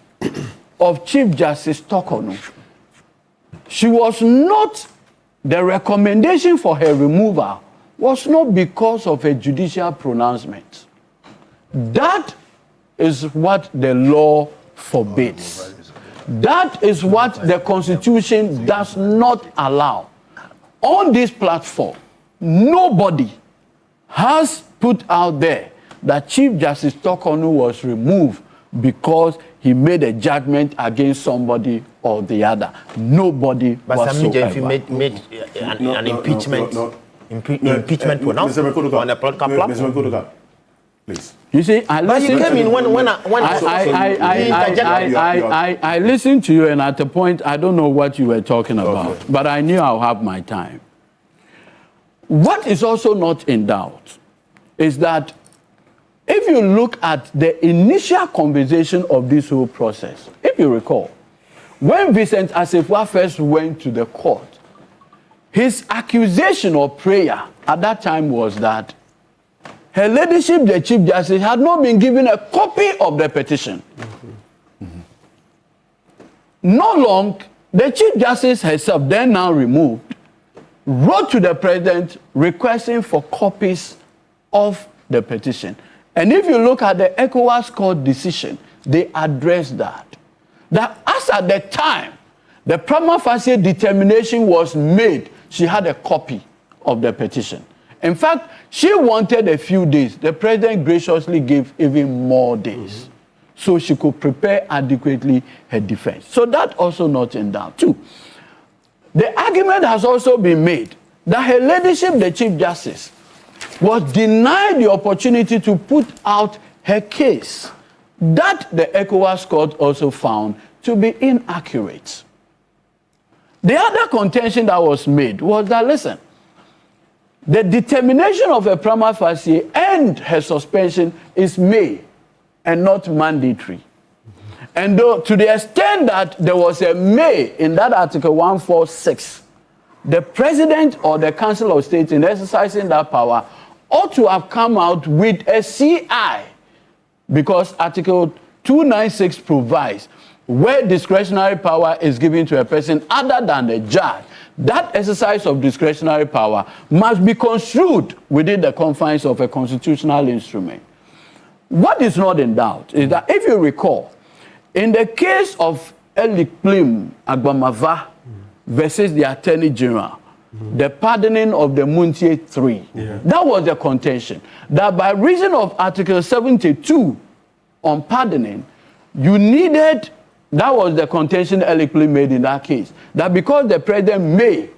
of Chief Justice Tokonu, she was not, the recommendation for her removal was not because of a judicial pronouncement. That is what the law forbids. That is what the Constitution does not allow. On this platform, nobody has put out there that Chief Justice Tokonu was removed because he made a judgment against somebody or the other. Nobody whatsoever. If you made an impeachment pronouncement on a political platform. Please. You see, I listened. I listened to you, and at the point, I don't know what you were talking about, but I knew I'll have my time. What is also not in doubt is that if you look at the initial conversation of this whole process, if you recall, when Vincent Assefuah first went to the court, his accusation or prayer at that time was that Her Ladyship, the Chief Justice, had not been given a copy of the petition. Not long, the Chief Justice herself, then now removed, wrote to the President requesting for copies of the petition. And if you look at the ECOWAS court decision, they addressed that. That as at the time, the prima facie determination was made, she had a copy of the petition. In fact, she wanted a few days. The President graciously gave even more days so she could prepare adequately her defense. So that also not in doubt. Two, the argument has also been made that Her Ladyship, the Chief Justice, was denied the opportunity to put out her case. That the ECOWAS court also found to be inaccurate. The other contention that was made was that, listen, the determination of a prima facie and her suspension is may and not mandatory. And though, to the extent that there was a may in that Article 146, the President or the Council of State in exercising that power ought to have come out with a CI, because Article 296 provides where discretionary power is given to a person other than the judge, that exercise of discretionary power must be construed within the confines of a constitutional instrument. What is not in doubt is that, if you recall, in the case of Elikplim Agbamava versus the Attorney General, the pardoning of the Muntie III, that was the contention. That by reason of Article 72 on pardoning, you needed, that was the contention Elikplim made in that case, that because the President may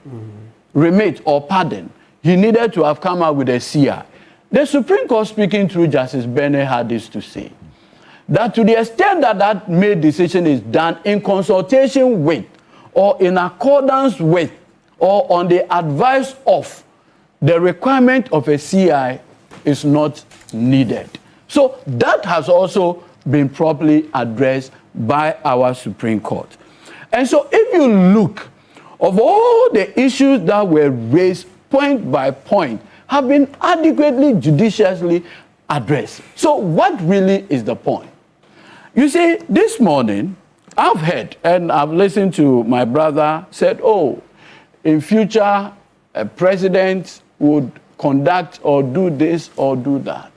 remit or pardon, he needed to have come out with a CI. The Supreme Court, speaking through Justice Bennett, had this to say, that to the extent that that made decision is done in consultation with or in accordance with or on the advice of, the requirement of a CI is not needed. So that has also been properly addressed by our Supreme Court. And so if you look of all the issues that were raised point by point have been adequately judiciously addressed. So what really is the point? You see, this morning, I've heard and I've listened to my brother said, oh, in future, a president would conduct or do this or do that.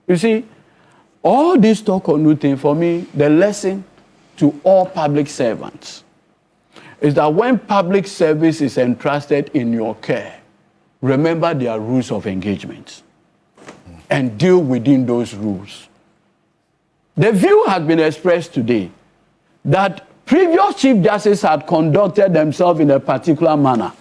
You see, all this talk or new thing, for me, the lesson to all public servants is that when public service is entrusted in your care, remember their rules of engagement and deal within those rules. The view has been expressed today that previous chief justices had conducted themselves in a particular manner.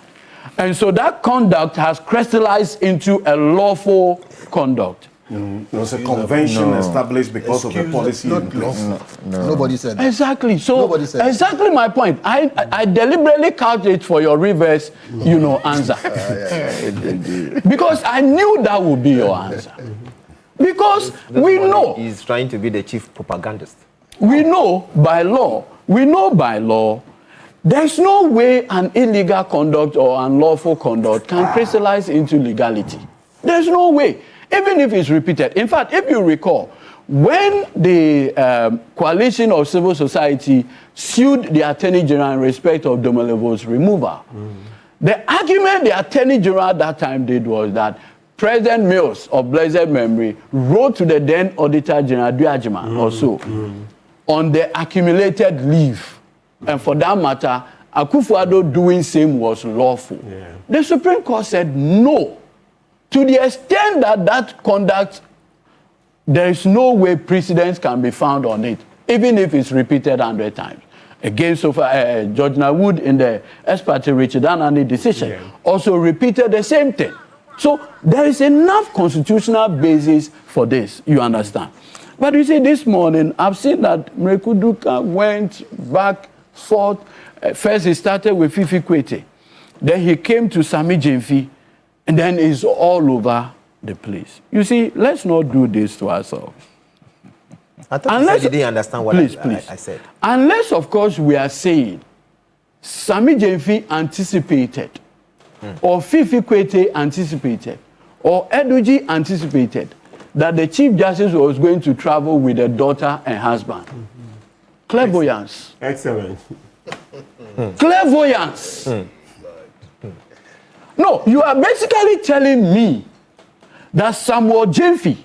And so that conduct has crystallized into a lawful conduct. There was a convention established because of the policy in place. Nobody said that. Exactly. So Nobody said exactly my point. I deliberately couched it for your reverse, answer. Because I knew that would be your answer. Because we know he's trying to be the chief propagandist. We know by law, there's no way an illegal conduct or unlawful conduct can crystallize into legality. There's no way, even if it's repeated. In fact, if you recall, when the coalition of civil society sued the Attorney General in respect of Domelevo's removal, the argument the Attorney General at that time did was that President Mills of blessed memory wrote to the then Auditor General Duajima also on the accumulated leave. And for that matter, Akufo-Addo doing same was lawful. Yeah. The Supreme Court said no. To the extent that conduct, there is no way precedents can be found on it, even if it's repeated 100 times. Again, so far, Judge Nawood in the ex parte Richard Anani decision also repeated the same thing. So there is enough constitutional basis for this, you understand. But you see, this morning, I've seen that Mreku Duka went back, forth. First, he started with Fifi Kwete. Then he came to Sami Jemfi, and then it's all over the place. You see, let's not do this to ourselves. I thought you didn't understand what I said. Unless, of course, we are saying Sami Jemfi anticipated, or Fifi Kwete anticipated, or Eduji anticipated that the Chief Justice was going to travel with a daughter and husband. Clairvoyance. Excellent. Clairvoyance. No, you are basically telling me that Samuel Jemfi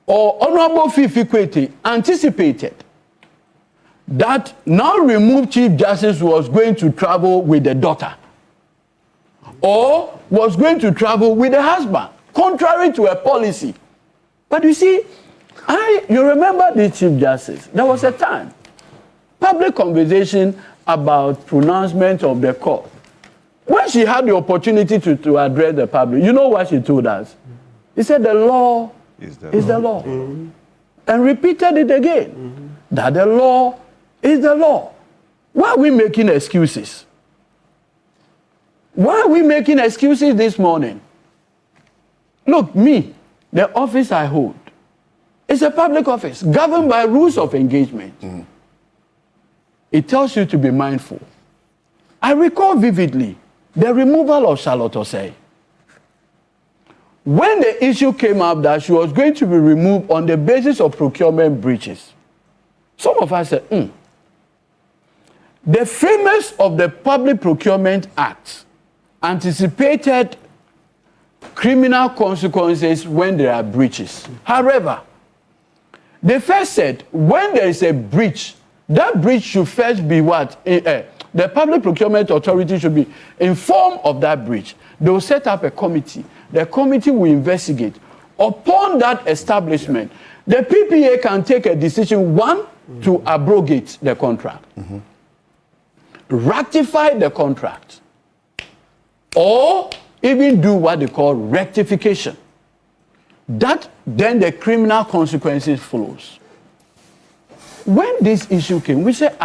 or Honorable Fifi Kwete anticipated that now removed Chief Justice was going to travel with the daughter or was going to travel with the husband, contrary to a policy. But you see, you remember the Chief Justice. There was a time, public conversation about pronouncement of the court. When she had the opportunity to address the public, you know what she told us? He said the law is the law. And repeated it again, that the law is the law. Why are we making excuses? Why are we making excuses this morning? Look, me, the office I hold, it's a public office governed by rules of engagement. It tells you to be mindful. I recall vividly the removal of Charlotte Osei. When the issue came up that she was going to be removed on the basis of procurement breaches, some of us said, The framers of the Public Procurement Act anticipated criminal consequences when there are breaches. However, they first said when there is a breach, that breach should first be what? The Public Procurement Authority should be informed of that breach. They will set up a committee. The committee will investigate. Upon that establishment, the PPA can take a decision, one, to abrogate the contract, rectify the contract, or even do what they call rectification. That then the criminal consequences follows. When this issue came, we said,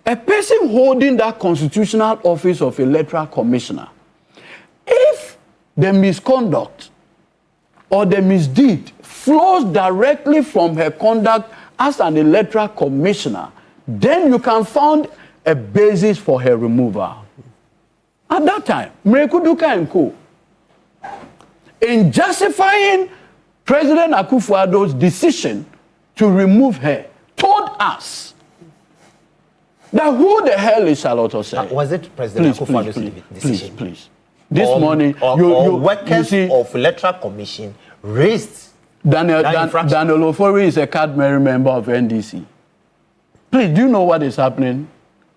a person holding that constitutional office of electoral commissioner, if the misconduct or the misdeed flows directly from her conduct as an electoral commissioner, then you can find a basis for her removal. At that time, Mrekuduka and Co., in justifying President Akufo-Addo's decision to remove her, told us that who the hell is Charlotte Osei? Was it President Akufo-Addo's decision? Please. This morning, workers you see, of Electoral Commission raised Daniel Ofori is a card-bearing member of NDC. Please, do you know what is happening?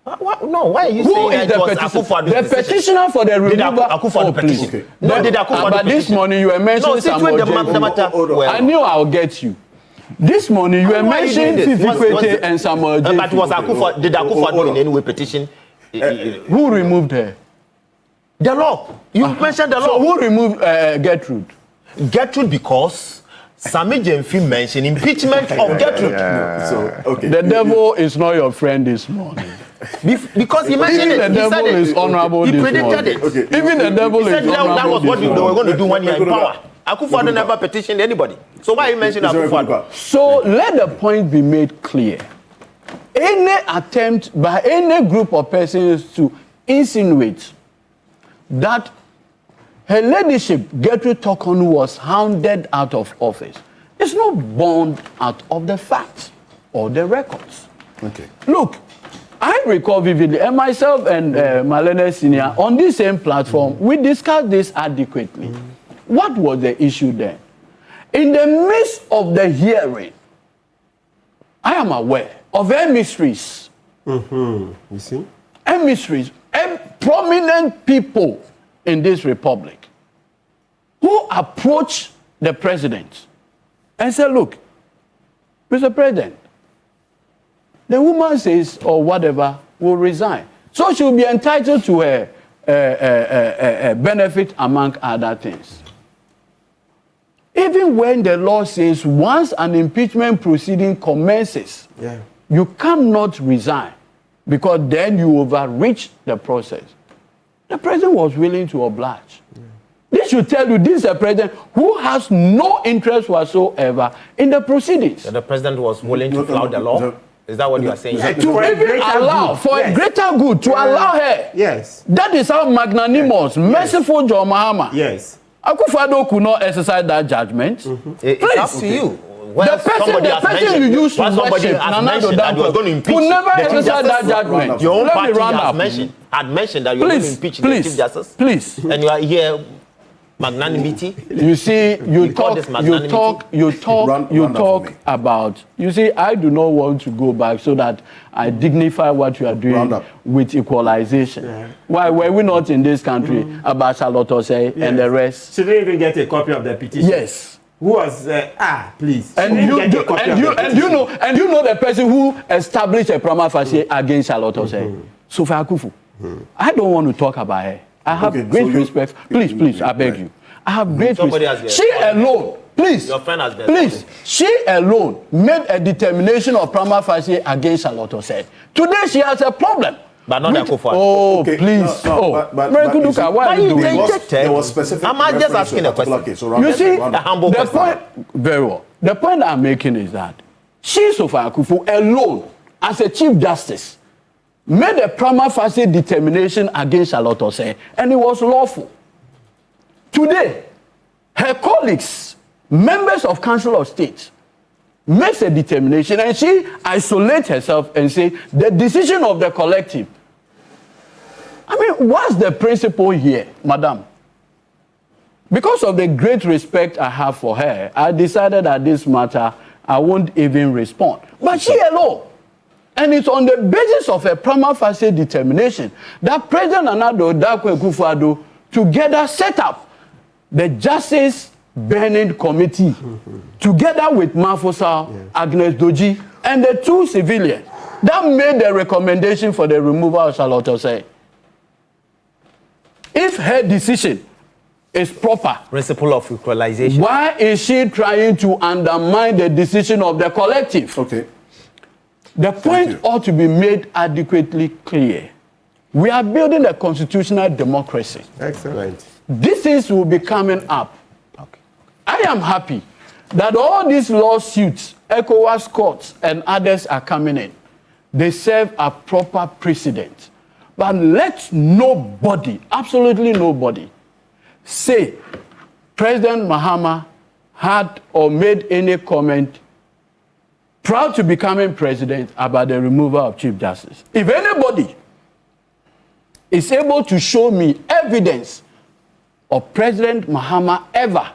No, why are you saying that it was Akufo-Addo's decision? The petitioner for the removal of Akufo-Addo petition. Okay. No, did Akufo-Addo but this morning you were mentioning I knew I'll get you. This morning you were mentioning Fifi Kwete and Samuel J. But was did Akufo-Addo in any way petition? Who removed her? The law. You mentioned the law. So who removed Gertrude? Gertrude because Sammy Jemfi mentioned impeachment of Gertrude. The devil is not your friend this morning. Because he mentioned it. The devil is honorable he this predicted morning. it. Even the devil is honorable. That was what they were going to do when he had power. Akufo-Addo never petitioned anybody. So why are you mentioning Akufo-Addo? So let the point be made clear. Any attempt by any group of persons to insinuate that her ladyship, Gertrude Tokonu, was hounded out of office is not born out of the facts or the records. Okay. Look, I recall vividly, and myself and Malene Senior, on this same platform, we discussed this adequately. What was the issue then? In the midst of the hearing, I am aware of emissaries. You see? Emissaries, prominent people in this republic who approach the president and say, look, Mr. President, the woman says, or whatever, will resign. So she'll be entitled to a benefit among other things. Even when the law says once an impeachment proceeding commences, you cannot resign because then you overreach the process. The president was willing to oblige. This should tell you this is a president who has no interest whatsoever in the proceedings. So the president was willing to flout the law? Is that what you are saying? To even allow, for a greater good, to allow her. Yes. That is how magnanimous, merciful John Mahama. Yes. Akufo-Addo could not exercise that judgment. It's up to you. The person you used to worship, Nana Dodako, could never exercise that judgment. Your own party had mentioned that you're going to impeach the Chief Justice. Please. And you are here, magnanimity. You see, you talk about, you see, I do not want to go back so that I dignify what you are doing with equalization. Yeah. Why were we not in this country about Charlotte Osei and the rest? She didn't even get a copy of the petition. Yes. Who was please? And you know the person who established a prima facie against Charlotte Osei, Sophia Akufu. I don't want to talk about her. I have great respect. Please, I beg you. I have great respect. She alone, please, your friend has been please, she alone made a determination of prima facie against Charlotte Osei. Today she has a problem. But not Akufo-Addo. Oh, please. Mrekuduka, why are you doing this? There was specific. I'm just asking a question. Case, so you see, the humble the point, very well. The point I'm making is that she, Sophia Akufu, alone, as a Chief Justice, made a prima facie determination against Charlotte Osei, and it was lawful. Today, her colleagues, members of Council of State, makes a determination, and she isolates herself and say the decision of the collective. I mean, what's the principle here, madam? Because of the great respect I have for her, I decided that this matter, I won't even respond. But she alone. And it's on the basis of a prima facie determination that President Nana Akufo-Addo together set up the Justice Burning Committee, together with Mafosa, Agnes Doji, and the two civilians that made the recommendation for the removal of Charlotte Osei. If her decision is proper, principle of equalization, why is she trying to undermine the decision of the collective? Okay. The point ought to be made adequately clear. We are building a constitutional democracy. Excellent. These things will be coming up. Okay. I am happy that all these lawsuits, ECOWAS courts, and others are coming in. they serve a proper precedent. But let nobody, absolutely nobody, say President Mahama had or made any comment prior to becoming president about the removal of Chief Justice. If anybody is able to show me evidence of President Mahama ever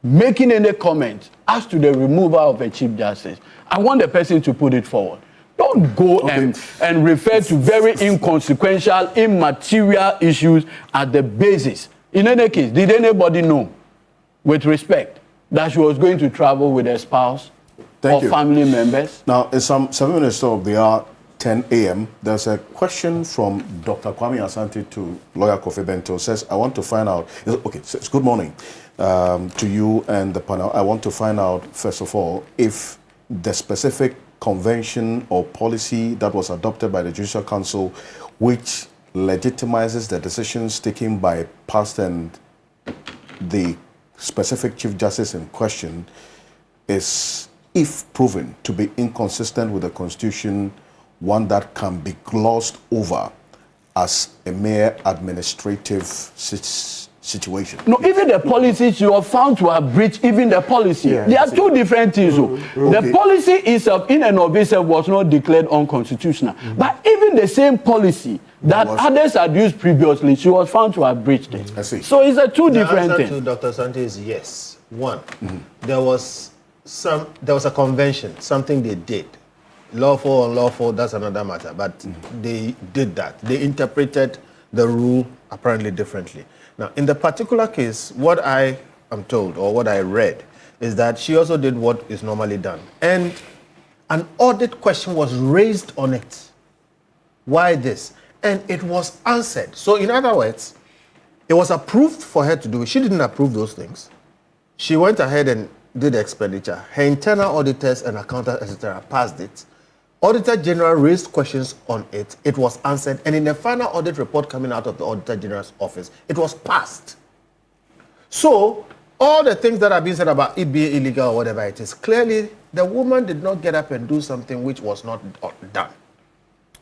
making any comment as to the removal of a Chief Justice, I want the person to put it forward. Don't go and refer to very inconsequential, immaterial issues as the basis. In any case, did anybody know, with respect, that she was going to travel with her spouse or family members? Now, it's some 7 minutes of the hour, 10 a.m. There's a question from Dr. Kwame Asante to lawyer Kofi Bento. Says, I want to find out, okay, says, good morning to you and the panel. I want to find out, first of all, if the specific convention or policy that was adopted by the Judicial Council, which legitimizes the decisions taken by past and the specific Chief Justice in question, is, if proven to be inconsistent with the Constitution, one that can be glossed over as a mere administrative situation. No, even the policies you are found to have breached, even the policy. Yeah, there are two different things. The policy itself, in and of itself, was not declared unconstitutional. But even the same policy that others had used previously, she was found to have breached it. I see. So it's a two different things. The answer to Dr. Sante is yes. One, there was a convention, something they did. Lawful or unlawful, that's another matter. But they did that. They interpreted the rule apparently differently. Now, in the particular case, what I am told or what I read is that she also did what is normally done. And an audit question was raised on it. Why this? And it was answered. So in other words, it was approved for her to do it. She didn't approve those things. She went ahead and did the expenditure. Her internal auditors and accountants, etc., passed it. Auditor General raised questions on it. It was answered. And in the final audit report coming out of the Auditor General's office, it was passed. So all the things that have been said about it being illegal or whatever it is, clearly the woman did not get up and do something which was not done.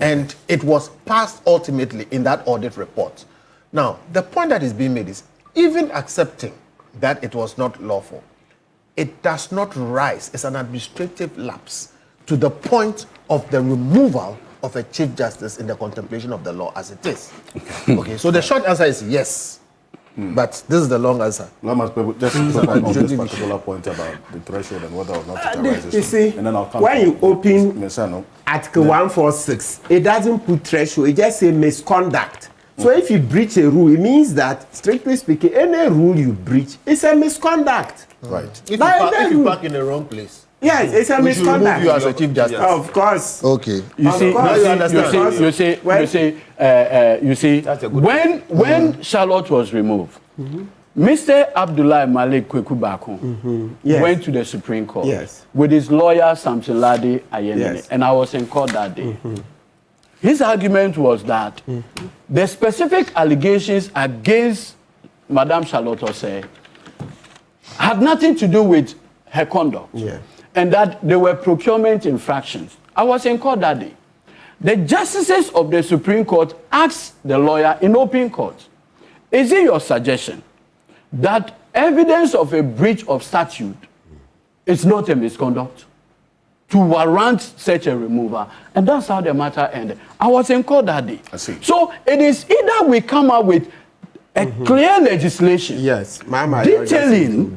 And it was passed ultimately in that audit report. Now, the point that is being made is, even accepting that it was not lawful, it does not rise as an administrative lapse to the point of the removal of a Chief Justice in the contemplation of the law as it is. Okay, so the short answer is yes. But this is the long answer. Just on this particular point about the threshold and whether or not it arises. You see, and then I'll come when you open Article 146, it doesn't put threshold, it just says misconduct. So if you breach a rule, it means that, strictly speaking, any rule you breach is a misconduct. Right. If you park in the wrong place. Yes, it's a misconduct. You as a Chief Justice. Of course. Okay. You see, when Charlotte was removed, Mr. Abdullah Malik Kweku Bako went to the Supreme Court with his lawyer Samson Ladi Ayenene, and I was in court that day. His argument was that the specific allegations against Madame Charlotte Osei had nothing to do with her conduct, and that there were procurement infractions. I was in court that day. The justices of the Supreme Court asked the lawyer in open court, is it your suggestion that evidence of a breach of statute is not a misconduct to warrant such a removal? And that's how the matter ended. I was in court that day. I see. So it is either we come up with a clear legislation detailing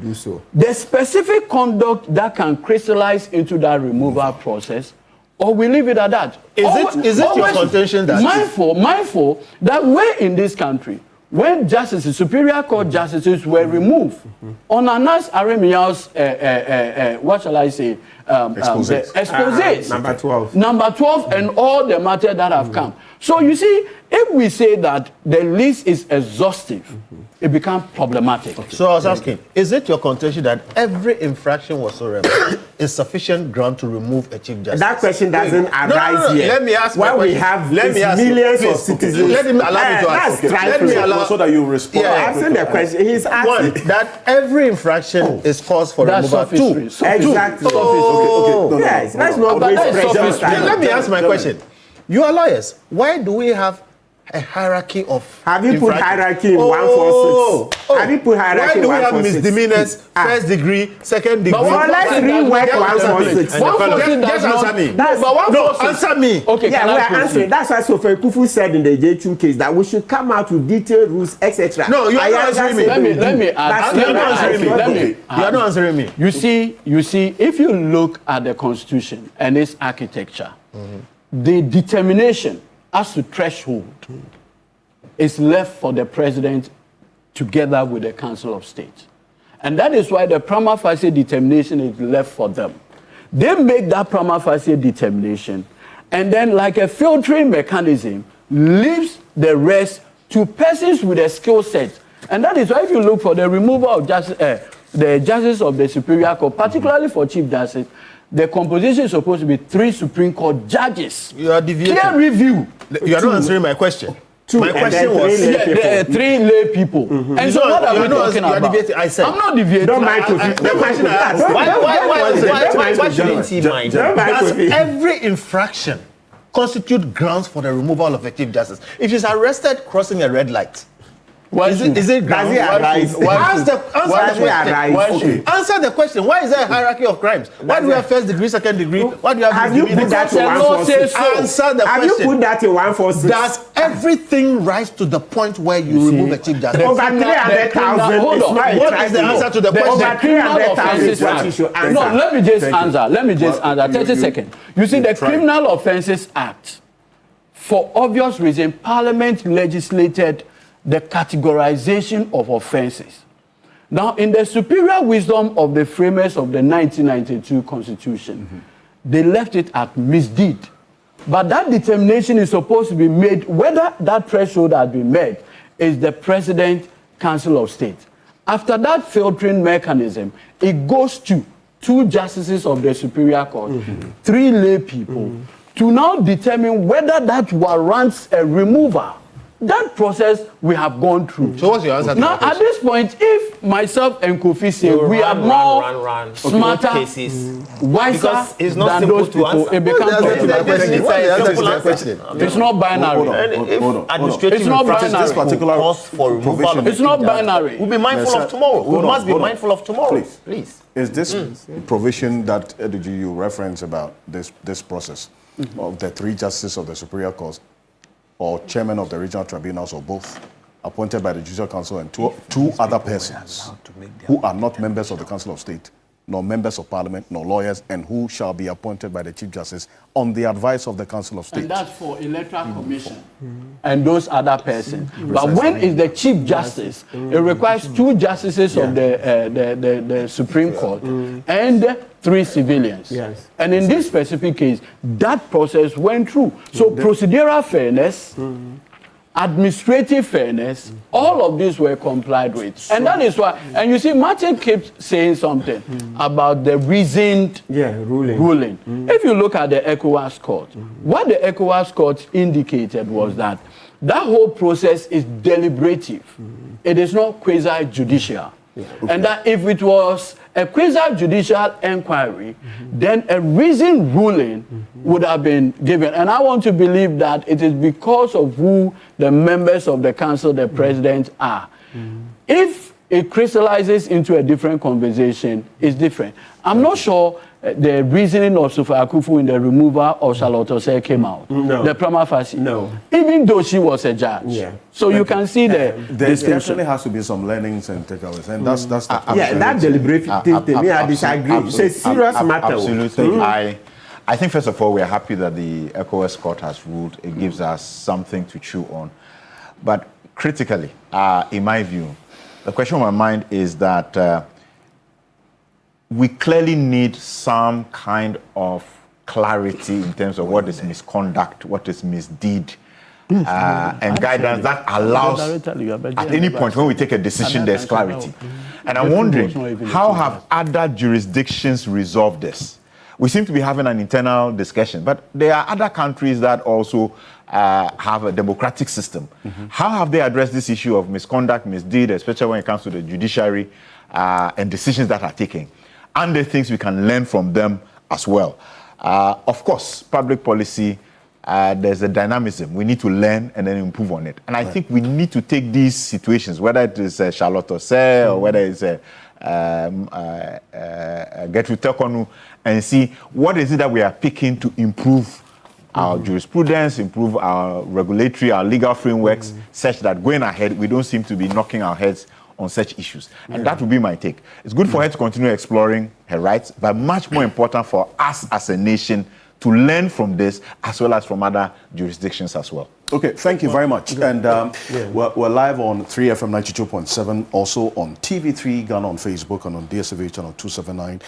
the specific conduct that can crystallize into that removal process, or we leave it at that. Is it your contention that mindful that we're in this country, when justices, Superior Court justices were removed on Anas Aremiya's, what shall I say, exposés. Number 12 and all the matter that have come. So you see, if we say that the list is exhaustive it becomes problematic. So I was asking, is it your contention that every infraction whatsoever is sufficient ground to remove a chief justice? That question doesn't arise here. Let me ask Why we have millions of citizens. Let him allow me to ask. Let me allow so that you respond. Yeah, asking the question. He's asking that every infraction is cause for removal. Two. Exactly. Okay. Yes, let's not waste precious time. Let me ask my question. You are lawyers. Why do we have a hierarchy of Have you put hierarchy in 146? Have you put hierarchy in 146? Why do we have misdemeanors, first degree, second degree? But let's rework 146. Just answer me. No, answer me. Okay, yeah, we're answering. That's why Sophie Kufu said in the J2 case that we should come out with detailed rules, etc. No, you are not answering me. Let me ask. You are not answering me. You see, if you look at the Constitution and its architecture, the determination as to threshold is left for the president together with the Council of State. And that is why the prima facie determination is left for them. They make that prima facie determination and then like a filtering mechanism leaves the rest to persons with a skill set. And that is why if you look for the removal of the justice of the Superior Court, particularly for Chief Justice, the composition is supposed to be 3 Supreme Court judges. You are deviating. Clear review. You are not answering my question. My question was 3 lay people. And so what are we talking about? I said, I'm not deviating. Don't mind the question I asked. Why shouldn't he mind? Does every infraction constitute grounds for the removal of a chief justice? If he's arrested crossing a red light, is it grounds? Answer the question. Why is there a hierarchy of crimes? Why do we have first degree, second degree? Why do you have you put that in 146? Answer the question. Have you put that in 146? Does everything rise to the point where you remove a chief justice? Over 300,000. What is the answer to the question? Over 300,000 is what you should answer. No, let me just answer. 30 seconds. You see, the Criminal Offences Act, for obvious reason, Parliament legislated the categorization of offenses. Now, in the superior wisdom of the framers of the 1992 Constitution, they left it at misdeed. But that determination is supposed to be made, whether that threshold has been met, is the President, Council of State. After that filtering mechanism, it goes to 2 justices of the Superior Court, 3 lay people, to now determine whether that warrants a removal. That process we have gone through. So what's your answer to now, at this point, if myself and Kofi say we are more smarter, wiser than those people, it becomes it's not binary. It's not binary. It's not binary. We'll be mindful of tomorrow. We must be mindful of tomorrow. Please. Is this provision that you reference about this process of the 3 justices of the Superior Court or chairman of the regional tribunals or both appointed by the Judicial Council and two other persons who are not members of the Council of State, nor members of Parliament, nor lawyers, and who shall be appointed by the Chief Justice on the advice of the Council of State? And that's for Electoral Commission and those other persons. But when it's the Chief Justice, it requires 2 justices of the Supreme Court and 3 civilians. Yes. And in this specific case, that process went through. So procedural fairness, administrative fairness, all of these were complied with. And that is why, and you see, Martin keeps saying something about the reasoned ruling. If you look at the ECOWAS Court, what the ECOWAS Court indicated was that whole process is deliberative. It is not quasi-judicial. And that if it was a quasi-judicial inquiry, then a reasoned ruling would have been given. And I want to believe that it is because of who the members of the council, the president, are. If it crystallizes into a different conversation, it's different. I'm not sure the reasoning of Sophie Akufu in the removal of Charlotte Osei came out. No. The prima facie. No. Even though she was a judge. Yeah. So you can see the there distinction. definitely has to be some learnings and takeaways, and that's the that deliberate thing to me, I disagree. It's a serious matter. Absolutely. I think first of all, we are happy that the ECOWAS Court has ruled. It gives us something to chew on. But critically, in my view, the question on my mind is that we clearly need some kind of clarity in terms of what is misconduct, what is misdeed, and guidance that allows at any point when we take a decision, there's clarity. And I'm wondering, how have other jurisdictions resolved this? We seem to be having an internal discussion, but there are other countries that also have a democratic system. How have they addressed this issue of misconduct, misdeed, especially when it comes to the judiciary and decisions that are taken? And the things we can learn from them as well. Of course, public policy, there's a dynamism. We need to learn and then improve on it. And I think we need to take these situations, whether it is Charlotte Osei or whether it's Gertrude Tekonu, and see what is it that we are picking to improve our jurisprudence, improve our regulatory, our legal frameworks, such that going ahead, we don't seem to be knocking our heads on such issues. And that would be my take. It's good for her to continue exploring her rights, but much more important for us as a nation to learn from this as well as from other jurisdictions as well. Okay, thank you very much. And we're live on 3FM 92.7, also on TV3 Ghana on Facebook and on DSTV channel 279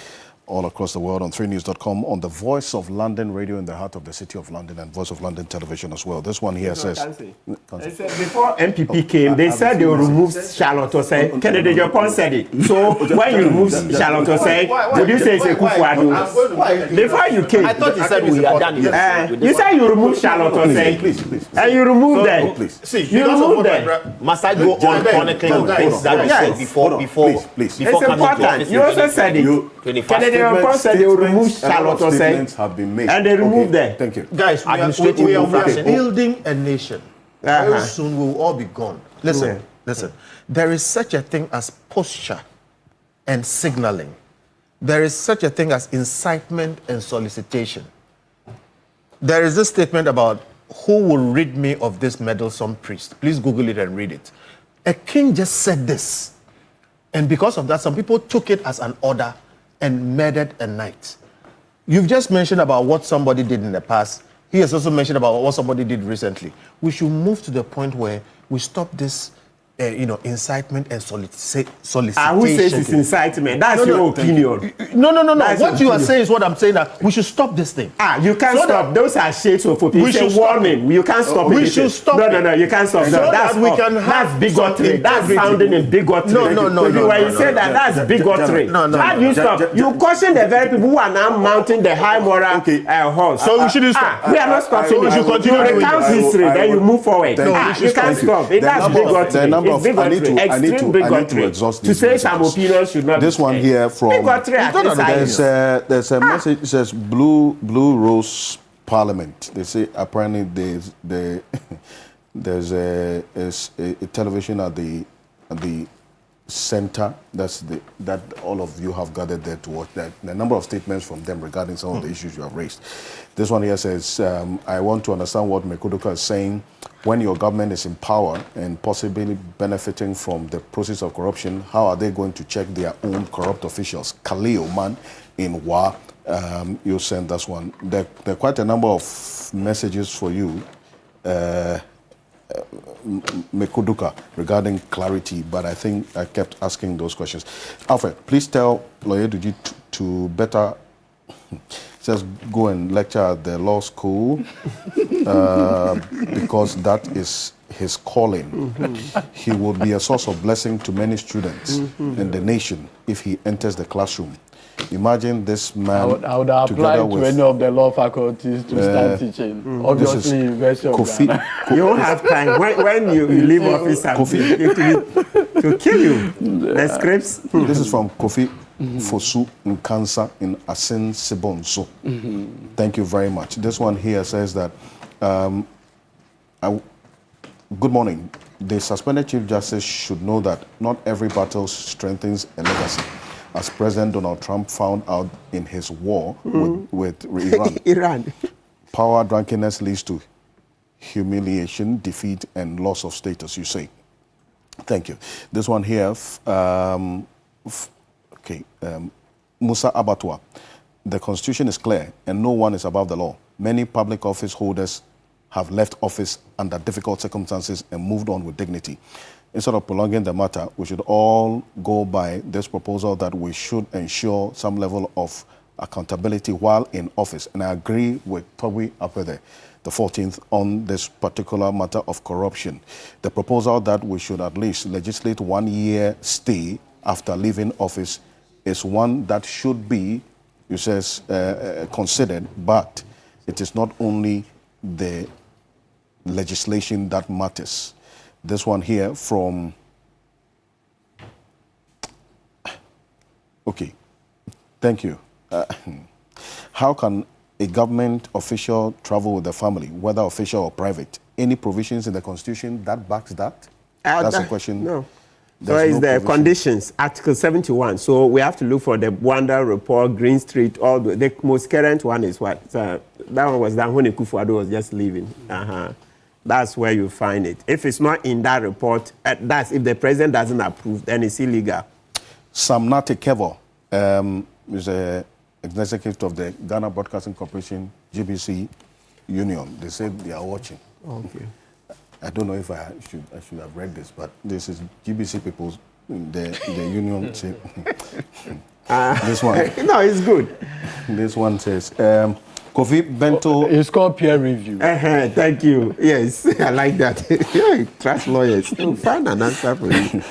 all across the world, on 3news.com, on the Voice of London radio in the heart of the city of London, and Voice of London television as well. This one here says... Before MPP came, they said they will remove Charlotte Osei. Kennedy Jokon said it. So when you remove Charlotte Osei, would you say it's a Kufuor? Before you came, I thought you said we are done. You said you remove Charlotte Osei. Please. And you remove them. Please. See, You remove them. Must I go on chronicling the things that we said before Please. It's important. You also said it. Kennedy Jokon said they will remove Charlotte Osei. Have been made. And they removed them. Thank you. Guys, we are building a nation. Very soon we will all be gone. Listen. There is such a thing as posture and signaling. There is such a thing as incitement and solicitation. There is this statement about who will rid me of this meddlesome priest. Please Google it and read it. A king just said this. And because of that, some people took it as an order and murdered a knight. You've just mentioned about what somebody did in the past. He has also mentioned about what somebody did recently. We should move to the point where we stop this, incitement and solicitation. Who says it's incitement? That's your opinion. No. What you are saying is what I'm saying, that we should stop this thing. You can't stop. Those are shades of opinion. We should stop it. You can't stop it. We should stop it. No, you can't stop it. That's we can have that's bigotry. That's sounding in bigotry. No. When you say that's bigotry. How do you stop? You caution the very people who are now mounting the high moral horse. So we shouldn't stop. We are not stopping. So we should continue. You recount history, then you move forward. You can't stop. That's bigotry. I need to exhaust to say some opinions should not this be one said. here from there's a message. It says Blue Rose Parliament. They say apparently there's a television at the center. That all of you have gathered there to watch. That a number of statements from them regarding some of the issues you have raised. This one here says, I want to understand what Mekuduka is saying. When your government is in power and possibly benefiting from the process of corruption, how are they going to check their own corrupt officials? Khalil Man in Wa, you sent this one. There are quite a number of messages for you, Mekuduka, regarding clarity, but I think I kept asking those questions. Alfred, please tell Lawyer Duji to better just go and lecture at the law school because that is his calling. He will be a source of blessing to many students in the nation if he enters the classroom. Imagine this man. I would apply to any of the law faculties to start teaching. Obviously, University of Ghana. You don't have time. When you leave office, to kill you. The scripts. This is from Kofi Fosu Nkansa in Asen Sibonso. Thank you very much. This one here says that, good morning. The suspended Chief Justice should know that not every battle strengthens a legacy. As President Donald Trump found out in his war with Iran. Power drunkenness leads to humiliation, defeat, and loss of status, you say. Thank you. This one here, Musa Abatwa. The Constitution is clear and no one is above the law. Many public office holders have left office under difficult circumstances and moved on with dignity. Instead of prolonging the matter, we should all go by this proposal that we should ensure some level of accountability while in office. And I agree with Toby Apede, the 14th, on this particular matter of corruption. The proposal that we should at least legislate 1 year stay after leaving office is one that should be, you says, considered, but it is not only the legislation that matters. This one here from, okay, thank you. How can a government official travel with the family, whether official or private? Any provisions in the Constitution that backs that? That's the question. No. So it's the conditions, Article 71. So we have to look for the Wanda report, Green Street, all the most current one is what? That one was done when Kufuor was just leaving. That's where you find it. If it's not in that report, that's if the president doesn't approve, then it's illegal. Sam Nate Kevo is an executive of the Ghana Broadcasting Corporation, GBC Union. They said they are watching. Okay. I don't know if I should have read this, but this is GBC people, the union say, this one. No, it's good. This one says, Kofi Bento. It's called peer review. Thank you. Yes, I like that. Yeah, trust lawyers. Find an answer for you.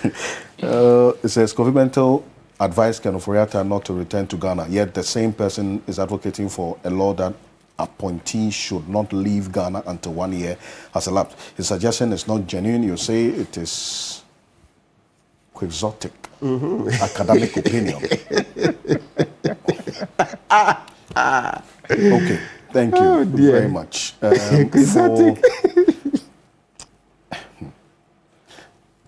It says, Kofi Bento advised Ken Ofori-Atta not to return to Ghana, yet the same person is advocating for a law that appointees should not leave Ghana until 1 year has elapsed. His suggestion is not genuine. You say it is quixotic, academic opinion. Okay, thank you very much.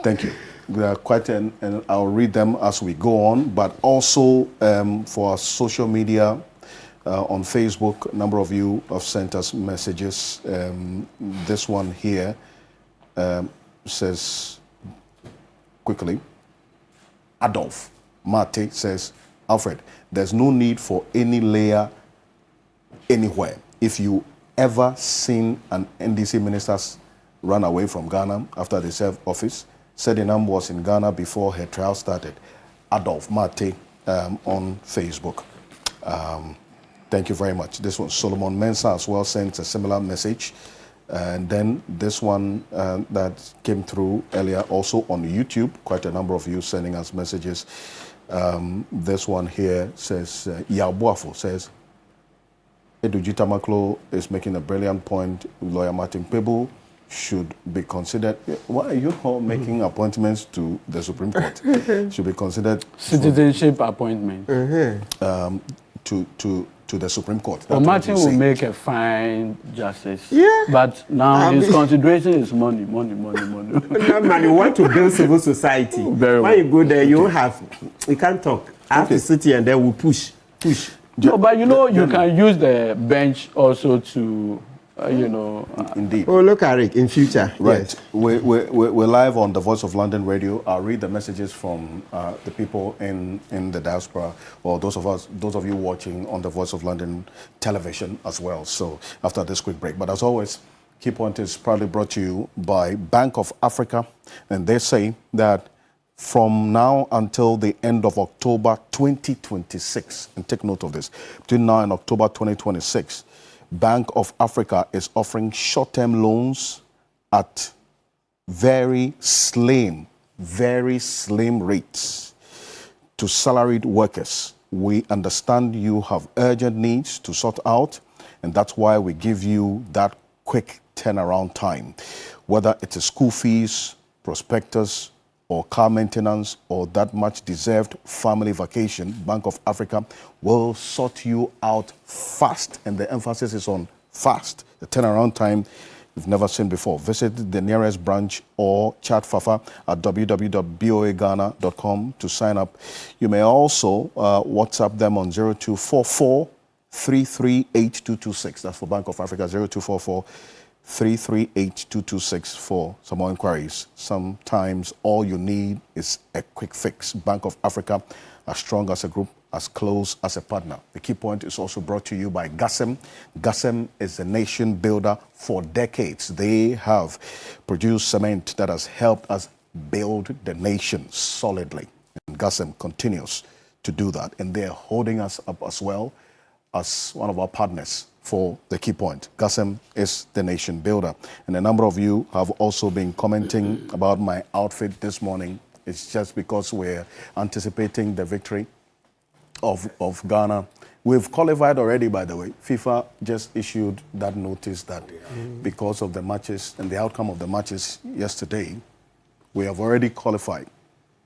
Thank you. There are quite and I'll read them as we go on, but also for our social media, on Facebook, a number of you have sent us messages. This one here says, quickly, Adolf Mate says, Alfred, there's no need for any layer anywhere. If you ever seen an NDC minister run away from Ghana after they served office, Sedinam was in Ghana before her trial started. Adolf Mate on Facebook. Thank you very much. This one, Solomon Mensah as well sent a similar message. And then this one that came through earlier also on YouTube, quite a number of you sending us messages. This one here says, Yabuafo says, Edu Jitamaklo is making a brilliant point. Lawyer Martin Pebu should be considered. Why are you all making appointments to the Supreme Court? Should be considered citizenship appointment. To the Supreme Court. Well, Martin will make a fine justice. Yeah. But now his consideration is money. Man, you want to build civil society. When you go there, you can't talk. I have to sit here and then we'll push. No, but you know, you can use the bench also to, Indeed. Oh, look at it in future. Right. Yes. We're live on the Voice of London Radio. I'll read the messages from the people in the diaspora, or those of you watching on the Voice of London television as well. So after this quick break. But as always, Key Point is proudly brought to you by Bank of Africa. And they say that from now until the end of October 2026, and take note of this, between now and October 2026, Bank of Africa is offering short-term loans at very slim rates to salaried workers. We understand you have urgent needs to sort out, and that's why we give you that quick turnaround time. Whether it's school fees, prospectus, or car maintenance, or that much deserved family vacation, Bank of Africa will sort you out fast. And the emphasis is on fast. The turnaround time you've never seen before. Visit the nearest branch or chat Fafa at www.boaghana.com to sign up. You may also WhatsApp them on 0244 338 That's for Bank of Africa, 0244 338 for some more inquiries. Sometimes all you need is a quick fix. Bank of Africa, as strong as a group, as close as a partner. The Key Point is also brought to you by GASEM. GASEM is a nation builder for decades. They have produced cement that has helped us build the nation solidly. And GASEM continues to do that. And they're holding us up as well as one of our partners for the key point. GASEM is the nation builder. And a number of you have also been commenting about my outfit this morning. It's just because we're anticipating the victory of Ghana. We've qualified already, by the way. FIFA just issued that notice that because of the matches and the outcome of the matches yesterday, we have already qualified,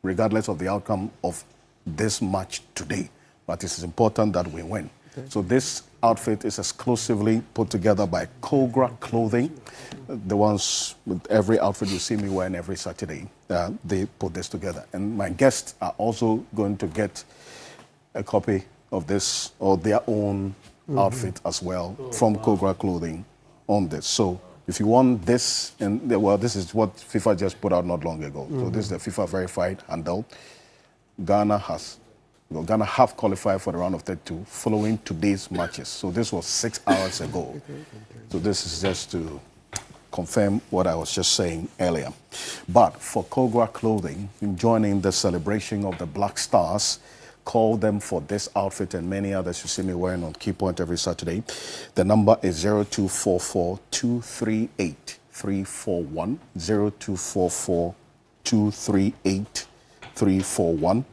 regardless of the outcome of this match today. But it is important that we win. Okay. So this outfit is exclusively put together by Kogra Clothing. The ones with every outfit you see me wearing every Saturday, they put this together. And my guests are also going to get a copy of this or their own outfit as well from Kogra Clothing on this. So if you want this, and well, this is what FIFA just put out not long ago. So this is the FIFA verified handle. Ghana have qualified for the round of 32 following today's matches. So this was 6 hours ago. So this is just to confirm what I was just saying earlier. But for Kogra Clothing, in joining the celebration of the Black Stars, call them for this outfit and many others you see me wearing on Key Point every Saturday. The number is 0244-238-341, 0244-238-341.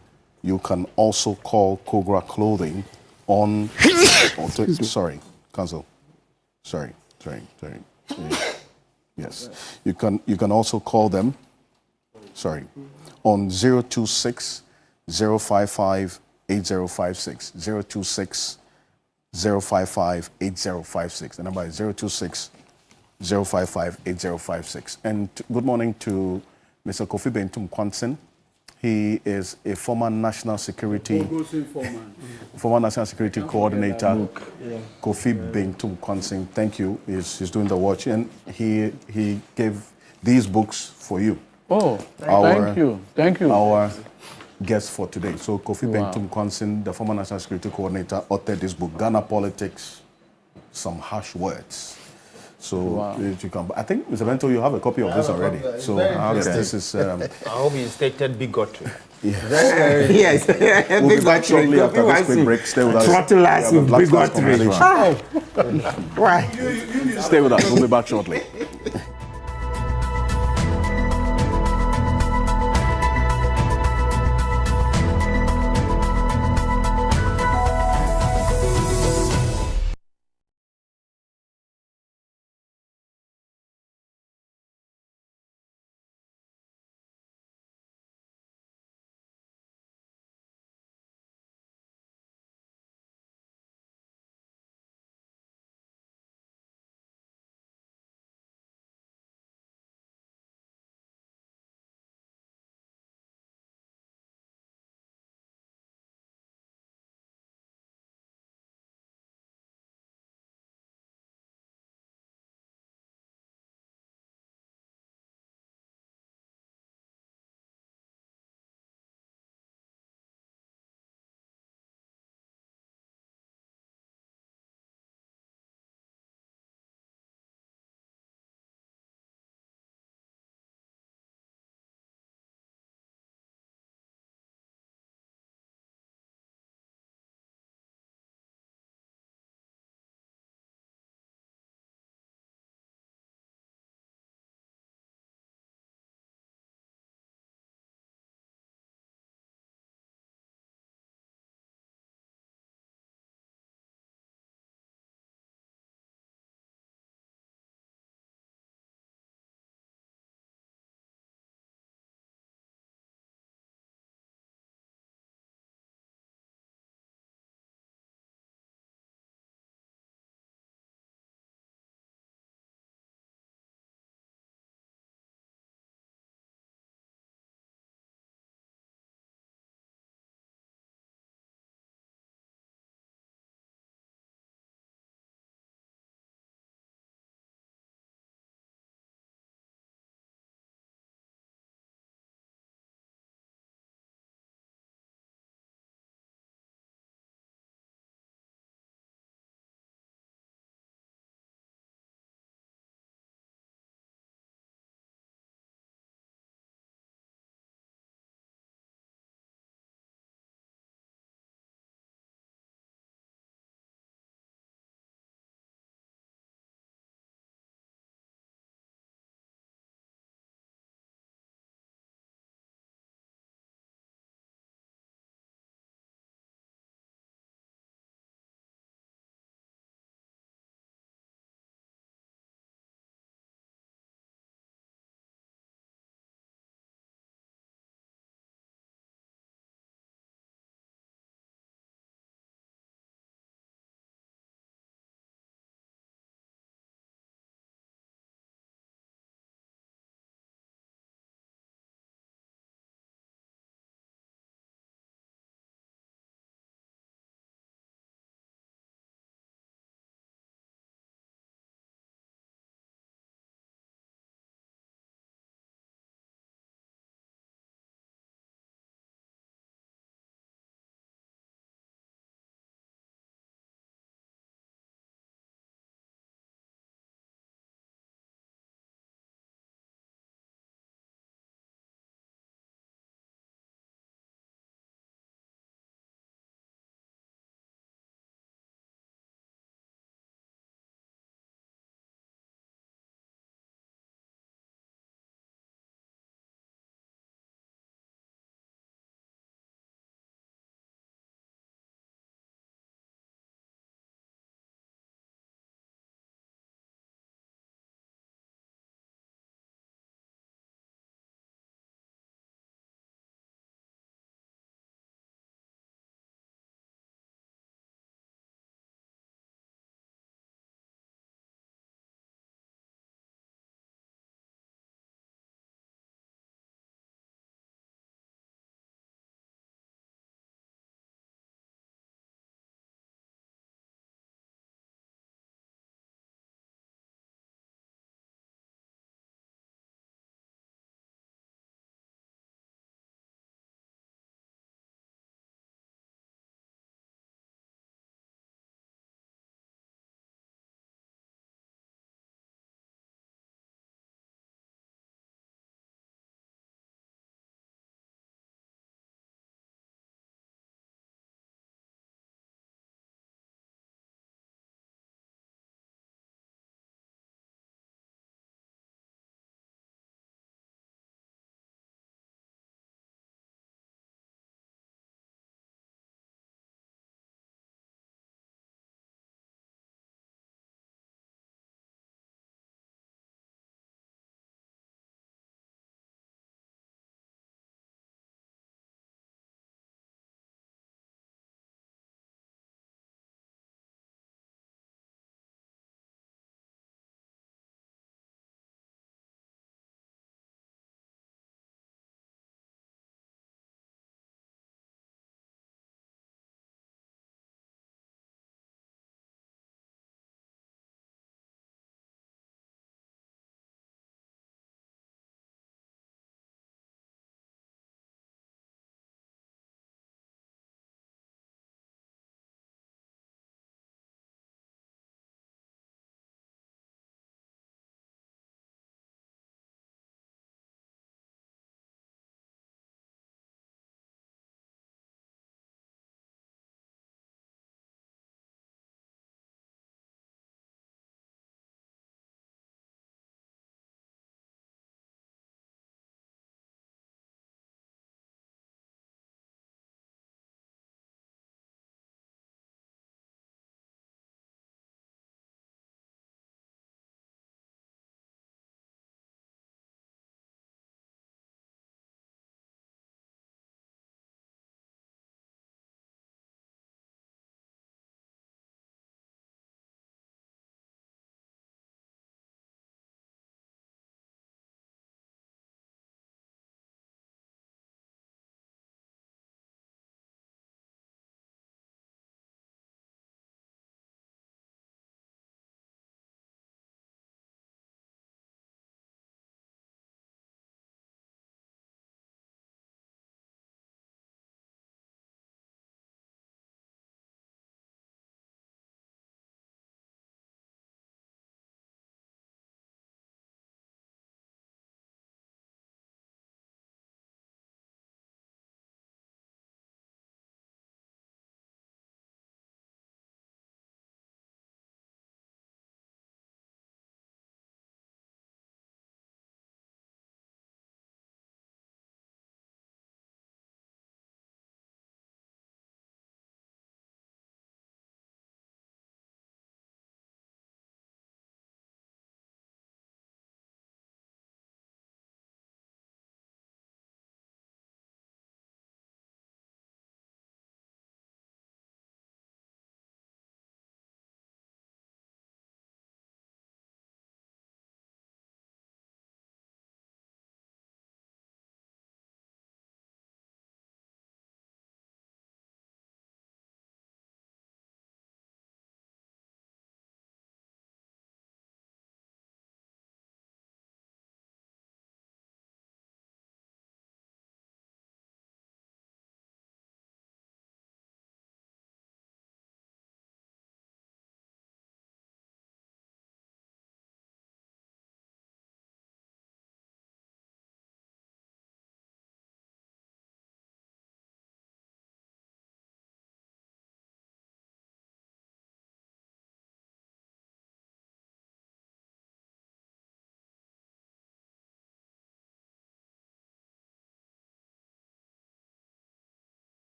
You can also call Kogra Clothing on, sorry, cancel. Sorry. Yes. You can also call them, on 026-055-8056, 026-055-8056. The number is 026-055-8056. And good morning to Mr. Kofi Bentum Kwansen. He is a former National Security Coordinator, Kofi Bentum Kwansen. Thank you. He's doing the watch, and he gave these books for you. Oh, thank you. Our guest for today. So Kofi Bentum Kwansen, the former National Security Coordinator, authored this book, Ghana Politics, Some Harsh Words. So you can, I think, Mr. Bento, you have a copy of this already. So yes, this is. I hope you stated bigotry. Yes. We'll be back shortly after this quick break. Stay with us. Throttle us with bigotry. Why? Stay with us. We'll be back shortly.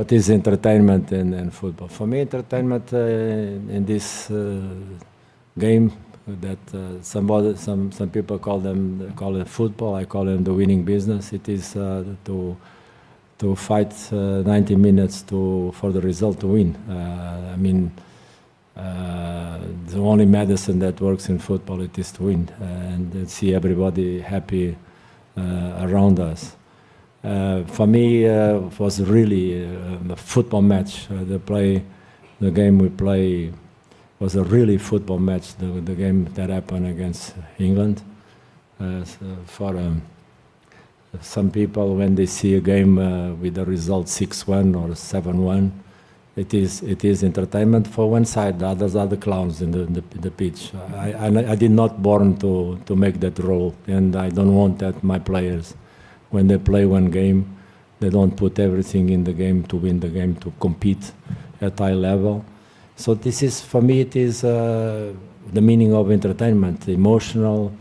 what is entertainment in football? For me, entertainment in this game that some people call it football. I call it the winning business. It is to fight 90 minutes for the result to win. I mean, the only medicine that works in football it is to win and see everybody happy around us. For me, it was really a football match. The game we play was a really football match. The game that happened against England. Some people, when they see a game with the result 6-1 or 7-1, it is entertainment for one side. The others are the clowns in the pitch. I did not born to make that role, and I don't want that my players. When they play one game, they don't put everything in the game to win the game, to compete at high level. So this is, for me, it is the meaning of entertainment: emotional,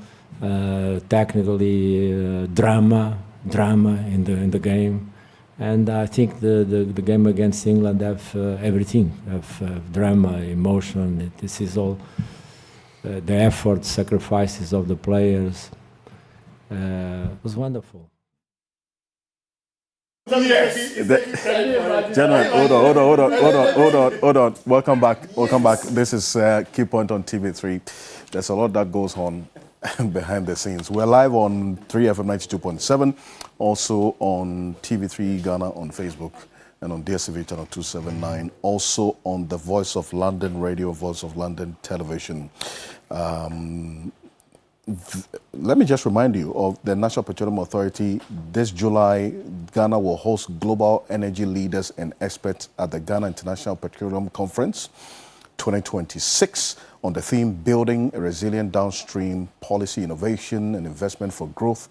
technically, drama in the game. And I think the game against England have everything, have drama, emotion. This is all the effort, sacrifices of the players. It was wonderful. Yes. Gentlemen, hold on. Welcome back. This is Key Point on TV3. There's a lot that goes on behind the scenes. We're live on 3FM 92.7, also on TV3 Ghana on Facebook and on DSTV channel 279, also on the Voice of London Radio, Voice of London Television. Let me just remind you of the National Petroleum Authority. This July, Ghana will host global energy leaders and experts at the Ghana International Petroleum Conference 2026 on the theme Building a Resilient Downstream Policy Innovation and Investment for Growth.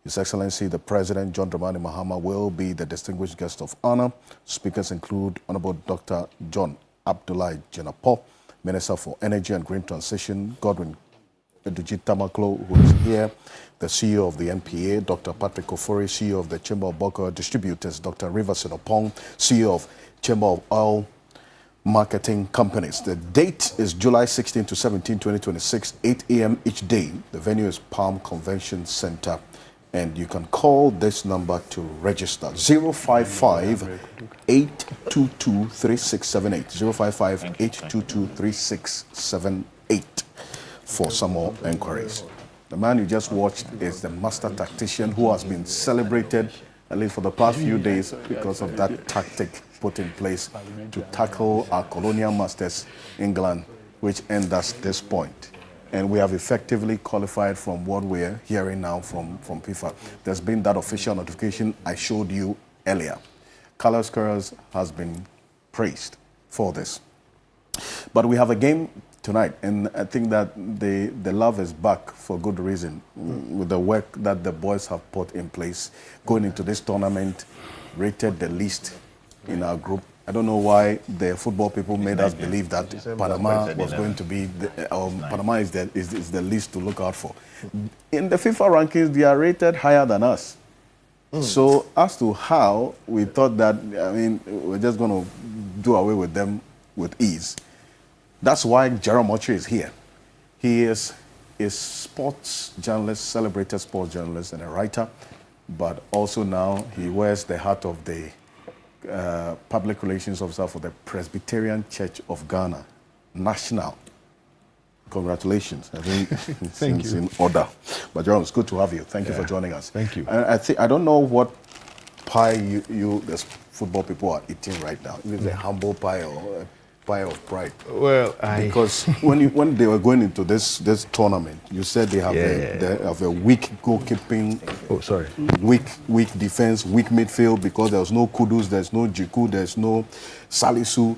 His Excellency, the President, John Dramani Mahama, will be the distinguished guest of honor. Speakers include Honorable Dr. John Abdullahi Jenapo, Minister for Energy and Green Transition, Godwin Edudzi Tamaklo, who is here, the CEO of the NPA, Dr. Patrick Ofori, CEO of the Chamber of Bulk Oil Distributors, Dr. River Sinopong, CEO of Chamber of Oil Marketing Companies. The date is July 16 to 17, 2026, 8 a.m. each day. The venue is Palm Convention Center, and you can call this number to register, 055-822-3678, 055-822-3678. For some more inquiries. The man you just watched is the master tactician who has been celebrated, at least for the past few days, because of that tactic put in place to tackle our colonial masters, England, which end us this point. And we have effectively qualified from what we're hearing now from FIFA. There's been that official notification I showed you earlier. Carlos Queiroz has been praised for this. But we have a game tonight, and I think that the love is back for good reason with the work that the boys have put in place going into this tournament, rated the least in our group. I don't know why the football people made us believe that Panama was going to be Panama is the least to look out for. In the FIFA rankings, they are rated higher than us. So as to how we thought that, I mean, we're just going to do away with them with ease. That's why Jerome Ochi is here. He is a sports journalist, celebrated sports journalist and a writer, but also now he wears the hat of the public relations officer for the Presbyterian Church of Ghana, national. Congratulations. I think it's in order. But Jerome, it's good to have you. Thank you for joining us. Thank you. I don't know what pie you the football people are eating right now. Is it a humble pie or a pie of pride? Well, because when they were going into this tournament, you said they have a weak goalkeeping. Oh, sorry. Weak defense, weak midfield, because there's no Kudus, there's no Jiku, there's no Salisu.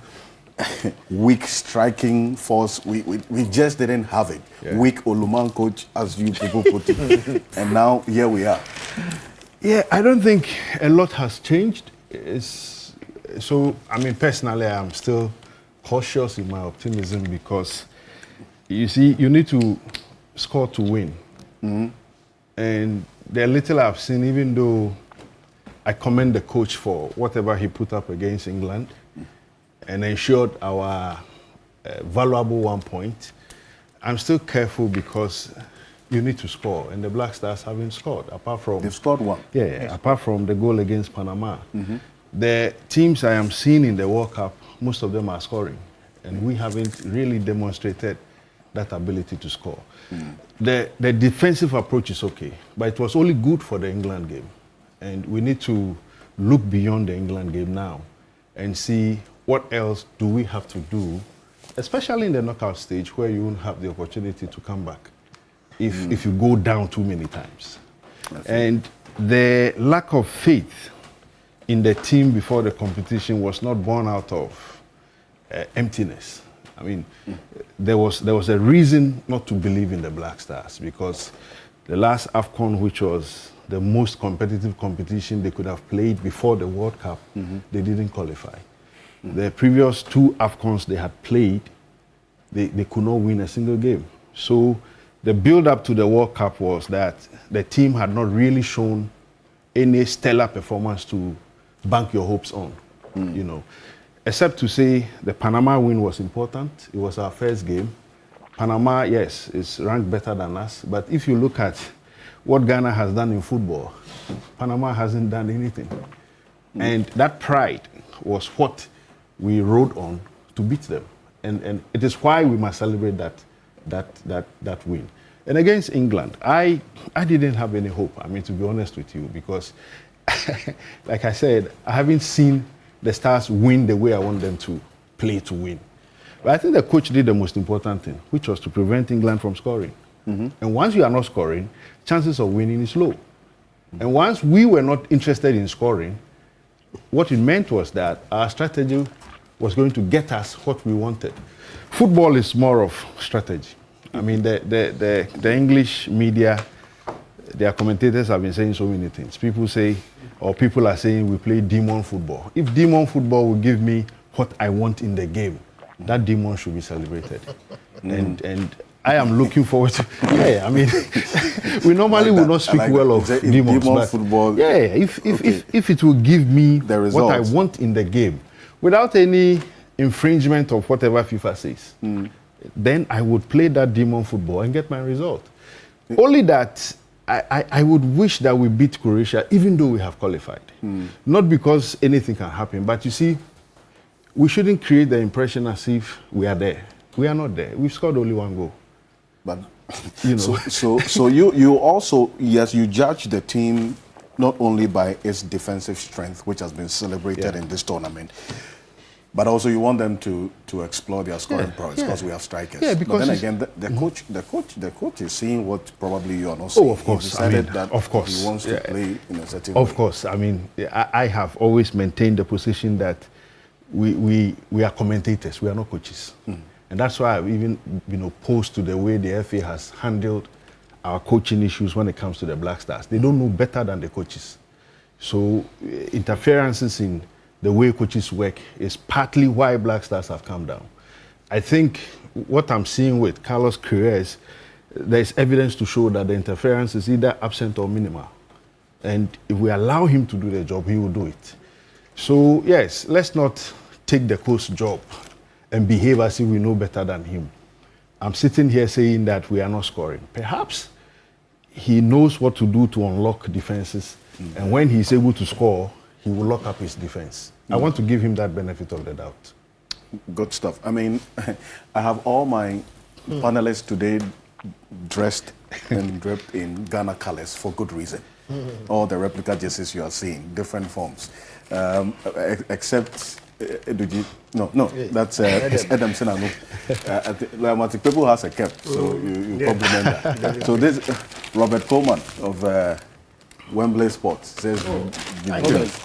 Weak striking force. We just didn't have it. Weak Oluman coach, as you people put it. And now here we are. Yeah, I don't think a lot has changed. So, I mean, personally, I'm still cautious in my optimism because, you see, you need to score to win. And the little I've seen, even though I commend the coach for whatever he put up against England and ensured our valuable 1 point. I'm still careful because you need to score, and the Black Stars haven't scored, apart from... They've scored one. Yeah, apart from the goal against Panama. The teams I am seeing in the World Cup, most of them are scoring, and we haven't really demonstrated that ability to score. The defensive approach is okay, but it was only good for the England game. And we need to look beyond the England game now and see what else do we have to do, especially in the knockout stage where you won't have the opportunity to come back if you go down too many times. And the lack of faith in the team before the competition was not born out of emptiness. I mean, there was a reason not to believe in the Black Stars, because the last AFCON, which was the most competitive competition they could have played before the World Cup, they didn't qualify. The previous 2 AFCONs they had played, they could not win a single game. So the build-up to the World Cup was that the team had not really shown any stellar performance to bank your hopes on, you know. Except to say the Panama win was important. It was our first game. Panama, yes, is ranked better than us, but if you look at what Ghana has done in football, Panama hasn't done anything. And that pride was what we rode on to beat them. And it is why we must celebrate that win. And against England, I didn't have any hope, I mean, to be honest with you, because like I said, I haven't seen the Stars win the way I want them to play to win. But I think the coach did the most important thing, which was to prevent England from scoring. And once you are not scoring, chances of winning is low. And once we were not interested in scoring, what it meant was that our strategy was going to get us what we wanted. Football is more of strategy. I mean, the English media, their commentators have been saying so many things. People say, or people are saying, we play demon football. If demon football will give me what I want in the game, that demon should be celebrated. And I am looking forward to, I mean, we normally will not speak well of demons, but football. If it will give me what I want in the game, without any infringement of whatever FIFA says, then I would play that demon football and get my result. Only that I would wish that we beat Croatia, even though we have qualified. Not because anything can happen, but you see, we shouldn't create the impression as if we are there. We are not there. We've scored only 1 goal. But you know. So you also, yes, you judge the team not only by its defensive strength, which has been celebrated in this tournament, but also you want them to explore their scoring prowess because we have strikers. Yeah, because but then again, the coach is seeing what probably you are not seeing. Oh, of course. He decided that of course. he wants to play in a certain way. Of course. I mean, I have always maintained the position that we are commentators. We are not coaches. And that's why I've even been opposed to the way the FA has handled our coaching issues when it comes to the Black Stars. They don't know better than the coaches. So interferences in the way coaches work is partly why Black Stars have come down. I think what I'm seeing with Carlos Queiroz, there's evidence to show that the interference is either absent or minimal. And if we allow him to do the job, he will do it. So yes, let's not take the coach's job and behave as if we know better than him. I'm sitting here saying that we are not scoring. Perhaps he knows what to do to unlock defenses, and when he's able to score, he will lock up his defense. I want to give him that benefit of the doubt. Good stuff. I mean, I have all my panelists today dressed and draped in Ghana colors for good reason. All the replica jerseys you are seeing, different forms, except Eduji. No, that's Adam Senanu. Lamatic people has a cap, so you compliment that. So this Robert Coleman of Wembley Sports says,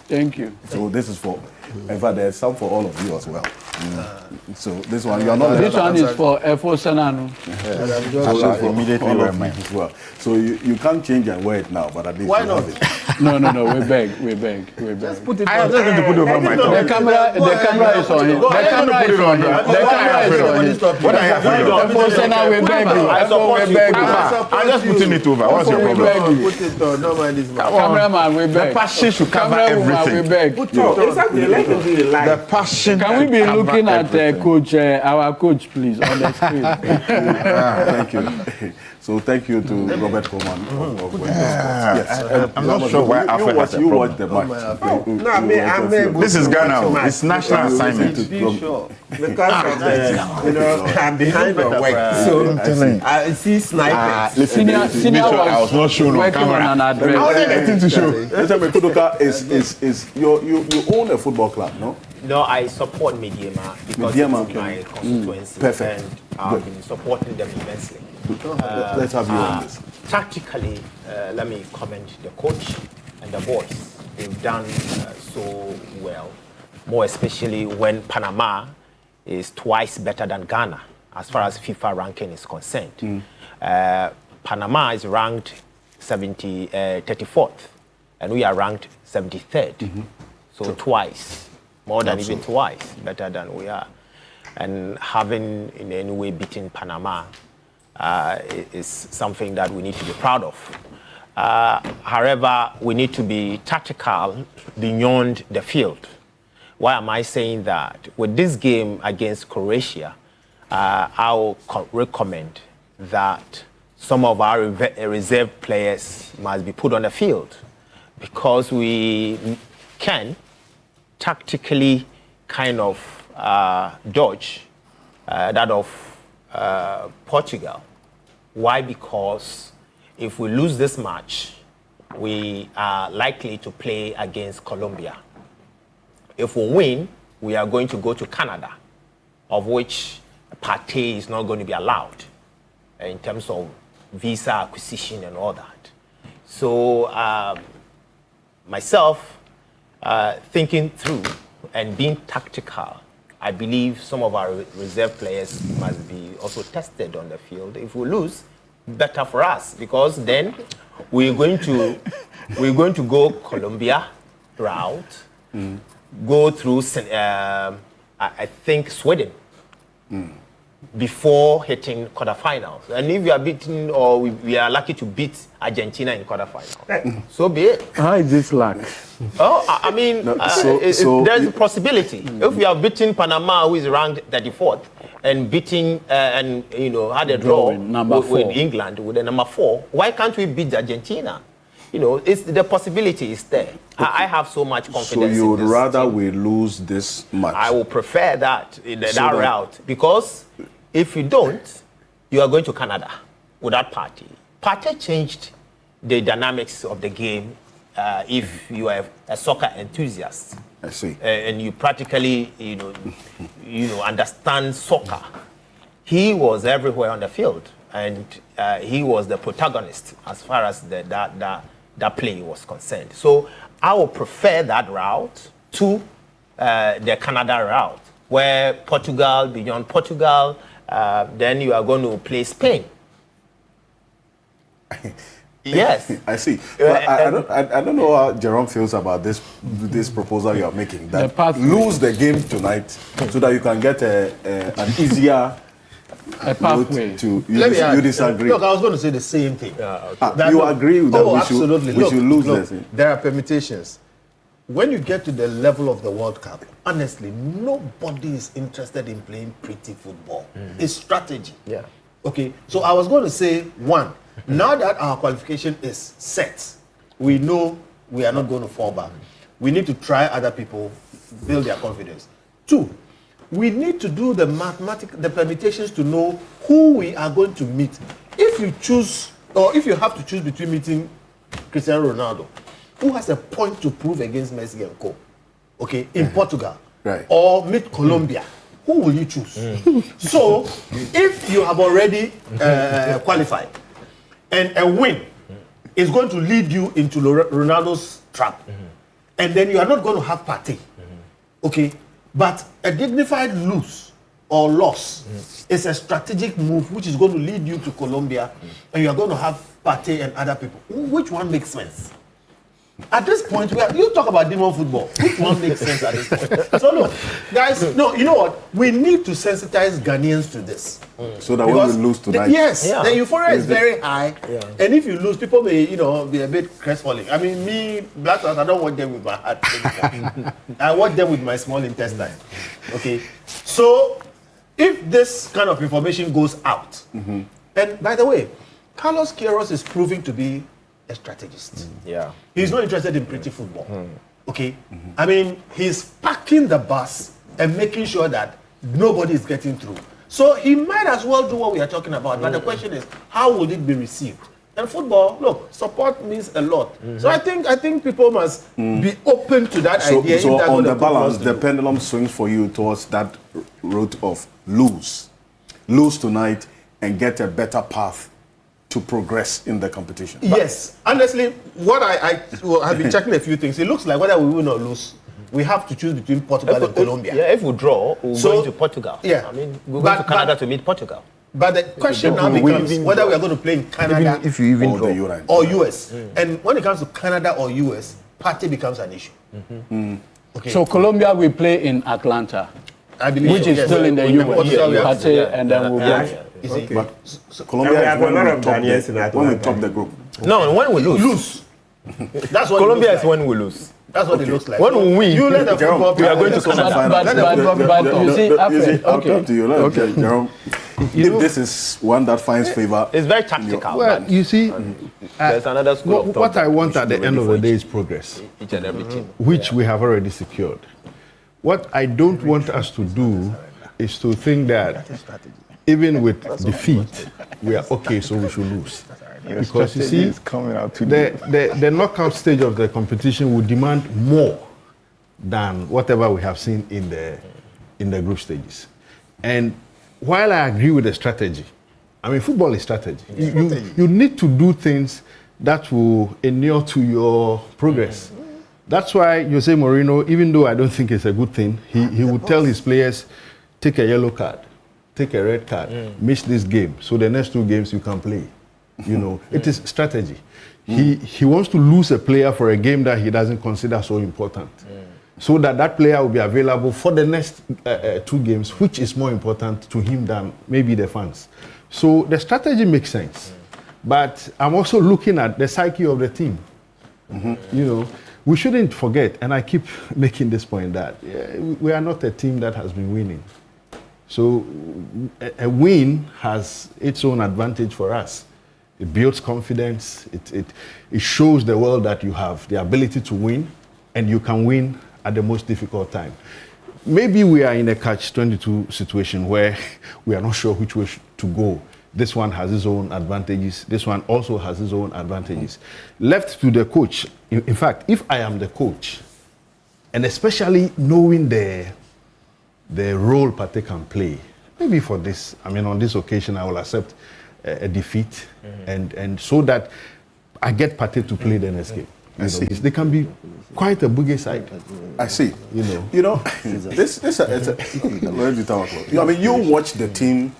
thank you. So this is for, in fact, there's some for all of you as well. So this one, you are not. This one is for Efo Senanu. So immediately as well. So you can't change and wear it now, but at least why you not? have it. No, we beg. Just put it I am not going to put it over my top. The camera is on him. The camera is on him. What are you afraid of? We beg you. I'm just putting it over. What's your problem? Put it on. No man, this man. Cameraman, we beg. The passion should cover everything. We beg. Exactly. Let him do the live. The passion. Can we be looking at coach, our coach, please, on the screen? Thank you. So thank you to Robert Coleman. Yes. I'm not sure why Africa has a you problem. watch the match. This is Ghana. It's national assignment. Sure. Because of the, I'm behind on work. So I see snipers. Senior I was not shown on camera. On an address. I wasn't anything to show. Kudoka is you own a football club, no? No, I support Mediema because it's my constituency. Perfect. And I've been supporting them immensely. Let's have you on this. Tactically, let me commend the coach and the boys. They've done so well, more especially when Panama is twice better than Ghana as far as FIFA ranking is concerned. Panama is ranked 34th, and we are ranked 73rd. So twice, more than even twice, better than we are. And having in any way beaten Panama is something that we need to be proud of. However, we need to be tactical beyond the field. Why am I saying that? With this game against Croatia, I will recommend that some of our reserve players must be put on the field because we can tactically kind of dodge that of Portugal. Why? Because if we lose this match, we are likely to play against Colombia. If we win, we are going to go to Canada, of which Partey is not going to be allowed in terms of visa acquisition and all that. So myself, thinking through and being tactical, I believe some of our reserve players must be also tested on the field. If we lose, better for us, because then we're going to go Colombia route, go through I think Sweden before hitting quarterfinals. And if we are beaten or we are lucky to beat Argentina in quarterfinals, so be it. How is this luck? Oh, I mean, there's a possibility. If we have beaten Panama, who is ranked 34th, and beating and had a draw with England with the number 4, why can't we beat Argentina? It's the possibility is there. Okay. I have so much confidence. So you would rather we lose this match? I will prefer that that route, because if you don't, you are going to Canada without Partey. Partey changed the dynamics of the game. If you are a soccer enthusiast, I see, and you practically understand soccer, he was everywhere on the field, and he was the protagonist as far as that play was concerned. So I would prefer that route to the Canada route, where Portugal, beyond Portugal, then you are going to play Spain. Yes, I see. But I don't know how Jerome feels about this proposal you are making. That lose the game tonight so that you can get an easier pathway to. You disagree? Look, I was going to say the same thing. You agree that we absolutely. We should lose this? There are permutations. When you get to the level of the World Cup, honestly, nobody is interested in playing pretty football. It's strategy. Yeah. Okay. So I was going to say, one, now that our qualification is set, we know we are not going to fall back. We need to try other people, build their confidence. Two, we need to do the permutations to know who we are going to meet. If you choose, or if you have to choose between meeting Cristiano Ronaldo, who has a point to prove against Messi and co, okay, in Portugal, right, or meet Colombia, who will you choose? So, if you have already qualified, and a win is going to lead you into Ronaldo's trap, and then you are not going to have Partey, okay, but a dignified lose or loss is a strategic move which is going to lead you to Colombia, and you are going to have Partey and other people. Which one makes sense? At this point, you talk about demon football. Which one makes sense at this point? So look, guys, no, you know what? We need to sensitize Ghanaians to this. So that when we lose tonight. The euphoria is very high. Yeah. And if you lose, people may, be a bit crestfallen. I mean, me, Black Stars, I don't watch them with my heart anymore. I watch them with my small intestine. Okay? So, if this kind of information goes out, and by the way, Carlos Queiroz is proving to be a strategist. Yeah. He's not interested in pretty football. Okay? I mean, he's packing the bus and making sure that nobody is getting through. So he might as well do what we are talking about. But the question is, how will it be received? And football, look, support means a lot. So I think people must be open to that idea. So on the balance, the pendulum swings for you towards that route of lose tonight and get a better path to progress in the competition. Yes, honestly, what I've been checking a few things. It looks like whether we will not lose, we have to choose between Portugal and Colombia. Yeah, if we draw, we'll go into Portugal. Yeah, I mean, we'll go to Canada to meet Portugal. But the question now becomes whether we are going to play in Canada or US. And when it comes to Canada or US, party becomes an issue. Okay. So Colombia will play in Atlanta, I believe which is still in the US. And then we'll go. You see? But Colombia is when we top the group. No, when we lose. That's what Colombia is when we lose. That's what it looks like. When we win, you let the football we are going to Canada. But you see, I'll come to you. Okay, Jerome. If this is one that finds favor, it's very tactical. Well, you see, there's another school of thought. What I want at the end of the day is progress, each and every team, which we have already secured. What I don't want us to do is to think that even with defeat, we are okay, so we should lose. Because you see, the knockout stage of the competition will demand more than whatever we have seen in the group stages. And while I agree with the strategy, I mean, football is strategy. You need to do things that will inure to your progress. That's why Jose Mourinho, even though I don't think it's a good thing, he would tell his players, take a yellow card, take a red card, miss this game, so the next 2 games you can play. It is strategy. He wants to lose a player for a game that he doesn't consider so important, so that player will be available for the next 2 games, which is more important to him than maybe the fans. So the strategy makes sense, but I'm also looking at the psyche of the team. We shouldn't forget, and I keep making this point, that we are not a team that has been winning. So a win has its own advantage for us. It builds confidence. It shows the world that you have the ability to win, and you can win at the most difficult time. Maybe we are in a catch-22 situation where we are not sure which way to go. This one has its own advantages. This one also has its own advantages. Left to the coach. In fact, if I am the coach, and especially knowing the role Partey can play, maybe for this, on this occasion, I will accept a defeat, and so that I get Partey to play the next game. They can be quite a boogie side. I see. You watch the team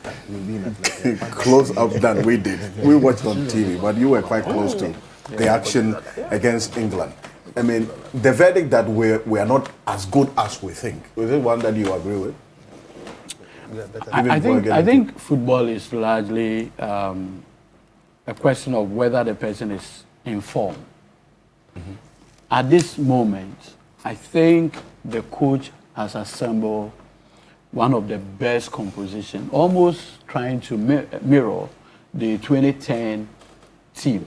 close up than we did. We watched on TV, but you were quite close to the action against England. I mean, the verdict that we are not as good as we think, is it one that you agree with? I think football is largely a question of whether the person is informed. At this moment, I think the coach has assembled one of the best compositions, almost trying to mirror the 2010 team.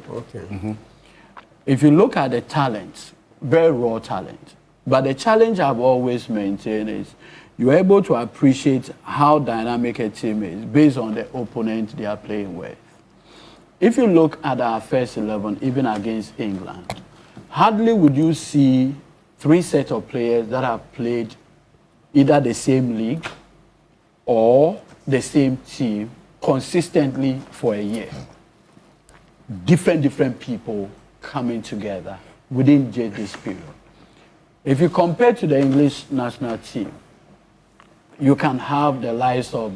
If you look at the talent, very raw talent, but the challenge I've always maintained is you're able to appreciate how dynamic a team is based on the opponent they are playing with. If you look at our first 11, even against England, hardly would you see 3 sets of players that have played either the same league or the same team consistently for a year. Different people coming together within this period. If you compare to the English national team, you can have the likes of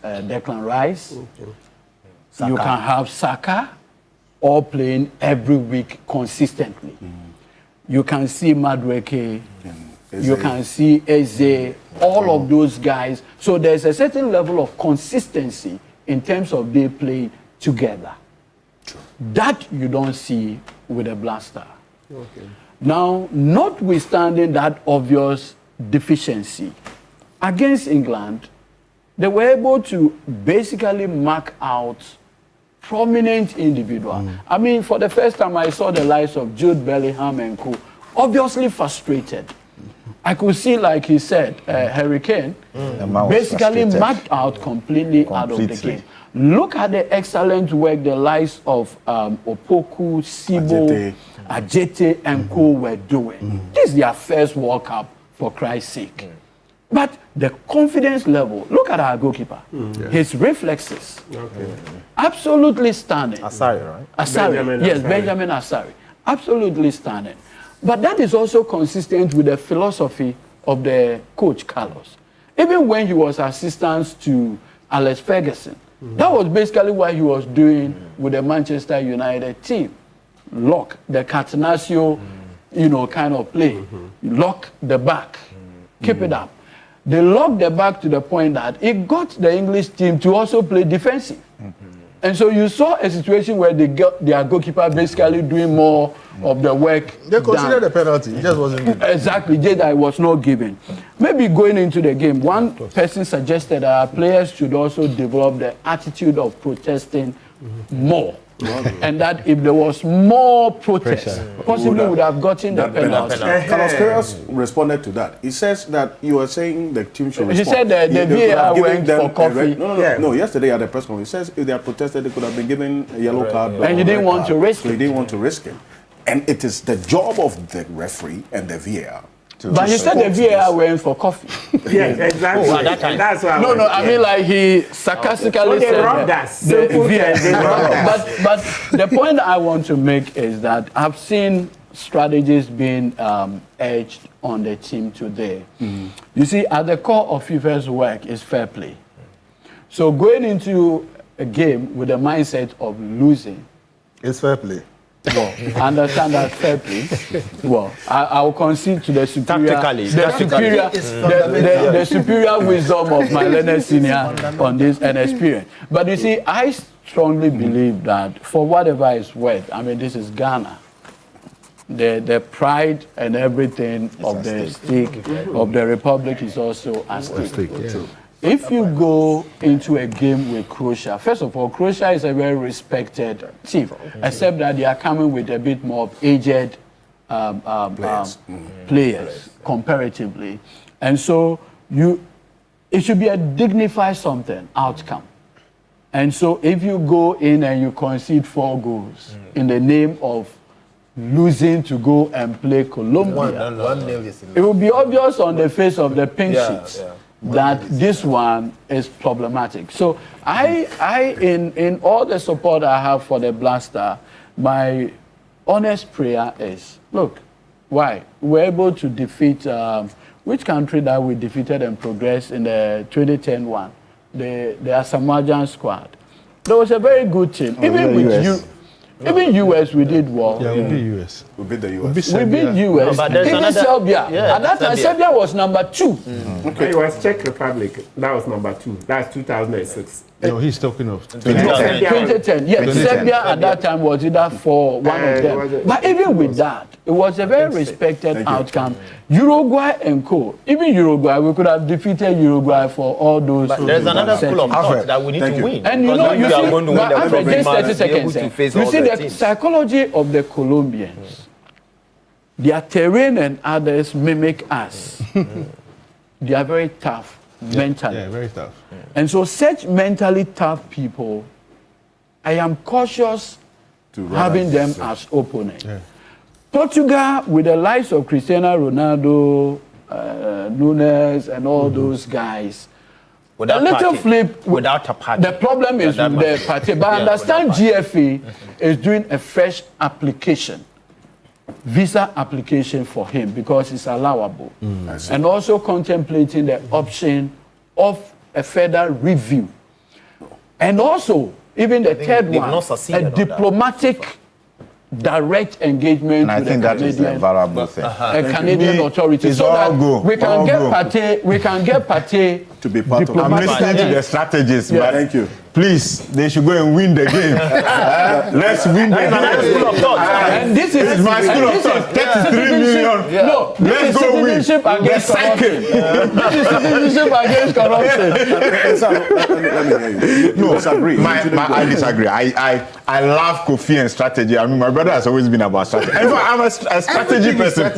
Declan Rice, you can have Saka, all playing every week consistently. You can see Madweke, you can see Eze, all of those guys. So there's a certain level of consistency in terms of they play together. That you don't see with a Blaster. Okay. Now, notwithstanding that obvious deficiency, against England, they were able to basically mark out prominent individuals. I mean, for the first time, I saw the likes of Jude Bellingham and co. Obviously frustrated. I could see, like he said, Harry Kane basically marked out completely out of the game. Look at the excellent work the likes of Opoku, Sibo, Ajete, and co were doing. This is their first World Cup, for Christ's sake. But the confidence level, look at our goalkeeper. His reflexes, absolutely stunning. Asari, right? Asari, Benjamin Asari. Absolutely stunning. But that is also consistent with the philosophy of the coach, Carlos. Even when he was assistant to Alex Ferguson, that was basically what he was doing with the Manchester United team. Lock the Catenaccio, kind of play. Lock the back. Keep it up. They locked the back to the point that it got the English team to also play defensive. And so you saw a situation where they got their goalkeeper basically doing more of the work. They considered the penalty. It just wasn't given. Exactly. Jedi was not given. Maybe going into the game, one person suggested that our players should also develop the attitude of protesting more. And that if there was more protest, possibly would have gotten the penalty. Carlos Queiroz responded to that. He says that you are saying the team should respond. He said that the VAR went for coffee. No, yesterday at the press conference, he says if they had protested, they could have been given a yellow card. And he didn't want to risk it. He didn't want to risk it. And it is the job of the referee and the VAR. But he said the VAR went for coffee. Yes, exactly. Oh, at that time. That's why. I mean, like he sarcastically said the VAR. But the point I want to make is that I've seen strategies being urged on the team today. You see, at the core of FIFA's work is fair play. So going into a game with the mindset of losing, it's fair play. Well, I understand that fair play. Well, I will concede to the superior, the superior wisdom of my learned senior on this and experience. But you see, I strongly believe that for whatever it's worth, I mean, this is Ghana. The pride and everything of the stake of the republic is also at stake. If you go into a game with Croatia, first of all, Croatia is a very respected team, except that they are coming with a bit more aged players comparatively. And so it should be a dignified outcome. And so if you go in and you concede 4 goals in the name of losing to go and play Colombia, it will be obvious on the face of the pink sheets that this one is problematic. So I in all the support I have for the Blaster, my honest prayer is, look, why? We're able to defeat, which country that we defeated and progressed in the 2010 one? The Asamoah squad. There was a very good team. Even with you. Even US, we did well. Yeah, we beat US. We beat the US. We beat US. But Even Serbia. At that time, Serbia was number 2. Okay. It was Czech Republic. That was number 2. That's 2006. No, he's talking of 2010. Yes, Serbia at that time was either for one of them. But even with that, it was a very respected outcome. Uruguay and co. Even Uruguay, we could have defeated Uruguay for all those. But there's another school of thought that we need to win. And you know, you see, 30 seconds. You see the psychology of the Colombians. Their terrain and others mimic us. They are very tough mentally. Yeah, very tough. And so such mentally tough people, I am cautious to having them as opponents. Yeah. Portugal, with the likes of Cristiano Ronaldo, Nunes, and all those guys, without a little party. flip. Without a party. The problem is with the party. But I understand GFA is doing a fresh application, visa application for him because it's allowable. And also contemplating the option of a further review. And also, even the third one, a diplomatic direct engagement And I with think the that is a Canadian, valuable thing. Canadian authorities, It's so all that go. we can All get go. Partey To be part of I'm listening to the strategies, but thank you. Please, they should go and win the game. Let's win the game. And this is my school of thought. 33 million. No, this is citizenship against corruption. This is citizenship against corruption. Let me hear you. No, disagree. I disagree. I love Kofi and strategy. I mean, my brother has always been about strategy. In fact, I'm a strategy person.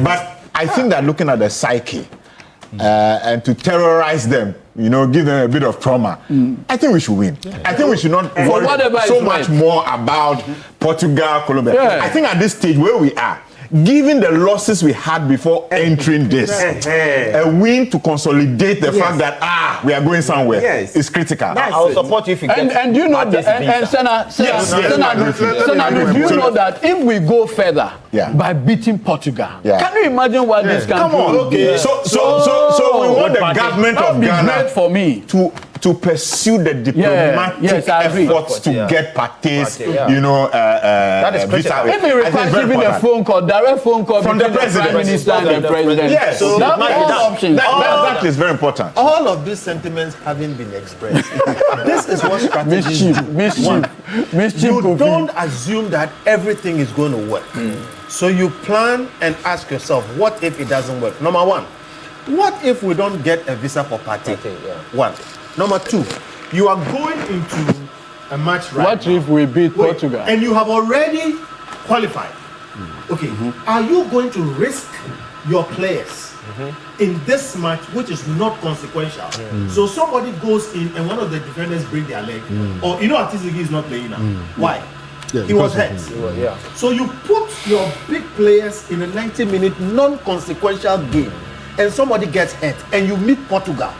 But I think that looking at the psyche and to terrorize them, you know, give them a bit of trauma, I think we should win. I think we should not worry so much more about Portugal, Colombia. Yeah. I think at this stage where we are, given the losses we had before entering this, a win to consolidate the fact that we are going somewhere is critical. I'll support you if you get And you know that, and Senator, do you know that if we go further by beating Portugal, can you imagine what this country will do? Okay. So we want the government of Ghana for me to pursue the diplomatic efforts to get Partey's, you know, that is critical. If it requires giving a phone call, direct phone call from the president, Prime Minister and the President. Yes, so that is very important. All of these sentiments having been expressed, this is what strategies do. Mischief. You don't assume that everything is going to work. So you plan and ask yourself, what if it doesn't work? Number one, what if we don't get a visa for Partey? One. Number two, you are going into a match right What if we beat Portugal? And you have already qualified. Okay, are you going to risk your players in this match, which is not consequential? So somebody goes in and one of the defenders break their leg, or you know, Atizigi is not playing now. Why? He was hurt. So you put your big players in a 90-minute non-consequential game, and somebody gets hurt, and you meet Portugal.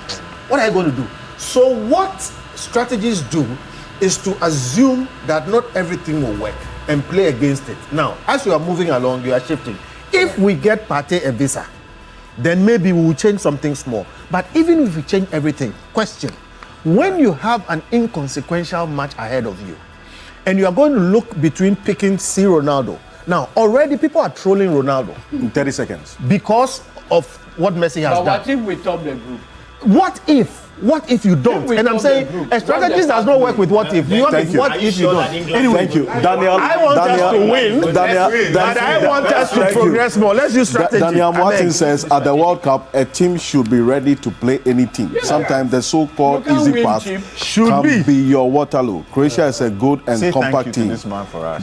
What are you going to do? So what strategies do is to assume that not everything will work and play against it. Now, as you are moving along, you are shifting. If we get Partey a visa, then maybe we will change something small. But even if we change everything, question, when you have an inconsequential match ahead of you, and you are going to look between picking C. Ronaldo. Now, already people are trolling Ronaldo. In 30 seconds. Because of what Messi has done. What if we top the group? What if you don't? And I'm saying a strategy does not work with what if. What if you don't? Anyway, thank you. Daniel, I want us to win, but I want us to progress more. Let's use strategy. Daniel Martin says at the World Cup, a team should be ready to play any team. Sometimes the so-called easy path can be your Waterloo. Croatia is a good and compact team.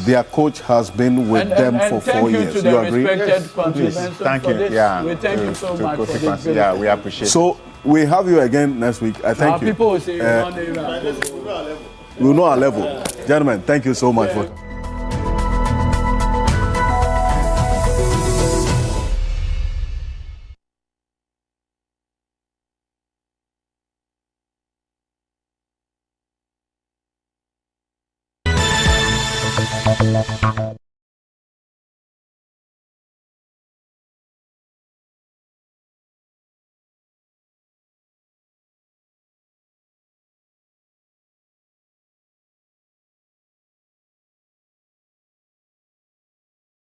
Their coach has been with them for 4 years. You agree? Thank you. Yeah. We thank you so much for this. Yeah, we appreciate it. So we have you again next week. I thank you. People will say we know our level. Gentlemen, thank you so much for